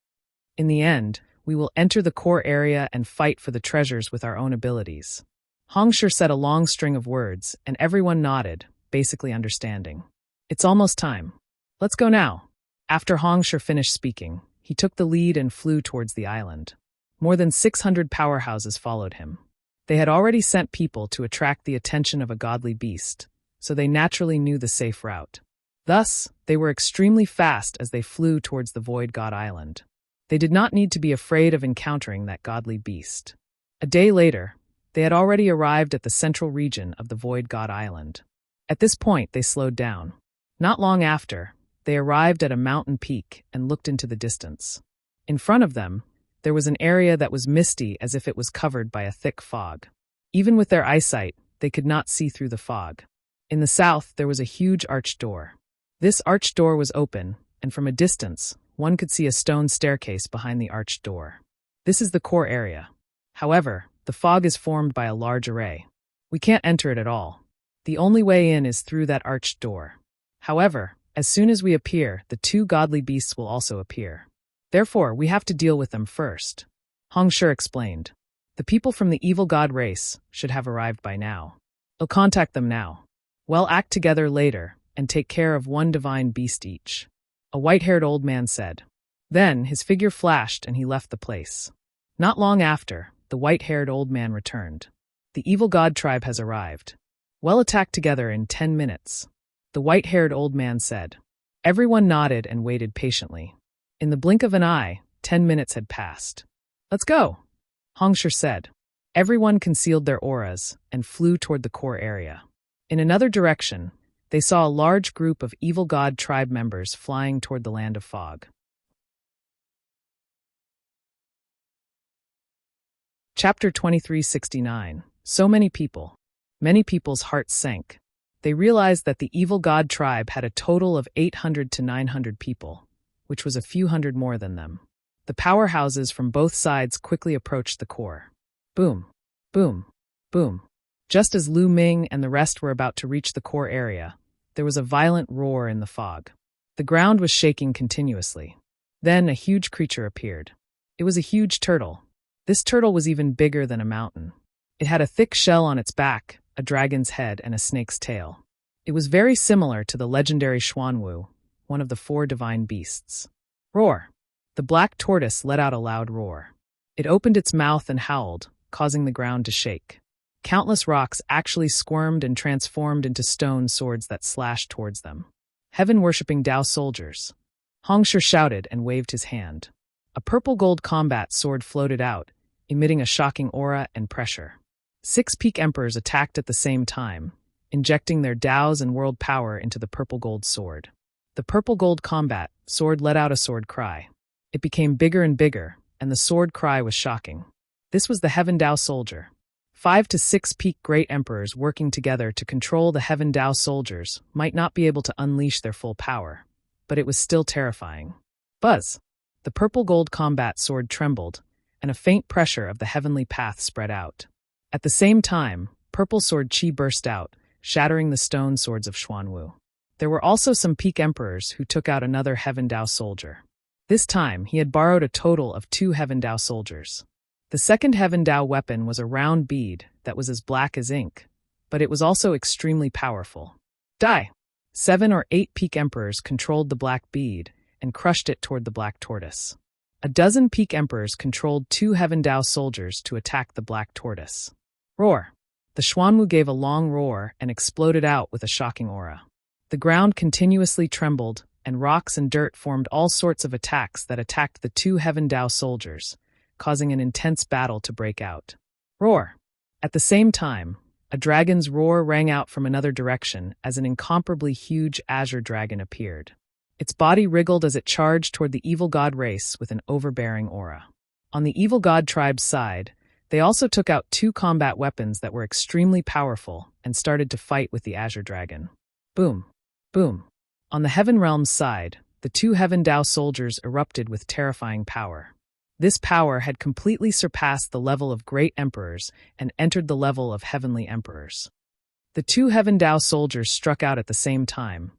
In the end, we will enter the core area and fight for the treasures with our own abilities." Hong Shi said a long string of words, and everyone nodded, basically understanding. "It's almost time. Let's go now." After Hong Shi finished speaking, he took the lead and flew towards the island. More than 600 powerhouses followed him. They had already sent people to attract the attention of a godly beast, so they naturally knew the safe route. Thus, they were extremely fast as they flew towards the Void God Island. They did not need to be afraid of encountering that godly beast. A day later, they had already arrived at the central region of the Void God Island. At this point, they slowed down. Not long after, they arrived at a mountain peak and looked into the distance. In front of them, there was an area that was misty as if it was covered by a thick fog. Even with their eyesight, they could not see through the fog. In the south, there was a huge arched door. This arched door was open, and from a distance, one could see a stone staircase behind the arched door. This is the core area. However, the fog is formed by a large array. We can't enter it at all. The only way in is through that arched door. However, as soon as we appear, the 2 godly beasts will also appear. Therefore, we have to deal with them first. Hong Shi explained. The people from the Evil God race should have arrived by now. I'll contact them now. We'll act together later and take care of 1 divine beast each. A white-haired old man said. Then his figure flashed and he left the place. Not long after, the white-haired old man returned. The Evil God tribe has arrived. We'll attack together in 10 minutes. The white-haired old man said. Everyone nodded and waited patiently. In the blink of an eye, 10 minutes had passed. Let's go, Hong Shi said. Everyone concealed their auras and flew toward the core area. In another direction, they saw a large group of Evil God tribe members flying toward the land of fog. Chapter 2369. So many people. Many people's hearts sank. They realized that the evil god tribe had a total of 800 to 900 people, which was a few hundred more than them. The powerhouses from both sides quickly approached the core. Boom, boom, boom. Just as Lu Ming and the rest were about to reach the core area, there was a violent roar in the fog. The ground was shaking continuously. Then a huge creature appeared. It was a huge turtle. This turtle was even bigger than a mountain. It had a thick shell on its back, a dragon's head, and a snake's tail. It was very similar to the legendary Xuanwu, one of the 4 divine beasts. Roar! The black tortoise let out a loud roar. It opened its mouth and howled, causing the ground to shake. Countless rocks actually squirmed and transformed into stone swords that slashed towards them. Heaven-worshipping Dao soldiers. Hongshi shouted and waved his hand. A purple-gold combat sword floated out, emitting a shocking aura and pressure. 6 peak emperors attacked at the same time, injecting their Daos and world power into the purple-gold sword. The purple-gold combat sword let out a sword cry. It became bigger and bigger, and the sword cry was shocking. This was the Heaven Dao soldier. 5 to 6 peak great emperors working together to control the Heaven Dao soldiers might not be able to unleash their full power, but it was still terrifying. Buzz! The purple-gold combat sword trembled, and a faint pressure of the heavenly path spread out. At the same time, purple sword chi burst out, shattering the stone swords of Xuanwu. There were also some peak emperors who took out another Heaven Dao soldier. This time, he had borrowed a total of 2 Heaven Dao soldiers. The second Heaven Dao weapon was a round bead that was as black as ink, but it was also extremely powerful. Die! 7 or 8 peak emperors controlled the black bead and crushed it toward the black tortoise. A dozen peak emperors controlled 2 Heaven Dao soldiers to attack the black tortoise. Roar! The Xuanwu gave a long roar and exploded out with a shocking aura. The ground continuously trembled, and rocks and dirt formed all sorts of attacks that attacked the 2 Heaven Dao soldiers, causing an intense battle to break out. Roar! At the same time, a dragon's roar rang out from another direction as an incomparably huge azure dragon appeared. Its body wriggled as it charged toward the evil god race with an overbearing aura. On the evil god tribe's side, they also took out 2 combat weapons that were extremely powerful and started to fight with the azure dragon. Boom! Boom! On the Heaven Realm's side, the 2 Heaven Dao soldiers erupted with terrifying power. This power had completely surpassed the level of great emperors and entered the level of heavenly emperors. The 2 Heaven Dao soldiers struck out at the same time,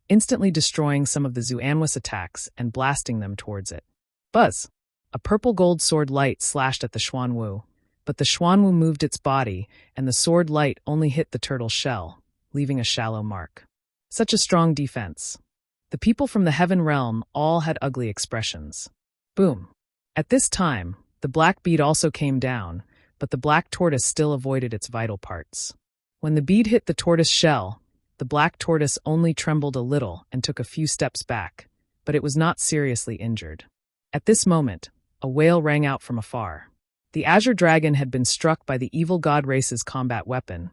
instantly destroying some of the Xuanwu's attacks and blasting them towards it. Buzz! A purple-gold sword light slashed at the Xuanwu, but the Xuanwu moved its body, and the sword light only hit the turtle's shell, leaving a shallow mark. Such a strong defense. The people from the Heaven Realm all had ugly expressions. Boom! At this time, the black bead also came down, but the black tortoise still avoided its vital parts. When the bead hit the tortoise shell, the black tortoise only trembled a little and took a few steps back, but it was not seriously injured. At this moment, a wail rang out from afar. The azure dragon had been struck by the evil god race's combat weapon,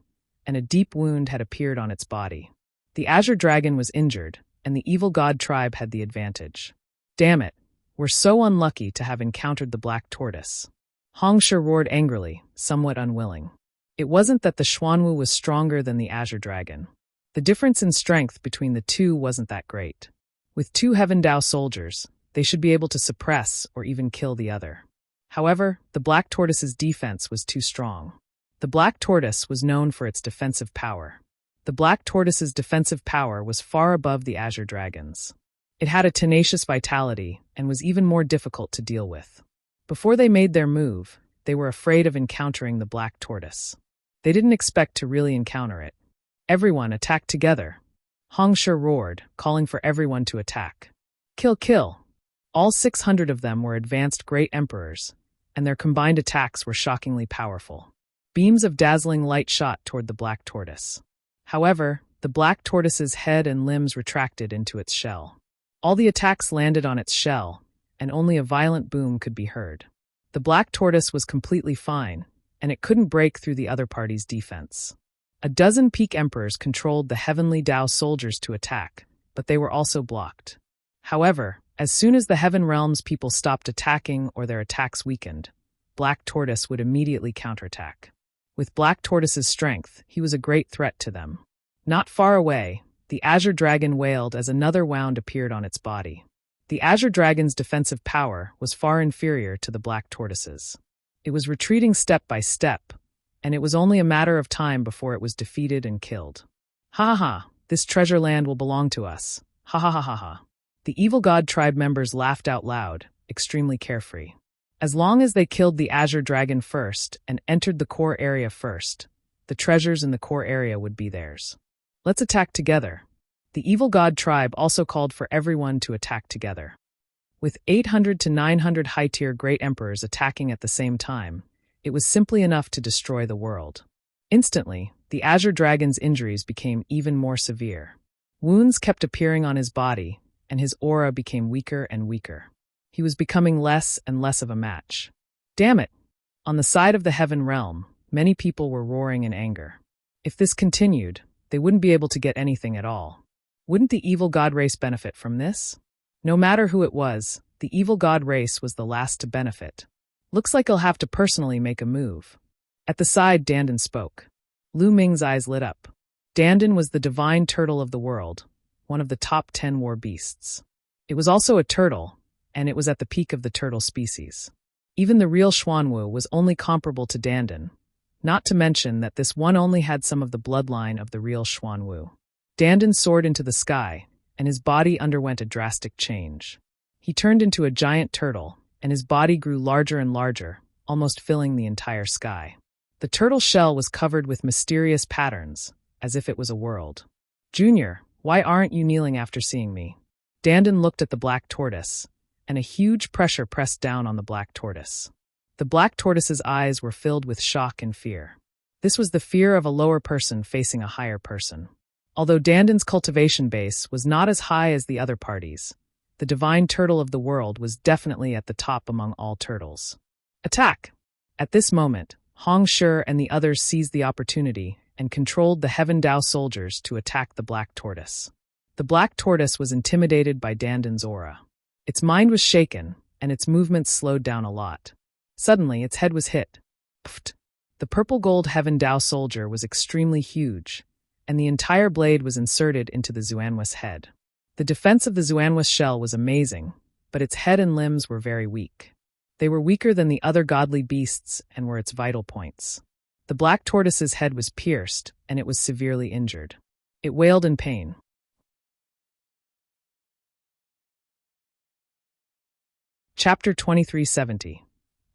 and a deep wound had appeared on its body. The azure dragon was injured, and the evil god tribe had the advantage. Damn it, we're so unlucky to have encountered the black tortoise. Hongshi roared angrily, somewhat unwilling. It wasn't that the Xuanwu was stronger than the azure dragon. The difference in strength between the two wasn't that great. With 2 Heaven Dao soldiers, they should be able to suppress or even kill the other. However, the black tortoise's defense was too strong. The black tortoise was known for its defensive power. The black tortoise's defensive power was far above the azure dragon's. It had a tenacious vitality and was even more difficult to deal with. Before they made their move, they were afraid of encountering the black tortoise. They didn't expect to really encounter it. Everyone attacked together. Hongshi roared, calling for everyone to attack. Kill, kill! All 600 of them were advanced great emperors, and their combined attacks were shockingly powerful. Beams of dazzling light shot toward the black tortoise. However, the black tortoise's head and limbs retracted into its shell. All the attacks landed on its shell, and only a violent boom could be heard. The black tortoise was completely fine, and it couldn't break through the other party's defense. A dozen peak emperors controlled the heavenly Dao soldiers to attack, but they were also blocked. However, as soon as the Heaven Realm's people stopped attacking or their attacks weakened, Black Tortoise would immediately counterattack. With Black Tortoise's strength, he was a great threat to them. Not far away, the Azure Dragon wailed as another wound appeared on its body. The Azure Dragon's defensive power was far inferior to the Black Tortoise's. It was retreating step by step, and it was only a matter of time before it was defeated and killed. Ha ha ha, this treasure land will belong to us. Ha ha ha ha ha. The Evil God tribe members laughed out loud, extremely carefree. As long as they killed the Azure Dragon first and entered the core area first, the treasures in the core area would be theirs. Let's attack together. The Evil God tribe also called for everyone to attack together. With 800 to 900 high-tier great emperors attacking at the same time, it was simply enough to destroy the world. Instantly, the Azure Dragon's injuries became even more severe. Wounds kept appearing on his body, and his aura became weaker and weaker. He was becoming less and less of a match. Damn it! On the side of the Heaven Realm, many people were roaring in anger. If this continued, they wouldn't be able to get anything at all. Wouldn't the Evil God race benefit from this? No matter who it was, the Evil God race was the last to benefit. Looks like I'll have to personally make a move. At the side, Dandan spoke. Lu Ming's eyes lit up. Dandan was the divine turtle of the world, one of the top 10 war beasts. It was also a turtle, and it was at the peak of the turtle species. Even the real Xuanwu was only comparable to Dandan, not to mention that this one only had some of the bloodline of the real Xuanwu. Dandan soared into the sky, and his body underwent a drastic change. He turned into a giant turtle, and his body grew larger and larger, almost filling the entire sky. The turtle shell was covered with mysterious patterns, as if it was a world. Junior, why aren't you kneeling after seeing me? Dandan looked at the Black Tortoise, and a huge pressure pressed down on the Black Tortoise. The Black Tortoise's eyes were filled with shock and fear. This was the fear of a lower person facing a higher person. Although Dandan's cultivation base was not as high as the other parties, the divine turtle of the world was definitely at the top among all turtles. Attack! At this moment, Hong Shi and the others seized the opportunity and controlled the Heaven Dao soldiers to attack the Black Tortoise. The Black Tortoise was intimidated by Dandan's aura. Its mind was shaken, and its movements slowed down a lot. Suddenly, its head was hit. Pfft! The purple-gold Heaven Dao soldier was extremely huge, and the entire blade was inserted into the Xuanwu's head. The defense of the Xuanwu's shell was amazing, but its head and limbs were very weak. They were weaker than the other godly beasts and were its vital points. The Black Tortoise's head was pierced, and it was severely injured. It wailed in pain. Chapter 2370.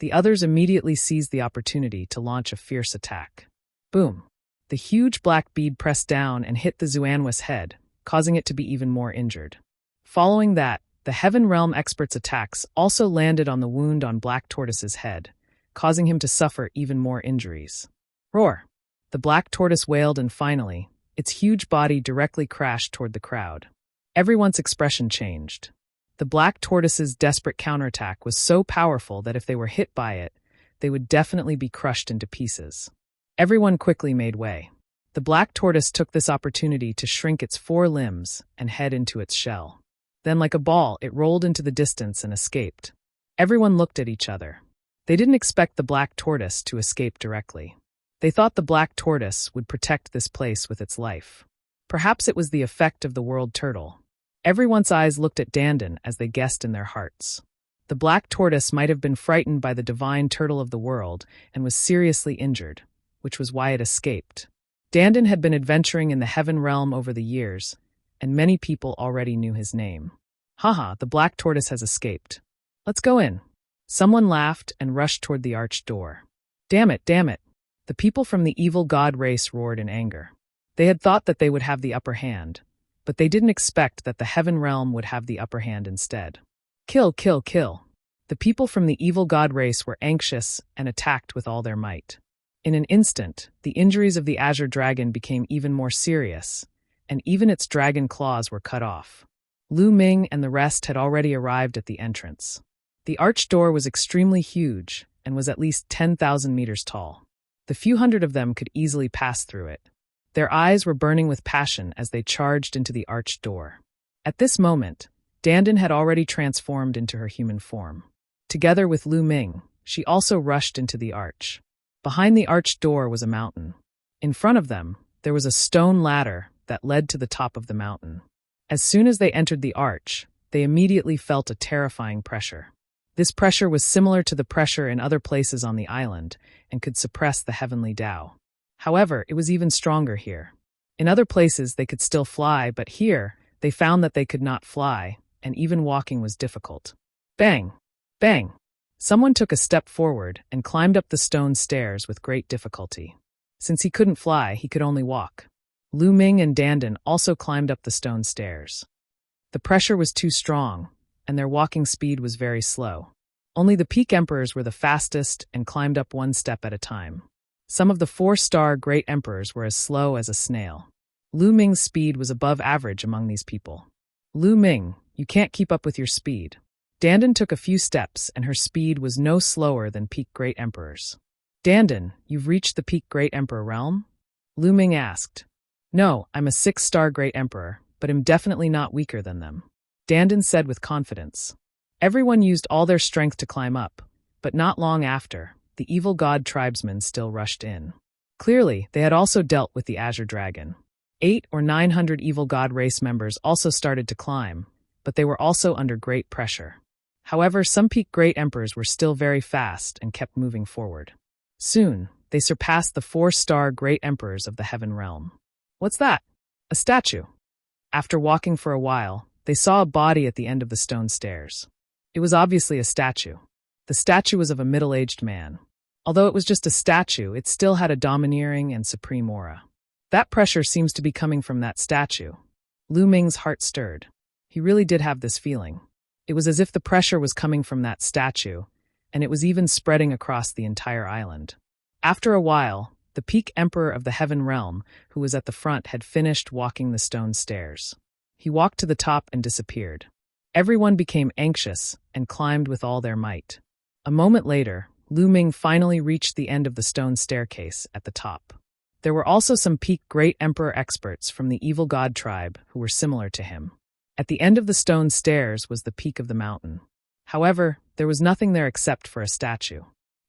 The others immediately seized the opportunity to launch a fierce attack. Boom! The huge black bead pressed down and hit the Xuanwu's head, causing it to be even more injured. Following that, the Heaven Realm expert's attacks also landed on the wound on Black Tortoise's head, causing him to suffer even more injuries. Roar! The Black Tortoise wailed, and finally, its huge body directly crashed toward the crowd. Everyone's expression changed. The Black Tortoise's desperate counterattack was so powerful that if they were hit by it, they would definitely be crushed into pieces. Everyone quickly made way. The Black Tortoise took this opportunity to shrink its 4 limbs and head into its shell. Then, like a ball, it rolled into the distance and escaped. Everyone looked at each other. They didn't expect the Black Tortoise to escape directly. They thought the Black Tortoise would protect this place with its life. Perhaps it was the effect of the world turtle. Everyone's eyes looked at Dandan as they guessed in their hearts. The Black Tortoise might have been frightened by the divine turtle of the world and was seriously injured, which was why it escaped. Dandan had been adventuring in the Heaven Realm over the years, and many people already knew his name. Haha, the Black Tortoise has escaped. Let's go in. Someone laughed and rushed toward the arched door. Damn it, damn it. The people from the Evil God race roared in anger. They had thought that they would have the upper hand, but they didn't expect that the Heaven Realm would have the upper hand instead. Kill, kill, kill. The people from the Evil God race were anxious and attacked with all their might. In an instant, the injuries of the Azure Dragon became even more serious, and even its dragon claws were cut off. Lu Ming and the rest had already arrived at the entrance. The arched door was extremely huge and was at least 10,000 meters tall. The few hundred of them could easily pass through it. Their eyes were burning with passion as they charged into the arched door. At this moment, Dandan had already transformed into her human form. Together with Lu Ming, she also rushed into the arch. Behind the arched door was a mountain. In front of them, there was a stone ladder that led to the top of the mountain. As soon as they entered the arch, they immediately felt a terrifying pressure. This pressure was similar to the pressure in other places on the island and could suppress the heavenly Tao. However, it was even stronger here. In other places, they could still fly, but here, they found that they could not fly, and even walking was difficult. Bang! Bang! Someone took a step forward and climbed up the stone stairs with great difficulty. Since he couldn't fly, he could only walk. Lu Ming and Dandan also climbed up the stone stairs. The pressure was too strong, and their walking speed was very slow. Only the Peak Emperors were the fastest and climbed up one step at a time. Some of the 4-star Great Emperors were as slow as a snail. Lu Ming's speed was above average among these people. Lu Ming, you can't keep up with your speed. Dandan took a few steps, and her speed was no slower than Peak Great Emperors. Dandan, you've reached the Peak Great Emperor realm? Lu Ming asked. No, I'm a 6-star Great Emperor, but am definitely not weaker than them. Dandan said with confidence. Everyone used all their strength to climb up, but not long after, the evil god tribesmen still rushed in. Clearly, they had also dealt with the Azure Dragon. 800 or 900 evil god race members also started to climb, but they were also under great pressure. However, some Peak Great Emperors were still very fast and kept moving forward. Soon, they surpassed the 4-star Great Emperors of the Heaven Realm. What's that? A statue. After walking for a while, they saw a body at the end of the stone stairs. It was obviously a statue. The statue was of a middle-aged man. Although it was just a statue, it still had a domineering and supreme aura. That pressure seems to be coming from that statue. Lu Ming's heart stirred. He really did have this feeling. It was as if the pressure was coming from that statue, and it was even spreading across the entire island. After a while, the Peak Emperor of the Heaven Realm, who was at the front, had finished walking the stone stairs. He walked to the top and disappeared. Everyone became anxious and climbed with all their might. A moment later, Lu Ming finally reached the end of the stone staircase at the top. There were also some Peak Great Emperor experts from the Evil God tribe who were similar to him. At the end of the stone stairs was the peak of the mountain. However, there was nothing there except for a statue.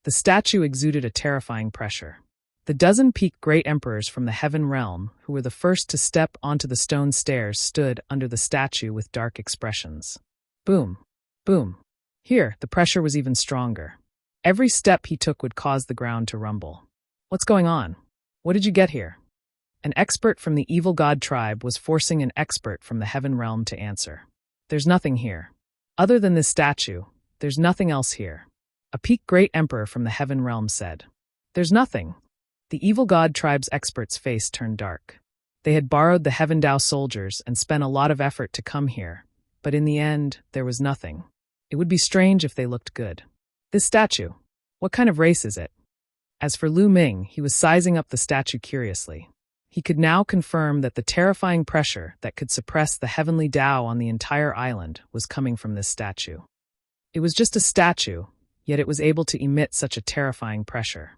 The statue exuded a terrifying pressure. The dozen Peak Great Emperors from the Heaven Realm, who were the first to step onto the stone stairs, stood under the statue with dark expressions. Boom! Boom! Here, the pressure was even stronger. Every step he took would cause the ground to rumble. What's going on? What did you get here? An expert from the Evil God tribe was forcing an expert from the Heaven Realm to answer. There's nothing here. Other than this statue, there's nothing else here. A Peak Great Emperor from the Heaven Realm said. There's nothing. The Evil God tribe's expert's face turned dark. They had borrowed the Heaven Dao soldiers and spent a lot of effort to come here, but in the end, there was nothing. It would be strange if they looked good. This statue, what kind of race is it? As for Lu Ming, he was sizing up the statue curiously. He could now confirm that the terrifying pressure that could suppress the heavenly Tao on the entire island was coming from this statue. It was just a statue, yet it was able to emit such a terrifying pressure.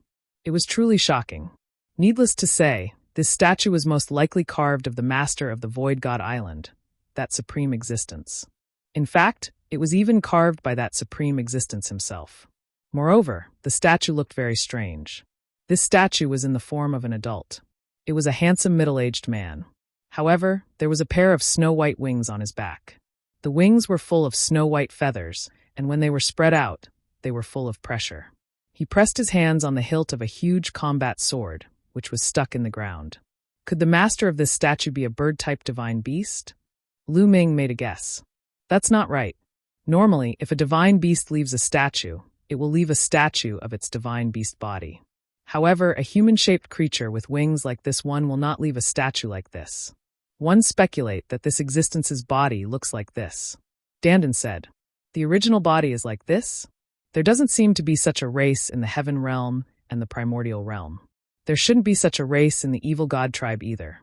It was truly shocking. Needless to say, this statue was most likely carved of the master of the Void God Island, that supreme existence. In fact, it was even carved by that supreme existence himself. Moreover, the statue looked very strange. This statue was in the form of an adult. It was a handsome middle-aged man. However, there was a pair of snow-white wings on his back. The wings were full of snow-white feathers, and when they were spread out, they were full of pressure. He pressed his hands on the hilt of a huge combat sword, which was stuck in the ground. Could the master of this statue be a bird-type divine beast? Lu Ming made a guess. That's not right. Normally, if a divine beast leaves a statue, it will leave a statue of its divine beast body. However, a human-shaped creature with wings like this one will not leave a statue like this. One speculate that this existence's body looks like this. Dandan said, the original body is like this? There doesn't seem to be such a race in the Heaven Realm and the Primordial Realm. There shouldn't be such a race in the Evil God tribe either.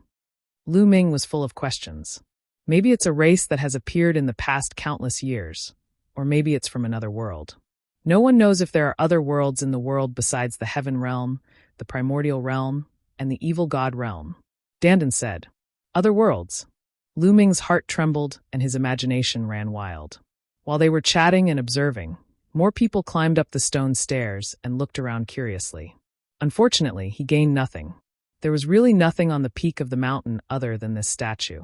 Lu Ming was full of questions. Maybe it's a race that has appeared in the past countless years, or maybe it's from another world. No one knows if there are other worlds in the world besides the Heaven Realm, the Primordial Realm, and the Evil God Realm. Dandan said, other worlds. Lu Ming's heart trembled and his imagination ran wild. While they were chatting and observing, More people climbed up the stone stairs and looked around curiously. Unfortunately, he gained nothing. There was really nothing on the peak of the mountain other than this statue.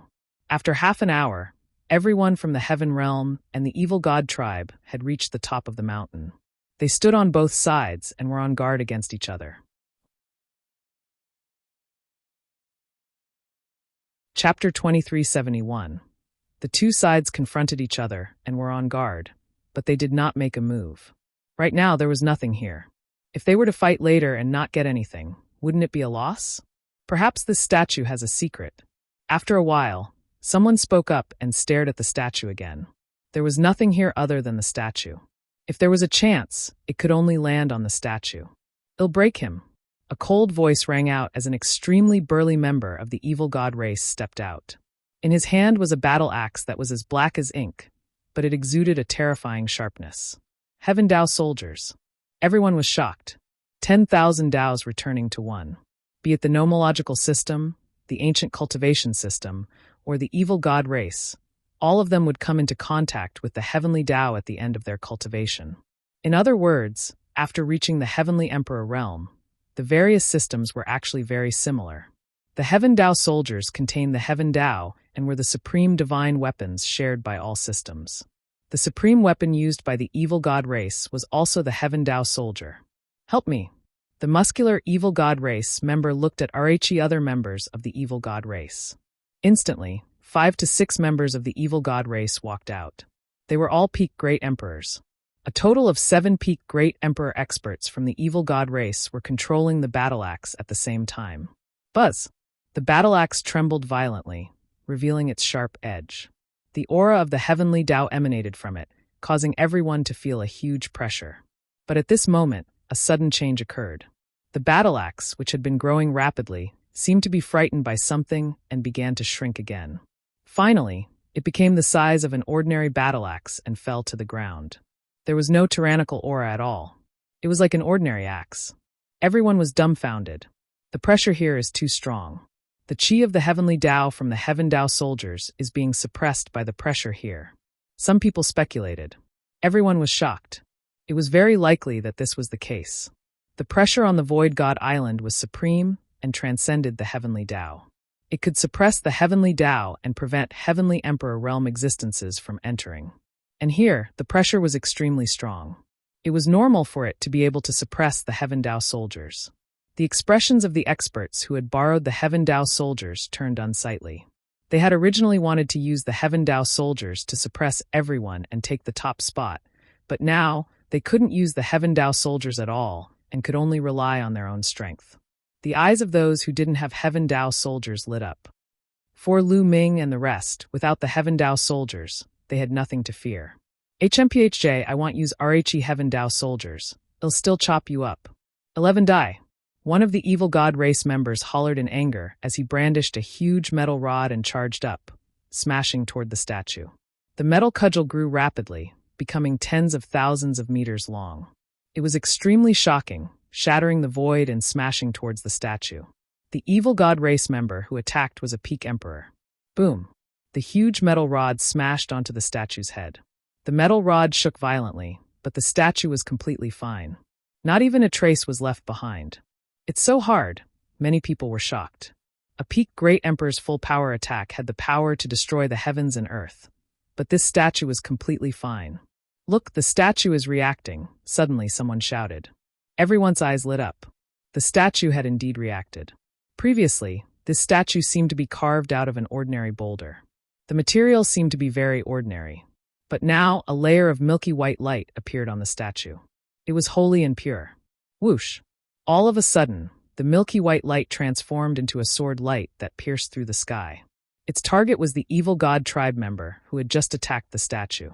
After half an hour, everyone from the Heaven Realm and the Evil God tribe had reached the top of the mountain. They stood on both sides and were on guard against each other. Chapter 2371. The two sides confronted each other and were on guard, but they did not make a move. Right now, there was nothing here. If they were to fight later and not get anything, wouldn't it be a loss? Perhaps this statue has a secret. After a while, someone spoke up and stared at the statue again. There was nothing here other than the statue. If there was a chance, it could only land on the statue. It'll break him. A cold voice rang out as an extremely burly member of the Evil God race stepped out. In his hand was a battle axe that was as black as ink, but it exuded a terrifying sharpness. Heaven Dao soldiers. Everyone was shocked. 10,000 Daos returning to one. Be it the nomological system, the ancient cultivation system, or the Evil God race, all of them would come into contact with the heavenly Dao at the end of their cultivation. In other words, after reaching the Heavenly Emperor realm, the various systems were actually very similar. The Heaven Dao soldiers contained the Heaven Dao and were the supreme divine weapons shared by all systems. The supreme weapon used by the Evil God race was also the Heaven Dao soldier. Help me. The muscular Evil God race member looked at RH other members of the Evil God race. Instantly, 5 to 6 members of the Evil God race walked out. They were all peak Great Emperors. A total of 7 peak Great Emperor experts from the Evil God race were controlling the battle axe at the same time. Buzz! The battle axe trembled violently, revealing its sharp edge. The aura of the heavenly Dao emanated from it, causing everyone to feel a huge pressure. But at this moment, a sudden change occurred. The battle axe, which had been growing rapidly, seemed to be frightened by something and began to shrink again. Finally, it became the size of an ordinary battle axe and fell to the ground. There was no tyrannical aura at all. It was like an ordinary axe. Everyone was dumbfounded. The pressure here is too strong. The chi of the heavenly Dao from the Heaven Dao soldiers is being suppressed by the pressure here. Some people speculated. Everyone was shocked. It was very likely that this was the case. The pressure on the Void God Island was supreme and transcended the heavenly Dao. It could suppress the heavenly Dao and prevent Heavenly Emperor realm existences from entering. And here, the pressure was extremely strong. It was normal for it to be able to suppress the Heaven Dao soldiers. The expressions of the experts who had borrowed the Heaven Dao soldiers turned unsightly. They had originally wanted to use the Heaven Dao soldiers to suppress everyone and take the top spot, but now they couldn't use the Heaven Dao soldiers at all and could only rely on their own strength. The eyes of those who didn't have Heaven Dao soldiers lit up. For Lu Ming and the rest, without the Heaven Dao soldiers, they had nothing to fear. HMPHJ, I want use RHE Heaven Dao soldiers. It'll still chop you up. 11 die. One of the Evil God race members hollered in anger as he brandished a huge metal rod and charged up, smashing toward the statue. The metal cudgel grew rapidly, becoming tens of thousands of meters long. It was extremely shocking, shattering the void and smashing towards the statue. The Evil God race member who attacked was a peak emperor. Boom! The huge metal rod smashed onto the statue's head. The metal rod shook violently, but the statue was completely fine. Not even a trace was left behind. It's so hard, many people were shocked. A peak Great Emperor's full power attack had the power to destroy the heavens and earth. But this statue was completely fine. Look, the statue is reacting, suddenly someone shouted. Everyone's eyes lit up. The statue had indeed reacted. Previously, this statue seemed to be carved out of an ordinary boulder. The material seemed to be very ordinary. But now, a layer of milky white light appeared on the statue. It was holy and pure. Whoosh! All of a sudden, the milky white light transformed into a sword light that pierced through the sky. Its target was the Evil God tribe member who had just attacked the statue.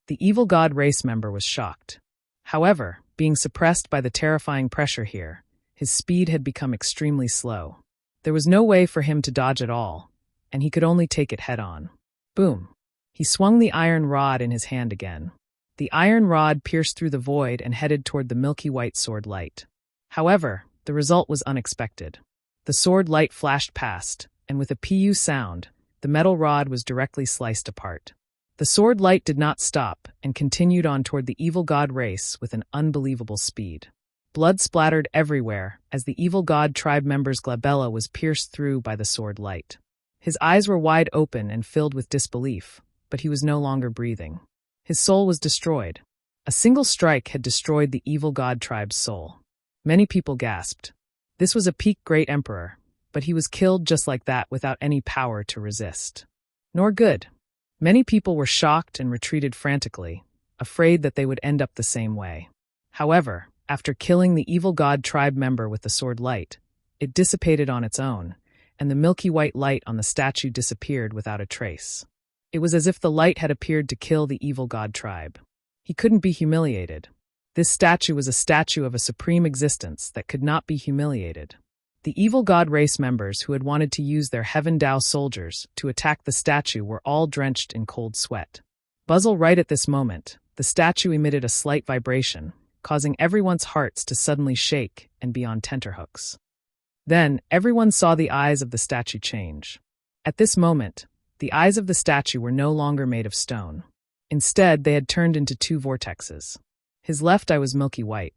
The Evil God race member was shocked. However, being suppressed by the terrifying pressure here, his speed had become extremely slow. There was no way for him to dodge at all, and he could only take it head-on. Boom! He swung the iron rod in his hand again. The iron rod pierced through the void and headed toward the milky white sword light. However, the result was unexpected. The sword light flashed past, and with a PU sound, the metal rod was directly sliced apart. The sword light did not stop and continued on toward the evil god race with an unbelievable speed. Blood splattered everywhere as the evil god tribe member's glabella was pierced through by the sword light. His eyes were wide open and filled with disbelief, but he was no longer breathing. His soul was destroyed. A single strike had destroyed the evil god tribe's soul. Many people gasped. This was a peak great emperor, but he was killed just like that without any power to resist. Nor good. Many people were shocked and retreated frantically, afraid that they would end up the same way. However, after killing the evil god tribe member with the sword light, it dissipated on its own, and the milky white light on the statue disappeared without a trace. It was as if the light had appeared to kill the evil god tribe. He couldn't be humiliated. This statue was a statue of a supreme existence that could not be humiliated. The evil god race members who had wanted to use their Heaven Dao soldiers to attack the statue were all drenched in cold sweat. Buzzle right at this moment, the statue emitted a slight vibration, causing everyone's hearts to suddenly shake and be on tenterhooks. Then, everyone saw the eyes of the statue change. At this moment, the eyes of the statue were no longer made of stone. Instead, they had turned into two vortexes. His left eye was milky white.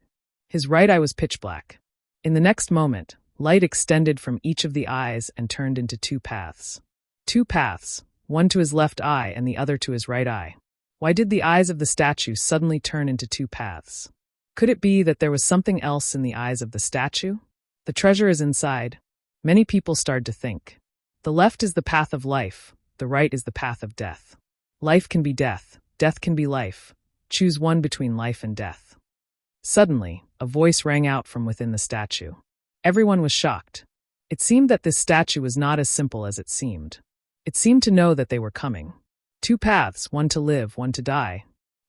His right eye was pitch black. In the next moment, light extended from each of the eyes and turned into two paths. Two paths, one to his left eye and the other to his right eye. Why did the eyes of the statue suddenly turn into two paths? Could it be that there was something else in the eyes of the statue? The treasure is inside. Many people started to think. The left is the path of life, the right is the path of death. Life can be death, death can be life. Choose one between life and death. Suddenly, a voice rang out from within the statue. Everyone was shocked. It seemed that this statue was not as simple as it seemed. It seemed to know that they were coming. Two paths, one to live, one to die.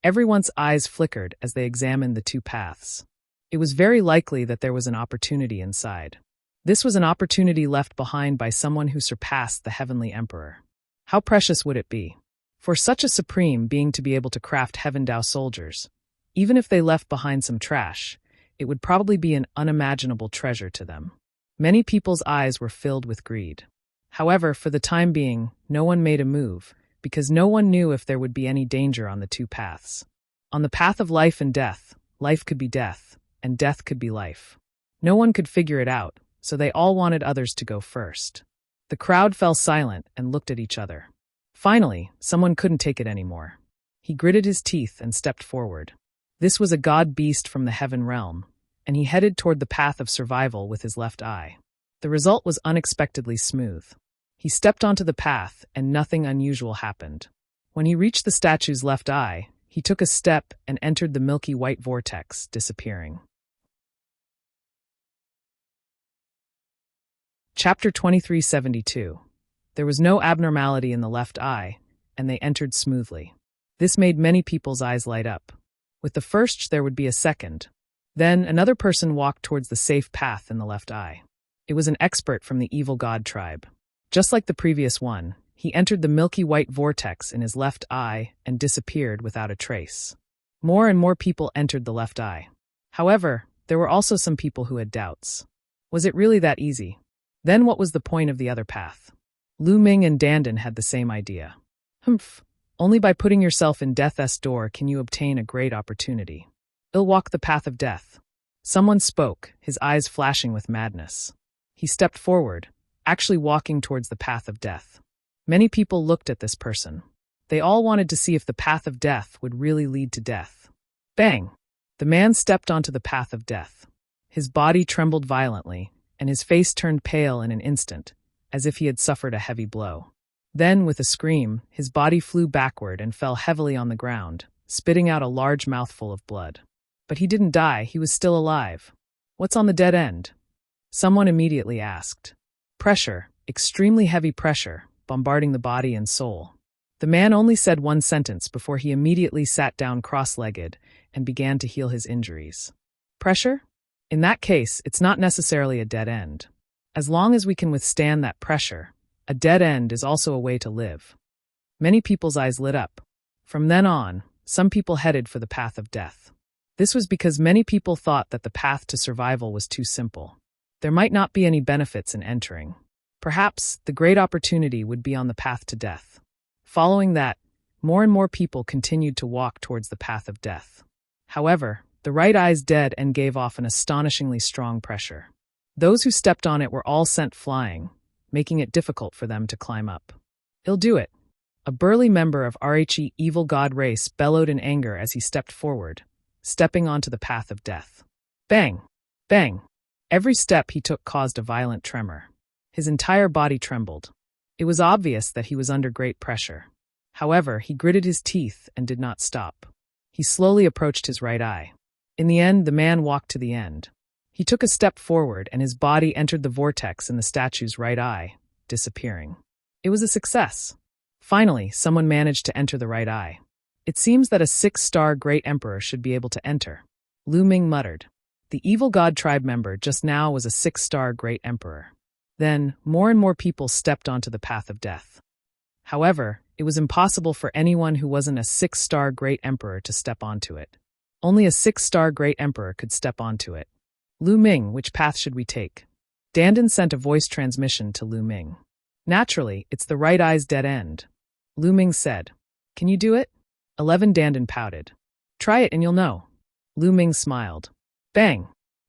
Everyone's eyes flickered as they examined the two paths. It was very likely that there was an opportunity inside. This was an opportunity left behind by someone who surpassed the heavenly emperor. How precious would it be for such a supreme being to be able to craft Heaven Dao soldiers? Even if they left behind some trash, it would probably be an unimaginable treasure to them. Many people's eyes were filled with greed. However, for the time being, no one made a move, because no one knew if there would be any danger on the two paths. On the path of life and death, life could be death, and death could be life. No one could figure it out, so they all wanted others to go first. The crowd fell silent and looked at each other. Finally, someone couldn't take it anymore. He gritted his teeth and stepped forward. This was a god beast from the heaven realm, and he headed toward the path of survival with his left eye. The result was unexpectedly smooth. He stepped onto the path, and nothing unusual happened. When he reached the statue's left eye, he took a step and entered the milky white vortex, disappearing. Chapter 2372. There was no abnormality in the left eye, and they entered smoothly. This made many people's eyes light up. With the first, there would be a second. Then, another person walked towards the safe path in the left eye. It was an expert from the evil god tribe. Just like the previous one, he entered the milky white vortex in his left eye and disappeared without a trace. More and more people entered the left eye. However, there were also some people who had doubts. Was it really that easy? Then what was the point of the other path? Lu Ming and Dandan had the same idea. Only by putting yourself in death's door can you obtain a great opportunity. I'll walk the path of death. Someone spoke, his eyes flashing with madness. He stepped forward, actually walking towards the path of death. Many people looked at this person. They all wanted to see if the path of death would really lead to death. Bang! The man stepped onto the path of death. His body trembled violently, and his face turned pale in an instant, as if he had suffered a heavy blow. Then, with a scream, his body flew backward and fell heavily on the ground, spitting out a large mouthful of blood. But he didn't die, he was still alive. What's on the dead end? Someone immediately asked. Pressure, extremely heavy pressure, bombarding the body and soul. The man only said one sentence before he immediately sat down cross-legged and began to heal his injuries. Pressure? In that case, it's not necessarily a dead end. As long as we can withstand that pressure, a dead end is also a way to live. Many people's eyes lit up. From then on, some people headed for the path of death. This was because many people thought that the path to survival was too simple. There might not be any benefits in entering. Perhaps the great opportunity would be on the path to death. Following that, More and more people continued to walk towards the path of death. However, the right eye's dead end gave off an astonishingly strong pressure. Those who stepped on it were all sent flying, making it difficult for them to climb up. "He'll do it." A burly member of RHE evil god race bellowed in anger as he stepped forward, stepping onto the path of death. Bang! Bang! Every step he took caused a violent tremor. His entire body trembled. It was obvious that he was under great pressure. However, he gritted his teeth and did not stop. He slowly approached his right eye. In the end, the man walked to the end. He took a step forward and his body entered the vortex in the statue's right eye, disappearing. It was a success. Finally, someone managed to enter the right eye. "It seems that a 6-star great emperor should be able to enter," Lu Ming muttered. The evil god tribe member just now was a 6-star great emperor. Then, more and more people stepped onto the path of death. However, it was impossible for anyone who wasn't a 6-star great emperor to step onto it. Only a 6-star great emperor could step onto it. "Lu Ming, which path should we take?" Dandan sent a voice transmission to Lu Ming. "Naturally, it's the right eye's dead end," Lu Ming said. "Can you do it?" 11 Dandan pouted. "Try it and you'll know." Lu Ming smiled. Bang!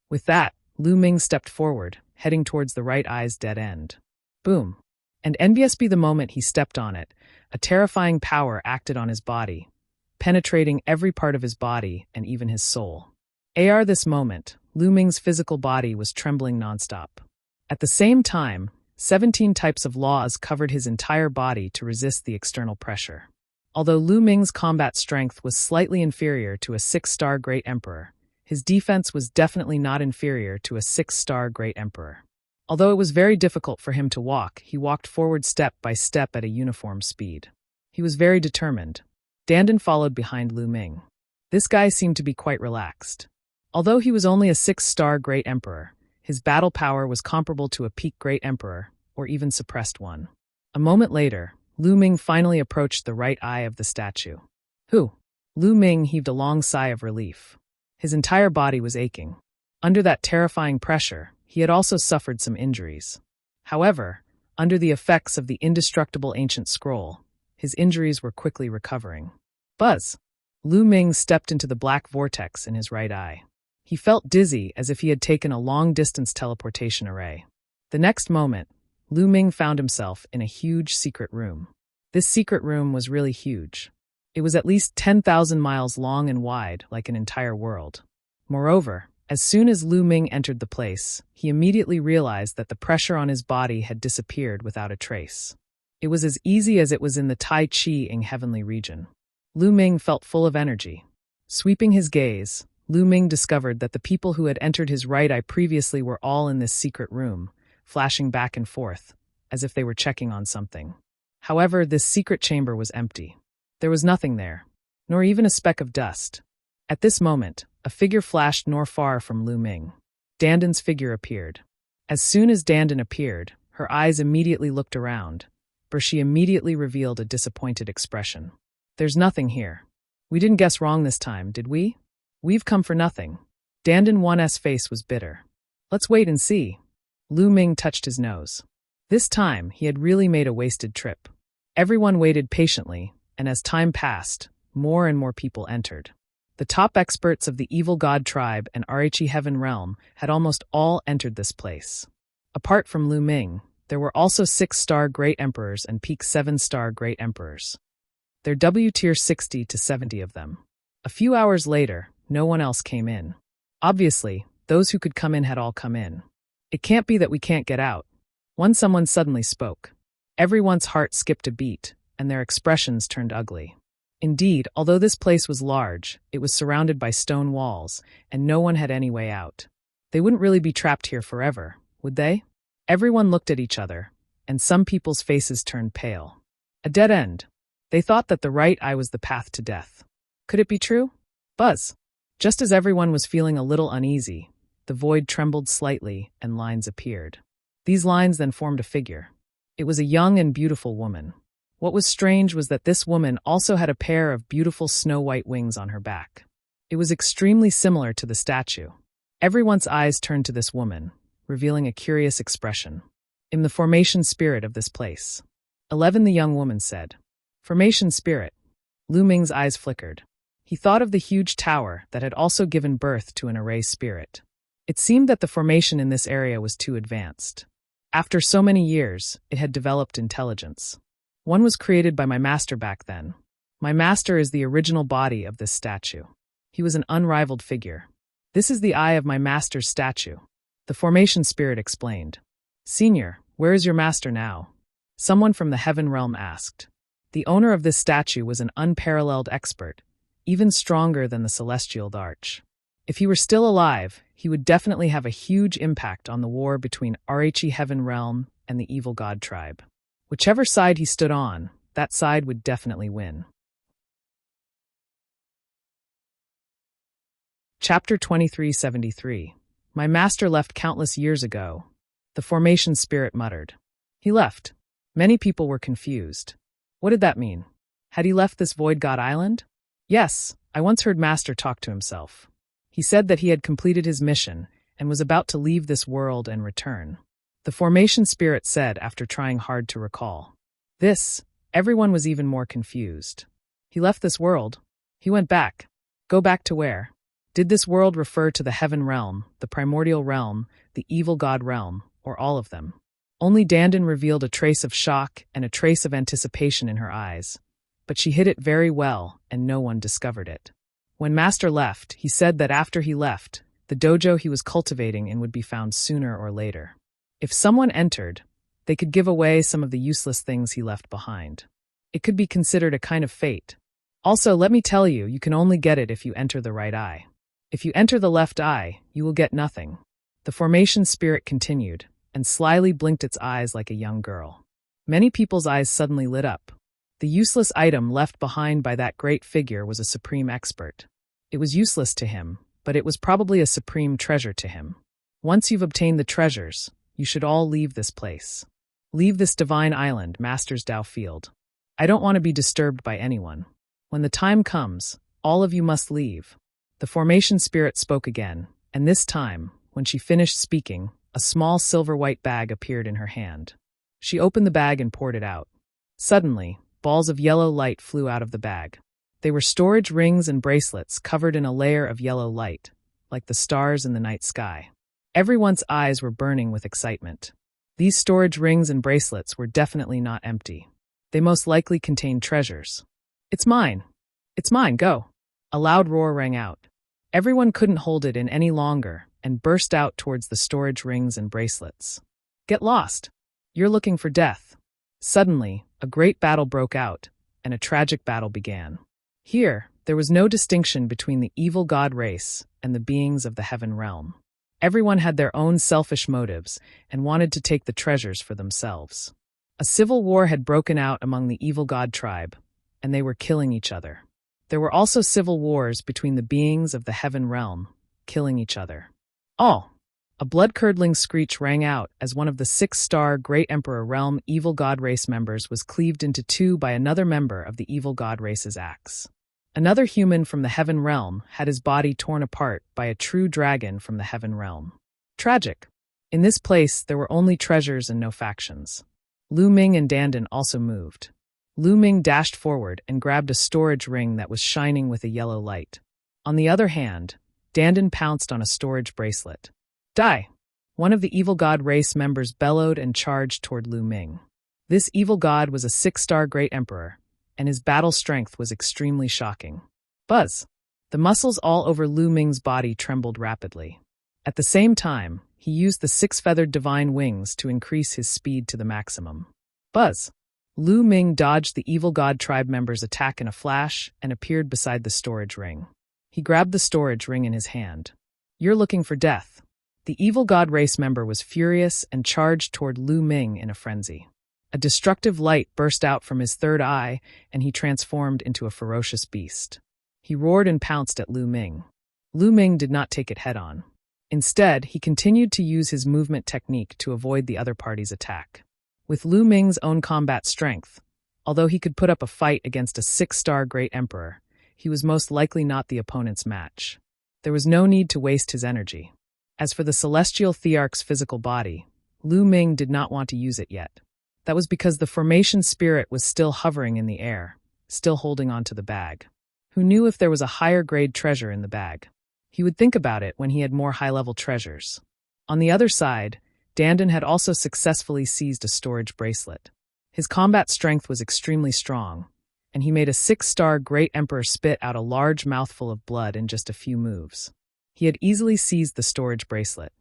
With that, Lu Ming stepped forward, heading towards the right eye's dead end. Boom! And NBSB the moment he stepped on it, a terrifying power acted on his body, penetrating every part of his body and even his soul. AR this moment, Lu Ming's physical body was trembling nonstop. At the same time, 17 types of laws covered his entire body to resist the external pressure. Although Lu Ming's combat strength was slightly inferior to a 6-star Great Emperor, his defense was definitely not inferior to a 6-star Great Emperor. Although it was very difficult for him to walk, he walked forward step by step at a uniform speed. He was very determined. Dandan followed behind Lu Ming. This guy seemed to be quite relaxed. Although he was only a 6-star Great Emperor, his battle power was comparable to a peak Great Emperor, or even suppressed one. A moment later, Lu Ming finally approached the right eye of the statue. "Who?" Lu Ming heaved a long sigh of relief. His entire body was aching. Under that terrifying pressure, he had also suffered some injuries. However, under the effects of the indestructible ancient scroll, his injuries were quickly recovering. Buzz! Lu Ming stepped into the black vortex in his right eye. He felt dizzy as if he had taken a long-distance teleportation array. The next moment, Lu Ming found himself in a huge secret room. This secret room was really huge. It was at least 10,000 miles long and wide, like an entire world. Moreover, as soon as Lu Ming entered the place, he immediately realized that the pressure on his body had disappeared without a trace. It was as easy as it was in the Tai Chi-ing heavenly region. Lu Ming felt full of energy. Sweeping his gaze, Lu Ming discovered that the people who had entered his right eye previously were all in this secret room, flashing back and forth, as if they were checking on something. However, this secret chamber was empty. There was nothing there, nor even a speck of dust. At this moment, a figure flashed not far from Lu Ming. Dandan's figure appeared. As soon as Dandan appeared, her eyes immediately looked around, but she immediately revealed a disappointed expression. "There's nothing here. We didn't guess wrong this time, did we? We've come for nothing." Dandan 1's face was bitter. "Let's wait and see." Lu Ming touched his nose. This time, he had really made a wasted trip. Everyone waited patiently, and as time passed, more and more people entered. The top experts of the Evil God Tribe and RHE Heaven Realm had almost all entered this place. Apart from Lu Ming, there were also 6-star Great Emperors and peak 7-star Great Emperors. There W tier 60 to 70 of them. A few hours later, no one else came in. Obviously, those who could come in had all come in. "It can't be that we can't get out." Someone suddenly spoke. Everyone's heart skipped a beat, and their expressions turned ugly. Indeed, although this place was large, it was surrounded by stone walls, and no one had any way out. They wouldn't really be trapped here forever, would they? Everyone looked at each other, and some people's faces turned pale. A dead end. They thought that the right eye was the path to death. Could it be true? Buzz! Just as everyone was feeling a little uneasy, the void trembled slightly and lines appeared. These lines then formed a figure. It was a young and beautiful woman. What was strange was that this woman also had a pair of beautiful snow-white wings on her back. It was extremely similar to the statue. Everyone's eyes turned to this woman, revealing a curious expression. "In the formation spirit of this place." 11 The young woman said. "Formation spirit. Lu Ming's eyes flickered. He thought of the huge tower that had also given birth to an array spirit. It seemed that the formation in this area was too advanced. After so many years, it had developed intelligence. One was created by my master back then. My master is the original body of this statue. He was an unrivaled figure. This is the eye of my master's statue. The formation spirit explained. Senior, where is your master now? Someone from the heaven realm asked. The owner of this statue was an unparalleled expert, even stronger than the celestial arch. If he were still alive, he would definitely have a huge impact on the war between Rhe Heaven Realm and the evil god tribe. Whichever side he stood on, that side would definitely win. Chapter 2373. My master left countless years ago. The formation spirit muttered. He left. Many people were confused. What did that mean? Had he left this void god island? Yes, I once heard Master talk to himself. He said that he had completed his mission and was about to leave this world and return. The formation spirit said after trying hard to recall. Everyone was even more confused. He left this world. He went back. Go back to where? Did this world refer to the heaven realm, the primordial realm, the evil god realm, or all of them? Only Dandan revealed a trace of shock and a trace of anticipation in her eyes, but she hid it very well and no one discovered it. When Master left, he said that after he left, the dojo he was cultivating in would be found sooner or later. If someone entered, they could give away some of the useless things he left behind. It could be considered a kind of fate. Also, let me tell you, you can only get it if you enter the right eye. If you enter the left eye, you will get nothing. The formation spirit continued, and slyly blinked its eyes like a young girl. Many people's eyes suddenly lit up. The useless item left behind by that great figure was a supreme expert. It was useless to him, but it was probably a supreme treasure to him. Once you've obtained the treasures, you should all leave this place. Leave this divine island, Master's Dao Field. I don't want to be disturbed by anyone. When the time comes, all of you must leave. The formation spirit spoke again, and this time, when she finished speaking, a small silver-white bag appeared in her hand. She opened the bag and poured it out. Suddenly, balls of yellow light flew out of the bag. They were storage rings and bracelets covered in a layer of yellow light, like the stars in the night sky. Everyone's eyes were burning with excitement. These storage rings and bracelets were definitely not empty. They most likely contained treasures. It's mine! It's mine, go! A loud roar rang out. Everyone couldn't hold it in any longer and burst out towards the storage rings and bracelets. Get lost! You're looking for death. Suddenly, a great battle broke out, and a tragic battle began. Here, there was no distinction between the evil god race and the beings of the heaven realm. Everyone had their own selfish motives and wanted to take the treasures for themselves. A civil war had broken out among the evil god tribe, and they were killing each other. There were also civil wars between the beings of the heaven realm, killing each other. All! A blood-curdling screech rang out as one of the 6-star Great Emperor Realm evil god race members was cleaved into two by another member of the evil god race's axe. Another human from the heaven realm had his body torn apart by a true dragon from the heaven realm. Tragic. In this place, there were only treasures and no factions. Lu Ming and Dandan also moved. Lu Ming dashed forward and grabbed a storage ring that was shining with a yellow light. On the other hand, Dandan pounced on a storage bracelet. Die! One of the evil god race members bellowed and charged toward Lu Ming. This evil god was a 6-star Great Emperor, and his battle strength was extremely shocking. Buzz! The muscles all over Lu Ming's body trembled rapidly. At the same time, he used the 6-feathered divine wings to increase his speed to the maximum. Buzz! Lu Ming dodged the evil god tribe member's attack in a flash and appeared beside the storage ring. He grabbed the storage ring in his hand. You're looking for death. The evil god race member was furious and charged toward Lu Ming in a frenzy. A destructive light burst out from his third eye, and he transformed into a ferocious beast. He roared and pounced at Lu Ming. Lu Ming did not take it head-on. Instead, he continued to use his movement technique to avoid the other party's attack. With Lu Ming's own combat strength, although he could put up a fight against a 6-star Great Emperor, he was most likely not the opponent's match. There was no need to waste his energy. As for the celestial thearch's physical body, Lu Ming did not want to use it yet. That was because the formation spirit was still hovering in the air, still holding onto the bag. Who knew if there was a higher-grade treasure in the bag? He would think about it when he had more high-level treasures. On the other side, Dandan had also successfully seized a storage bracelet. His combat strength was extremely strong, and he made a 6-star Great Emperor spit out a large mouthful of blood in just a few moves. He had easily seized the storage bracelet.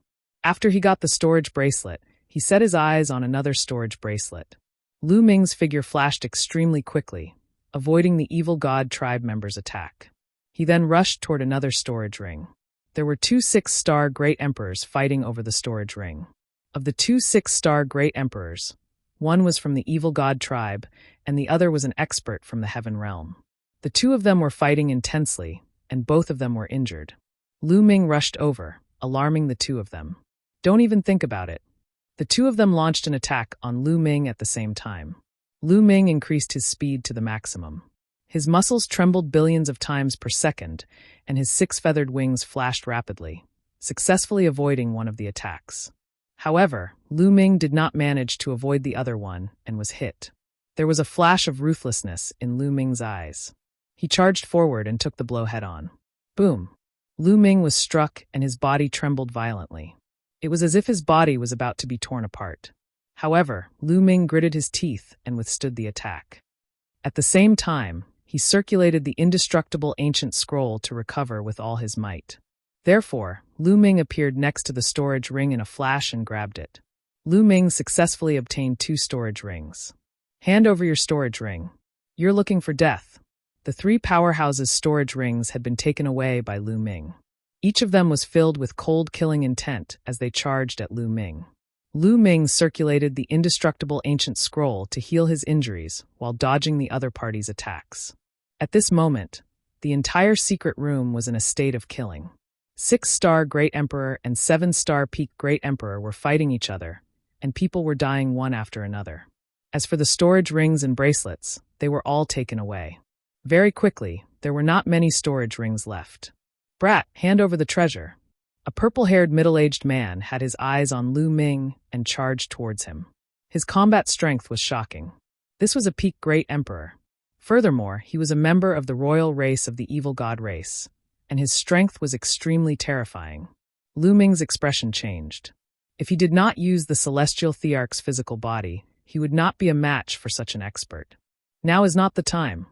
After he got the storage bracelet, he set his eyes on another storage bracelet. Lu Ming's figure flashed extremely quickly, avoiding the evil god tribe member's attack. He then rushed toward another storage ring. There were 2 6-star Great Emperors fighting over the storage ring. Of the 2 6-star Great Emperors, one was from the evil god tribe, and the other was an expert from the Heaven Realm. The two of them were fighting intensely, and both of them were injured. Lu Ming rushed over, alarming the two of them. Don't even think about it. The two of them launched an attack on Lu Ming at the same time. Lu Ming increased his speed to the maximum. His muscles trembled billions of times per second, and his 6-feathered wings flashed rapidly, successfully avoiding one of the attacks. However, Lu Ming did not manage to avoid the other one and was hit. There was a flash of ruthlessness in Lu Ming's eyes. He charged forward and took the blow head-on. Boom! Lu Ming was struck and his body trembled violently. It was as if his body was about to be torn apart. However, Lu Ming gritted his teeth and withstood the attack. At the same time, he circulated the indestructible ancient scroll to recover with all his might. Therefore, Lu Ming appeared next to the storage ring in a flash and grabbed it. Lu Ming successfully obtained 2 storage rings. Hand over your storage ring. You're looking for death. The 3 powerhouses' storage rings had been taken away by Lu Ming. Each of them was filled with cold killing intent as they charged at Lu Ming. Lu Ming circulated the indestructible ancient scroll to heal his injuries while dodging the other party's attacks. At this moment, the entire secret room was in a state of killing. 6-star Great Emperor and 7-star Peak Great Emperor were fighting each other, and people were dying one after another. As for the storage rings and bracelets, they were all taken away. Very quickly, there were not many storage rings left. Brat, hand over the treasure. A purple-haired middle-aged man had his eyes on Lu Ming and charged towards him. His combat strength was shocking. This was a Peak Great Emperor. Furthermore, he was a member of the royal race of the evil god race, and his strength was extremely terrifying. Lu Ming's expression changed. If he did not use the celestial thearch's physical body, he would not be a match for such an expert. Now is not the time.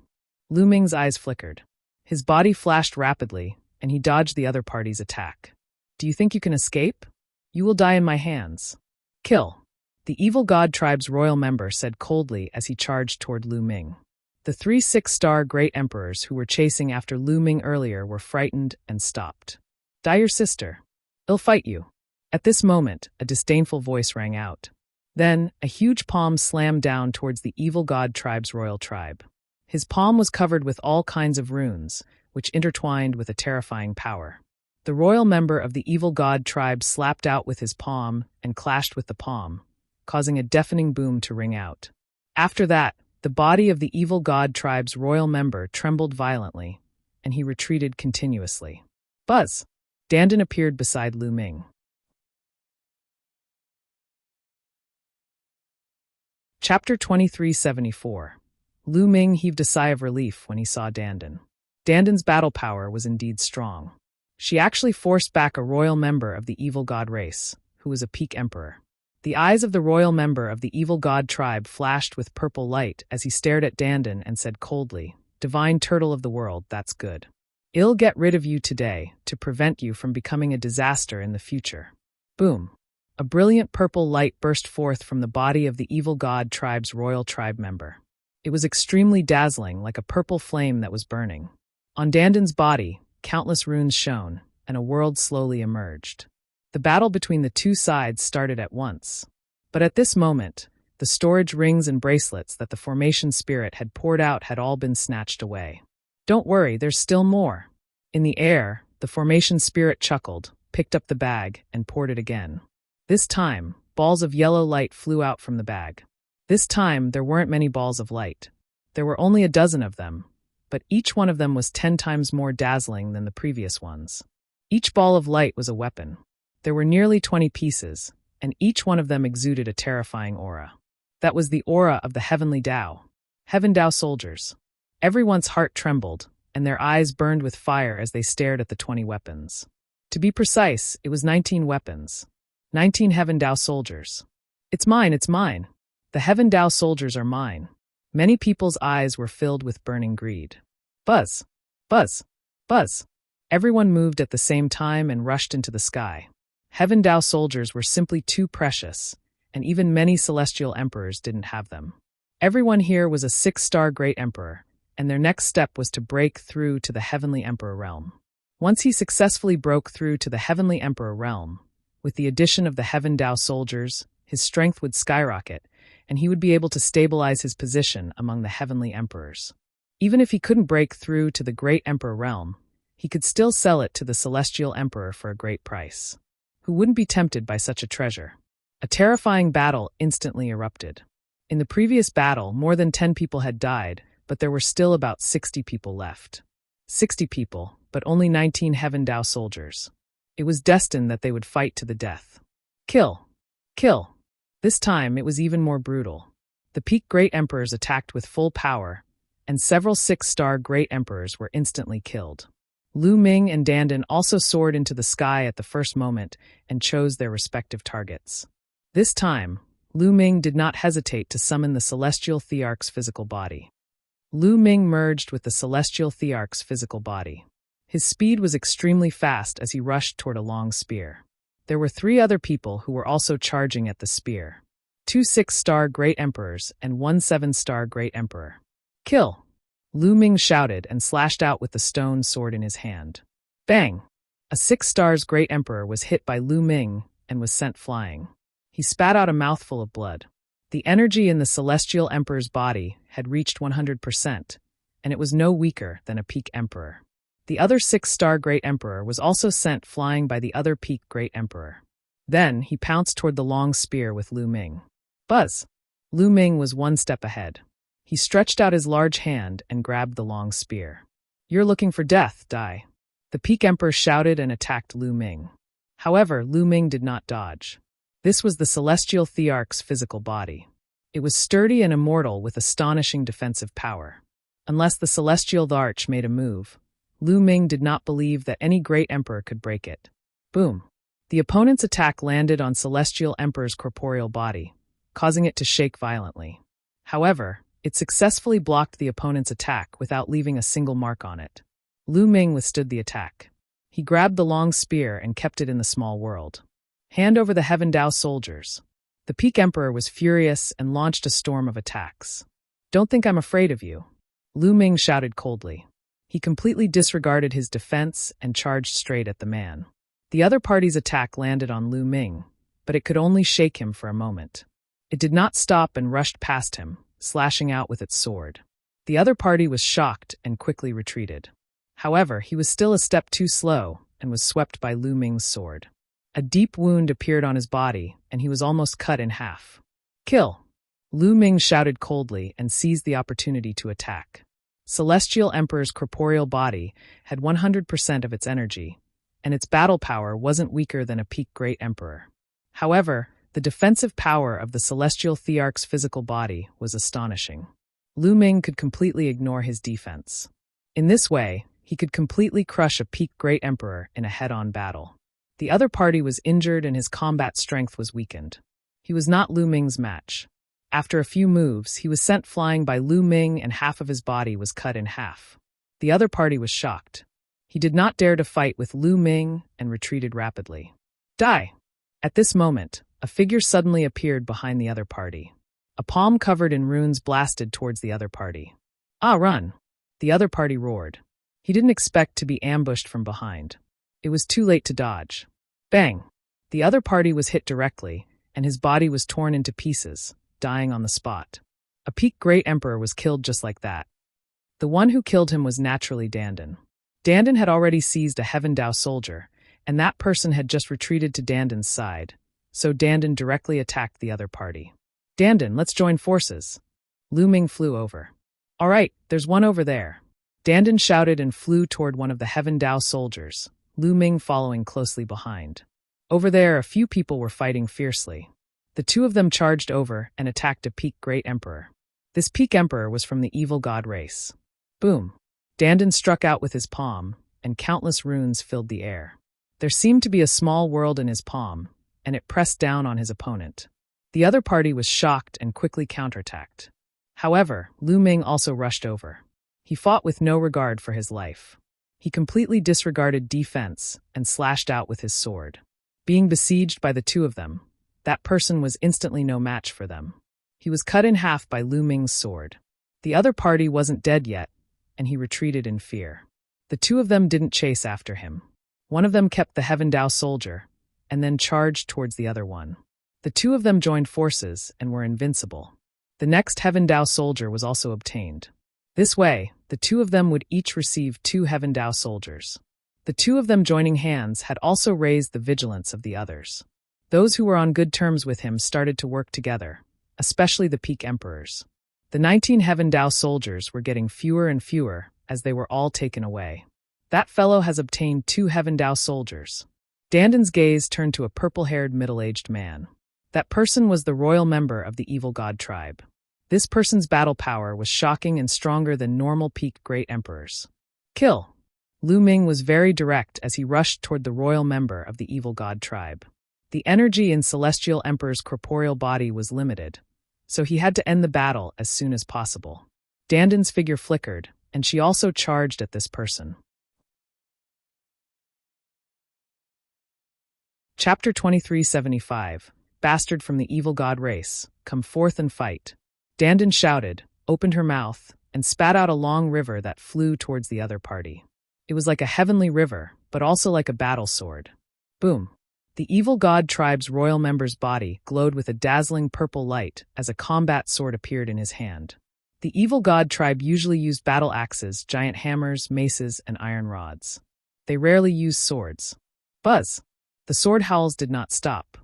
Lu Ming's eyes flickered. His body flashed rapidly, and he dodged the other party's attack. Do you think you can escape? You will die in my hands. Kill. The evil god tribe's royal member said coldly as he charged toward Lu Ming. The 3 6-star Great Emperors who were chasing after Lu Ming earlier were frightened and stopped. Die your sister. I'll fight you. At this moment, a disdainful voice rang out. Then, a huge palm slammed down towards the evil god tribe's royal tribe. His palm was covered with all kinds of runes, which intertwined with a terrifying power. The royal member of the evil god tribe slapped out with his palm and clashed with the palm, causing a deafening boom to ring out. After that, the body of the evil god tribe's royal member trembled violently, and he retreated continuously. Buzz! Dandan appeared beside Lu Ming. Chapter 2374. Lu Ming heaved a sigh of relief when he saw Dandan. Dandan's battle power was indeed strong. She actually forced back a royal member of the evil god race, who was a Peak Emperor. The eyes of the royal member of the evil god tribe flashed with purple light as he stared at Dandan and said coldly, "Divine turtle of the world, that's good. I'll get rid of you today to prevent you from becoming a disaster in the future." Boom! A brilliant purple light burst forth from the body of the evil god tribe's royal tribe member. It was extremely dazzling, like a purple flame that was burning. On Dandan's body, countless runes shone, and a world slowly emerged. The battle between the two sides started at once. But at this moment, the storage rings and bracelets that the formation spirit had poured out had all been snatched away. Don't worry, there's still more. In the air, the formation spirit chuckled, picked up the bag, and poured it again. This time, balls of yellow light flew out from the bag. This time, there weren't many balls of light. There were only a dozen of them, but each one of them was 10 times more dazzling than the previous ones. Each ball of light was a weapon. There were nearly 20 pieces, and each one of them exuded a terrifying aura. That was the aura of the Heavenly Tao. Heaven Tao soldiers. Everyone's heart trembled, and their eyes burned with fire as they stared at the 20 weapons. To be precise, it was 19 weapons. 19 Heaven Dao soldiers. It's mine, it's mine. The Heaven Dao soldiers are mine. Many people's eyes were filled with burning greed. Buzz! Buzz! Buzz! Everyone moved at the same time and rushed into the sky. Heaven Dao soldiers were simply too precious, and even many celestial emperors didn't have them. Everyone here was a 6-star great emperor, and their next step was to break through to the Heavenly Emperor realm. Once he successfully broke through to the Heavenly Emperor realm, with the addition of the Heaven Dao soldiers, his strength would skyrocket, and he would be able to stabilize his position among the Heavenly Emperors. Even if he couldn't break through to the Great Emperor realm, he could still sell it to the Celestial Emperor for a great price. Who wouldn't be tempted by such a treasure? A terrifying battle instantly erupted. In the previous battle, more than 10 people had died, but there were still about 60 people left. 60 people, but only 19 Heaven Dao soldiers. It was destined that they would fight to the death. Kill! Kill! This time it was even more brutal. The peak Great Emperors attacked with full power, and several 6-star Great Emperors were instantly killed. Lu Ming and Dandan also soared into the sky at the first moment and chose their respective targets. This time, Lu Ming did not hesitate to summon the Celestial Thearch's physical body. Lu Ming merged with the Celestial Thearch's physical body. His speed was extremely fast as he rushed toward a long spear. There were 3 other people who were also charging at the spear. 2 6-star Great Emperors and 1 7-star Great Emperor. Kill! Lu Ming shouted and slashed out with the stone sword in his hand. Bang! A 6-star Great Emperor was hit by Lu Ming and was sent flying. He spat out a mouthful of blood. The energy in the Celestial Emperor's body had reached 100%, and it was no weaker than a peak emperor. The other 6-star Great Emperor was also sent flying by the other peak Great Emperor. Then he pounced toward the long spear with Lu Ming. Buzz! Lu Ming was 1 step ahead. He stretched out his large hand and grabbed the long spear. You're looking for death, Dai. The peak emperor shouted and attacked Lu Ming. However, Lu Ming did not dodge. This was the Celestial Thearch's physical body. It was sturdy and immortal with astonishing defensive power. Unless the Celestial Thearch made a move, Lu Ming did not believe that any great emperor could break it. Boom! The opponent's attack landed on Celestial Emperor's corporeal body, causing it to shake violently. However, it successfully blocked the opponent's attack without leaving a single mark on it. Lu Ming withstood the attack. He grabbed the long spear and kept it in the small world. Hand over the Heaven Dao soldiers. The peak emperor was furious and launched a storm of attacks. Don't think I'm afraid of you. Lu Ming shouted coldly. He completely disregarded his defense and charged straight at the man. The other party's attack landed on Lu Ming, but it could only shake him for a moment. It did not stop and rushed past him, slashing out with its sword. The other party was shocked and quickly retreated. However, he was still a step too slow and was swept by Lu Ming's sword. A deep wound appeared on his body, and he was almost cut in half. Kill! Lu Ming shouted coldly and seized the opportunity to attack. Celestial Emperor's corporeal body had 100% of its energy, and its battle power wasn't weaker than a peak Great Emperor. However, the defensive power of the Celestial Thearch's physical body was astonishing. Lu Ming could completely ignore his defense. In this way, he could completely crush a peak Great Emperor in a head-on battle. The other party was injured and his combat strength was weakened. He was not Lu Ming's match. After a few moves, he was sent flying by Lu Ming and half of his body was cut in half. The other party was shocked. He did not dare to fight with Lu Ming and retreated rapidly. Die! At this moment, a figure suddenly appeared behind the other party. A palm covered in runes blasted towards the other party. Ah, run! The other party roared. He didn't expect to be ambushed from behind. It was too late to dodge. Bang! The other party was hit directly, and his body was torn into pieces, dying on the spot. A peak Great Emperor was killed just like that. The one who killed him was naturally Dandan. Dandan had already seized a Heaven Dao soldier, and that person had just retreated to Dandan's side, so Dandan directly attacked the other party. Dandan, let's join forces. Lu Ming flew over. All right, there's one over there. Dandan shouted and flew toward one of the Heaven Dao soldiers, Lu Ming following closely behind. Over there, a few people were fighting fiercely. The 2 of them charged over and attacked a peak Great Emperor. This peak emperor was from the evil god race. Boom! Dandan struck out with his palm, and countless runes filled the air. There seemed to be a small world in his palm, and it pressed down on his opponent. The other party was shocked and quickly counterattacked. However, Lu Ming also rushed over. He fought with no regard for his life. He completely disregarded defense and slashed out with his sword. Being besieged by the two of them, that person was instantly no match for them. He was cut in half by Lu Ming's sword. The other party wasn't dead yet, and he retreated in fear. The two of them didn't chase after him. One of them kept the Heaven Dao soldier, and then charged towards the other one. The two of them joined forces and were invincible. The next Heaven Dao soldier was also obtained. This way, the two of them would each receive 2 Heaven Dao soldiers. The two of them joining hands had also raised the vigilance of the others. Those who were on good terms with him started to work together, especially the Peak Emperors. The 19 Heaven Dao soldiers were getting fewer and fewer as they were all taken away. That fellow has obtained 2 Heaven Dao soldiers. Dandan's gaze turned to a purple-haired middle-aged man. That person was the royal member of the evil god tribe. This person's battle power was shocking and stronger than normal Peak Great Emperors. Kill! Lu Ming was very direct as he rushed toward the royal member of the evil god tribe. The energy in Celestial Emperor's corporeal body was limited, so he had to end the battle as soon as possible. Dandan's figure flickered, and she also charged at this person. Chapter 2375, Bastard from the Evil God Race, come forth and fight. Dandan shouted, opened her mouth, and spat out a long river that flew towards the other party. It was like a heavenly river, but also like a battle sword. Boom! The evil god tribe's royal member's body glowed with a dazzling purple light as a combat sword appeared in his hand. The evil god tribe usually used battle axes, giant hammers, maces, and iron rods. They rarely used swords. Buzz! The sword howls did not stop.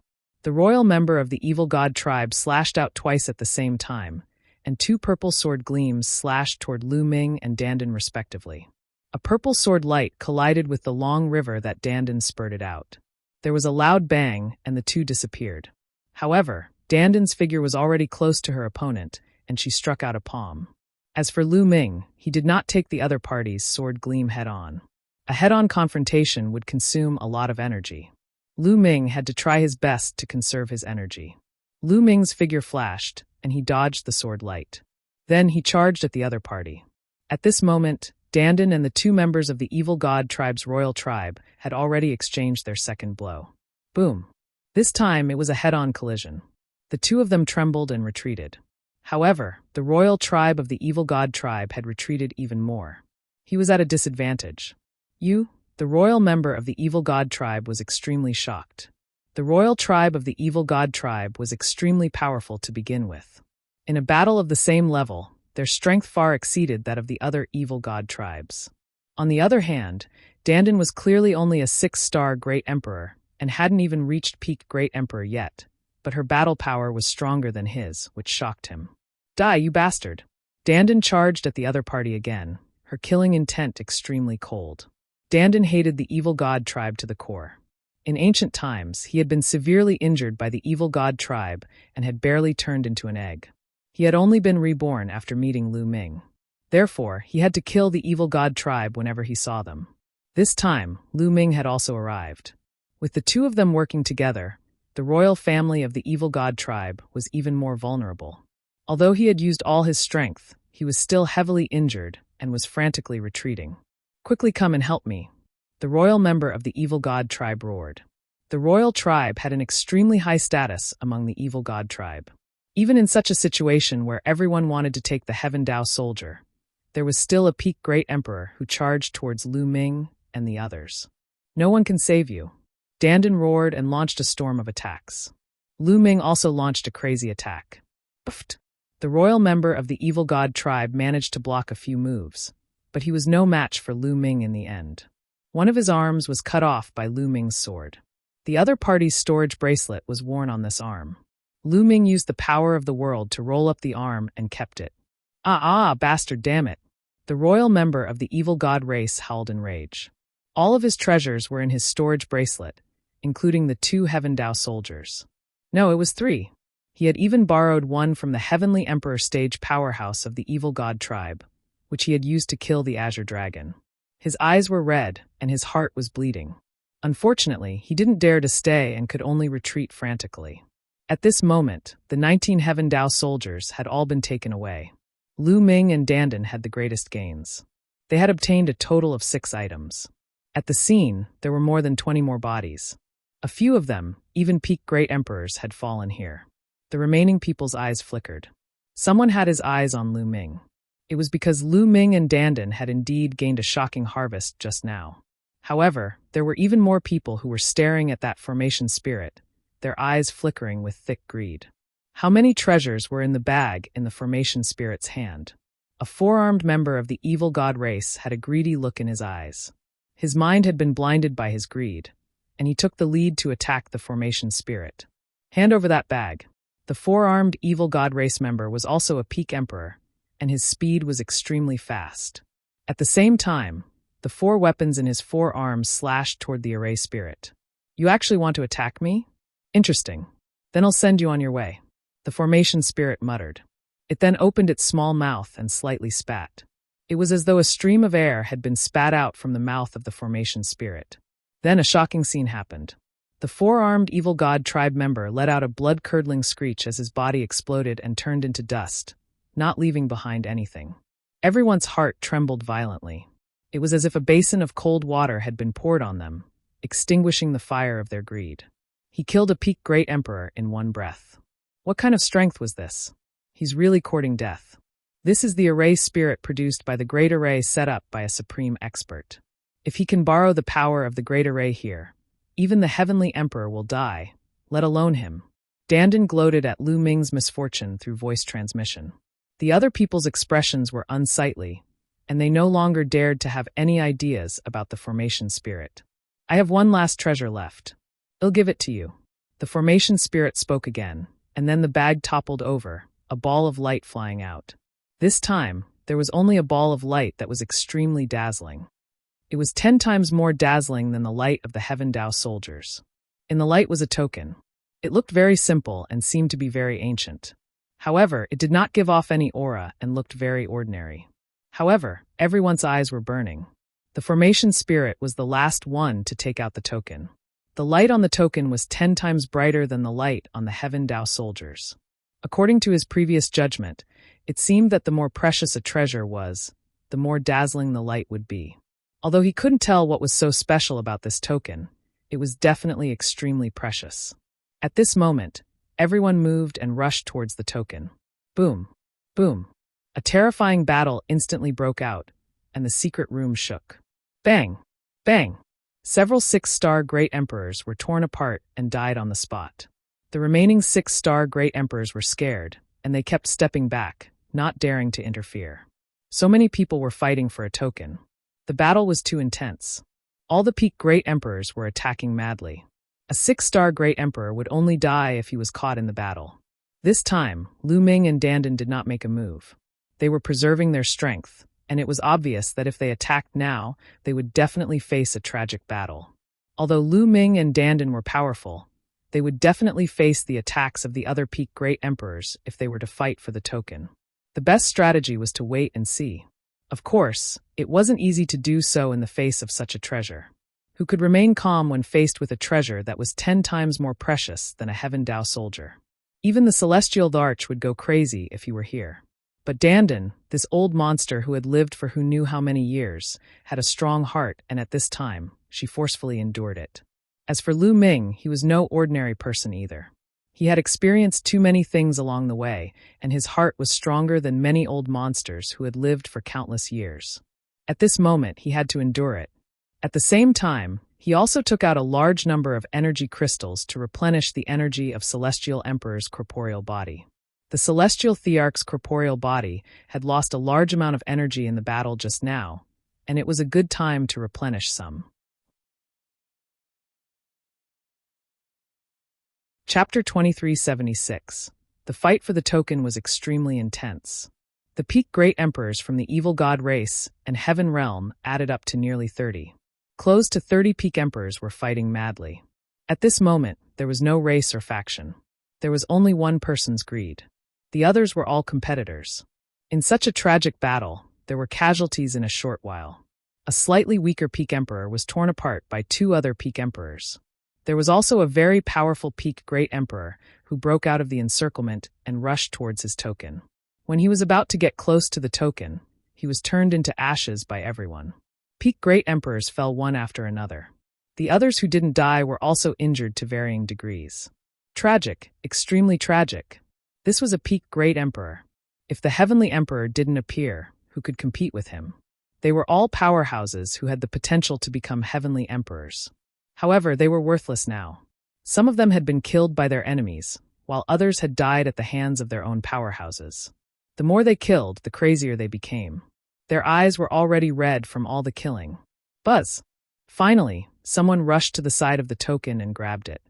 The royal member of the evil god tribe slashed out twice at the same time, and 2 purple sword gleams slashed toward Lu Ming and Dandan respectively. A purple sword light collided with the long river that Dandan spurted out. There was a loud bang, and the two disappeared. However, Dandan's figure was already close to her opponent, and she struck out a palm. As for Lu Ming, he did not take the other party's sword gleam head-on. A head-on confrontation would consume a lot of energy. Lu Ming had to try his best to conserve his energy. Lu Ming's figure flashed, and he dodged the sword light. Then he charged at the other party. At this moment, Dandan and the 2 members of the evil god tribe's royal tribe had already exchanged their second blow. Boom! This time it was a head-on collision. The 2 of them trembled and retreated. However, the royal tribe of the evil god tribe had retreated even more. He was at a disadvantage. The royal member of the evil god tribe was extremely shocked. The royal tribe of the evil god tribe was extremely powerful to begin with. In a battle of the same level, their strength far exceeded that of the other evil god tribes. On the other hand, Dandan was clearly only a 6-star Great Emperor and hadn't even reached peak Great Emperor yet, but her battle power was stronger than his, which shocked him. Die, you bastard! Dandan charged at the other party again, her killing intent extremely cold. Dandan hated the evil god tribe to the core. In ancient times, he had been severely injured by the evil god tribe and had barely turned into an egg. He had only been reborn after meeting Lu Ming. Therefore, he had to kill the evil god tribe whenever he saw them. This time, Lu Ming had also arrived. With the 2 of them working together, the royal family of the evil god tribe was even more vulnerable. Although he had used all his strength, he was still heavily injured and was frantically retreating. Quickly come and help me, the royal member of the evil god tribe roared. The royal tribe had an extremely high status among the evil god tribe. Even in such a situation where everyone wanted to take the Heaven Dao soldier, there was still a peak Great Emperor who charged towards Lu Ming and the others. No one can save you. Dandan roared and launched a storm of attacks. Lu Ming also launched a crazy attack. Pfft! The royal member of the evil god tribe managed to block a few moves, but he was no match for Lu Ming in the end. One of his arms was cut off by Lu Ming's sword. The other party's storage bracelet was worn on this arm. Lu Ming used the power of the world to roll up the arm and kept it. Bastard, damn it! The royal member of the evil god race howled in rage. All of his treasures were in his storage bracelet, including the 2 Heaven Dao soldiers. No, it was 3. He had even borrowed one from the Heavenly Emperor stage powerhouse of the evil god tribe, which he had used to kill the Azure Dragon. His eyes were red, and his heart was bleeding. Unfortunately, he didn't dare to stay and could only retreat frantically. At this moment, the 19 Heaven Dao soldiers had all been taken away. Lu Ming and Dandan had the greatest gains. They had obtained a total of 6 items. At the scene, there were more than 20 more bodies. A few of them, even peak great emperors, had fallen here. The remaining people's eyes flickered. Someone had his eyes on Lu Ming. It was because Lu Ming and Dandan had indeed gained a shocking harvest just now. However, there were even more people who were staring at that formation spirit, their eyes flickering with thick greed. How many treasures were in the bag in the formation spirit's hand? A 4-armed member of the evil god race had a greedy look in his eyes. His mind had been blinded by his greed, and he took the lead to attack the formation spirit. Hand over that bag. The 4-armed evil god race member was also a peak emperor, and his speed was extremely fast. At the same time, the 4 weapons in his 4 arms slashed toward the array spirit. You actually want to attack me? Interesting. Then I'll send you on your way. The formation spirit muttered. It then opened its small mouth and slightly spat. It was as though a stream of air had been spat out from the mouth of the formation spirit. Then a shocking scene happened. The 4-armed evil god tribe member let out a blood-curdling screech as his body exploded and turned into dust, not leaving behind anything. Everyone's heart trembled violently. It was as if a basin of cold water had been poured on them, extinguishing the fire of their greed. He killed a peak great emperor in one breath. What kind of strength was this? He's really courting death. This is the array spirit produced by the great array set up by a supreme expert. If he can borrow the power of the great array here, even the heavenly emperor will die, let alone him. Dandan gloated at Lu Ming's misfortune through voice transmission. The other people's expressions were unsightly, and they no longer dared to have any ideas about the formation spirit. I have one last treasure left. I'll give it to you. The formation spirit spoke again, and then the bag toppled over, a ball of light flying out. This time, there was only a ball of light that was extremely dazzling. It was 10 times more dazzling than the light of the Heaven Dao soldiers. In the light was a token. It looked very simple and seemed to be very ancient. However, it did not give off any aura and looked very ordinary. However, everyone's eyes were burning. The formation spirit was the last one to take out the token. The light on the token was 10 times brighter than the light on the Heaven Dao soldiers. According to his previous judgment, it seemed that the more precious a treasure was, the more dazzling the light would be. Although he couldn't tell what was so special about this token, it was definitely extremely precious. At this moment, everyone moved and rushed towards the token. Boom! Boom! A terrifying battle instantly broke out, and the secret room shook. Bang! Bang! Several 6-star great emperors were torn apart and died on the spot. The remaining 6-star great emperors were scared, and they kept stepping back, not daring to interfere. So many people were fighting for a token. The battle was too intense. All the peak great emperors were attacking madly. A 6-star great emperor would only die if he was caught in the battle. This time, Lu Ming and Dandan did not make a move. They were preserving their strength, and it was obvious that if they attacked now, they would definitely face a tragic battle. Although Lu Ming and Dandan were powerful, they would definitely face the attacks of the other peak great emperors if they were to fight for the token. The best strategy was to wait and see. Of course, it wasn't easy to do so in the face of such a treasure. Who could remain calm when faced with a treasure that was 10 times more precious than a Heaven Dao soldier? Even the Celestial Arch would go crazy if he were here. But Dandan, this old monster who had lived for who knew how many years, had a strong heart, and at this time, she forcefully endured it. As for Lu Ming, he was no ordinary person either. He had experienced too many things along the way, and his heart was stronger than many old monsters who had lived for countless years. At this moment, he had to endure it. At the same time, he also took out a large number of energy crystals to replenish the energy of Celestial Emperor's corporeal body. The Celestial Thearch's corporeal body had lost a large amount of energy in the battle just now, and it was a good time to replenish some. Chapter 2376. The fight for the token was extremely intense. The peak great emperors from the evil god race and heaven realm added up to nearly 30. Close to 30 peak emperors were fighting madly. At this moment, there was no race or faction. There was only one person's greed. The others were all competitors. In such a tragic battle, there were casualties in a short while. A slightly weaker Peak Emperor was torn apart by two other Peak Emperors. There was also a very powerful Peak Great Emperor who broke out of the encirclement and rushed towards his token. When he was about to get close to the token, he was turned into ashes by everyone. Peak Great Emperors fell one after another. The others who didn't die were also injured to varying degrees. Tragic, extremely tragic. This was a Peak Great Emperor. If the Heavenly Emperor didn't appear, who could compete with him? They were all powerhouses who had the potential to become Heavenly Emperors. However, they were worthless now. Some of them had been killed by their enemies, while others had died at the hands of their own powerhouses. The more they killed, the crazier they became. Their eyes were already red from all the killing. Buzz! Finally, someone rushed to the side of the token and grabbed it.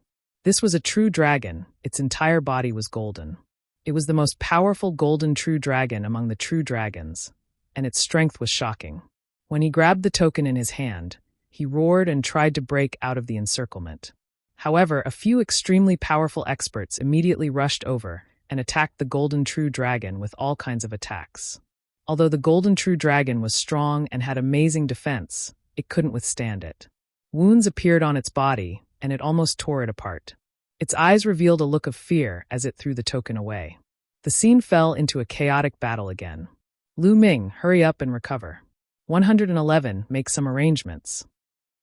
This was a true dragon. Its entire body was golden. It was the most powerful golden true dragon among the true dragons, and its strength was shocking. When he grabbed the token in his hand, he roared and tried to break out of the encirclement. However, a few extremely powerful experts immediately rushed over and attacked the golden true dragon with all kinds of attacks. Although the golden true dragon was strong and had amazing defense, it couldn't withstand it. Wounds appeared on its body, and it almost tore it apart. Its eyes revealed a look of fear as it threw the token away. The scene fell into a chaotic battle again. Lu Ming, hurry up and recover. 111, make some arrangements.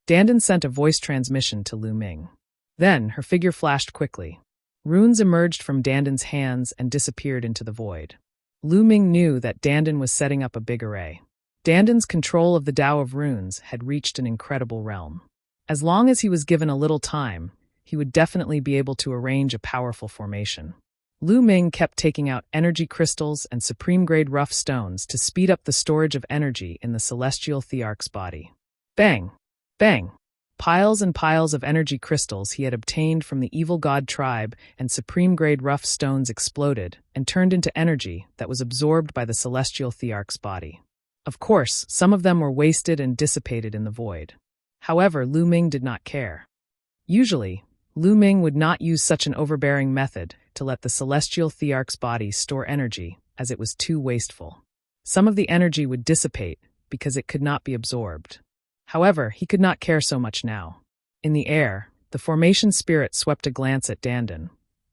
Dandan sent a voice transmission to Lu Ming. Then, her figure flashed quickly. Runes emerged from Dandan's hands and disappeared into the void. Lu Ming knew that Dandan was setting up a big array. Dandan's control of the Tao of Runes had reached an incredible realm. As long as he was given a little time, he would definitely be able to arrange a powerful formation. Lu Ming kept taking out energy crystals and supreme-grade rough stones to speed up the storage of energy in the celestial thearch's body. Bang! Bang! Piles and piles of energy crystals he had obtained from the evil god tribe and supreme-grade rough stones exploded and turned into energy that was absorbed by the celestial thearch's body. Of course, some of them were wasted and dissipated in the void. However, Lu Ming did not care. Usually, Lu Ming would not use such an overbearing method to let the celestial thearch's body store energy, as it was too wasteful. Some of the energy would dissipate because it could not be absorbed. However, he could not care so much now. In the air, the formation spirit swept a glance at Dandan,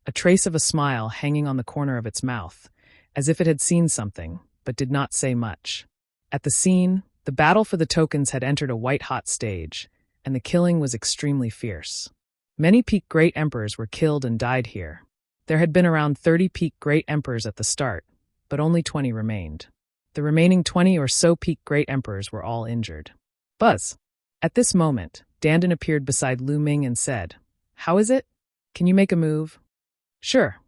a trace of a smile hanging on the corner of its mouth, as if it had seen something, but did not say much. At the scene, the battle for the tokens had entered a white-hot stage, and the killing was extremely fierce. Many Peak Great Emperors were killed and died here. There had been around 30 Peak Great Emperors at the start, but only 20 remained. The remaining 20 or so Peak Great Emperors were all injured. Buzz! At this moment, Dandan appeared beside Lu Ming and said, "How is it? Can you make a move?" "Sure,"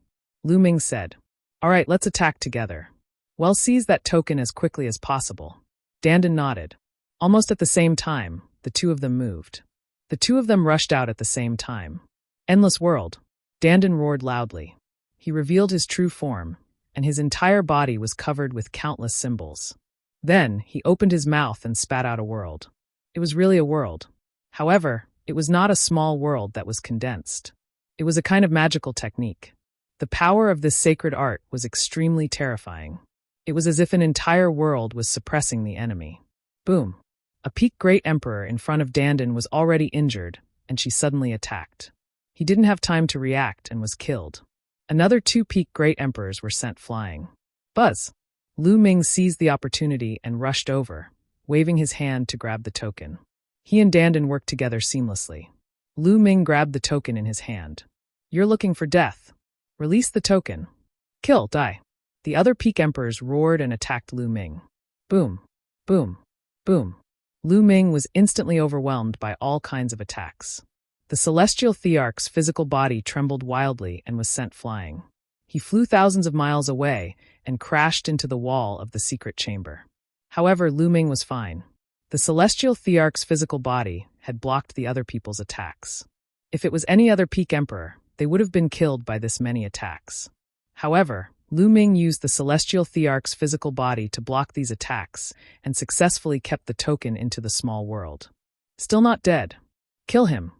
Lu Ming said. "All right, let's attack together. Well, seize that token as quickly as possible." Dandan nodded. Almost at the same time, the two of them moved. The two of them rushed out at the same time. "Endless world!" Dandan roared loudly. He revealed his true form, and his entire body was covered with countless symbols. Then, he opened his mouth and spat out a world. It was really a world. However, it was not a small world that was condensed. It was a kind of magical technique. The power of this sacred art was extremely terrifying. It was as if an entire world was suppressing the enemy. Boom! A Peak Great Emperor in front of Dandan was already injured, and she suddenly attacked. He didn't have time to react and was killed. Another 2 Peak Great Emperors were sent flying. Buzz! Lu Ming seized the opportunity and rushed over, waving his hand to grab the token. He and Dandan worked together seamlessly. Lu Ming grabbed the token in his hand. "You're looking for death. Release the token. Kill, die." The other Peak Emperors roared and attacked Lu Ming. Boom! Boom! Boom! Lu Ming was instantly overwhelmed by all kinds of attacks. The celestial thearch's physical body trembled wildly and was sent flying. He flew thousands of miles away and crashed into the wall of the secret chamber. However, Lu Ming was fine. The celestial thearch's physical body had blocked the other people's attacks. If it was any other Peak Emperor, they would have been killed by this many attacks. However, Lu Ming used the celestial thearch's physical body to block these attacks and successfully kept the token into the small world. Still not dead. Kill him.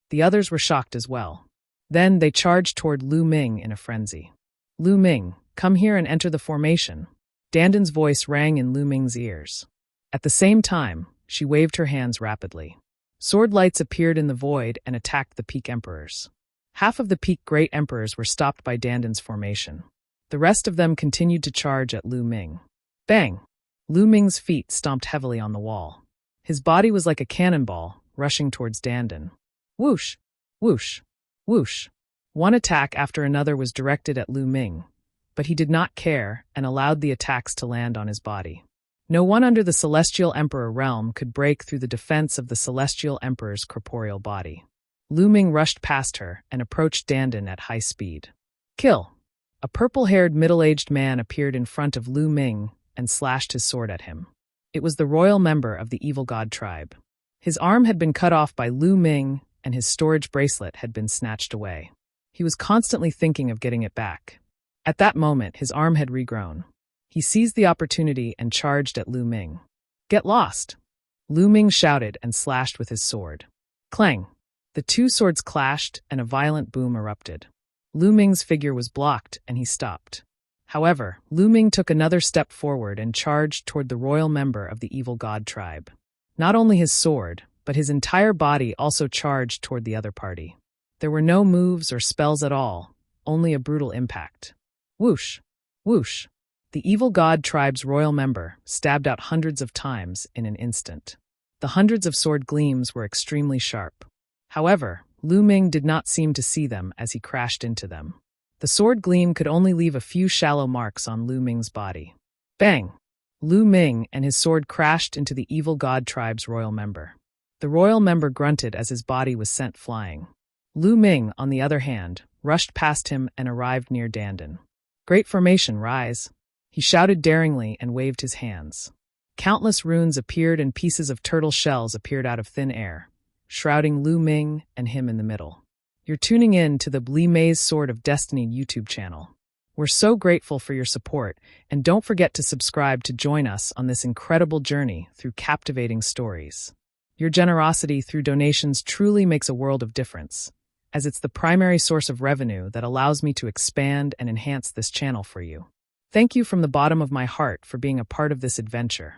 The others were shocked as well. Then they charged toward Lu Ming in a frenzy. "Lu Ming, come here and enter the formation." Dandan's voice rang in Lu Ming's ears. At the same time, she waved her hands rapidly. Sword lights appeared in the void and attacked the Peak Emperors. Half of the Peak Great Emperors were stopped by Dandan's formation. The rest of them continued to charge at Lu Ming. Bang! Lu Ming's feet stomped heavily on the wall. His body was like a cannonball, rushing towards Dandan. Whoosh! Whoosh! Whoosh! One attack after another was directed at Lu Ming, but he did not care and allowed the attacks to land on his body. No one under the Celestial Emperor realm could break through the defense of the Celestial Emperor's corporeal body. Lu Ming rushed past her and approached Dandan at high speed. Kill! A purple-haired middle-aged man appeared in front of Lu Ming and slashed his sword at him. It was the royal member of the Evil God tribe. His arm had been cut off by Lu Ming, and his storage bracelet had been snatched away. He was constantly thinking of getting it back. At that moment, his arm had regrown. He seized the opportunity and charged at Lu Ming. Get lost! Lu Ming shouted and slashed with his sword. Clang! The two swords clashed and a violent boom erupted. Lu Ming's figure was blocked and he stopped. However, Lu Ming took another step forward and charged toward the royal member of the Evil God tribe. Not only his sword, but his entire body also charged toward the other party. There were no moves or spells at all, only a brutal impact. Whoosh! Whoosh! The Evil God tribe's royal member stabbed out hundreds of times in an instant. The hundreds of sword gleams were extremely sharp. However, Lu Ming did not seem to see them as he crashed into them. The sword gleam could only leave a few shallow marks on Lu Ming's body. Bang! Lu Ming and his sword crashed into the Evil God tribe's royal member. The royal member grunted as his body was sent flying. Lu Ming, on the other hand, rushed past him and arrived near Dandan. Great formation, rise! He shouted daringly and waved his hands. Countless runes appeared and pieces of turtle shells appeared out of thin air, shrouding Lu Ming and him in the middle. You're tuning in to the Li Mei's Sword of Destiny YouTube channel. We're so grateful for your support, and don't forget to subscribe to join us on this incredible journey through captivating stories. Your generosity through donations truly makes a world of difference, as it's the primary source of revenue that allows me to expand and enhance this channel for you. Thank you from the bottom of my heart for being a part of this adventure.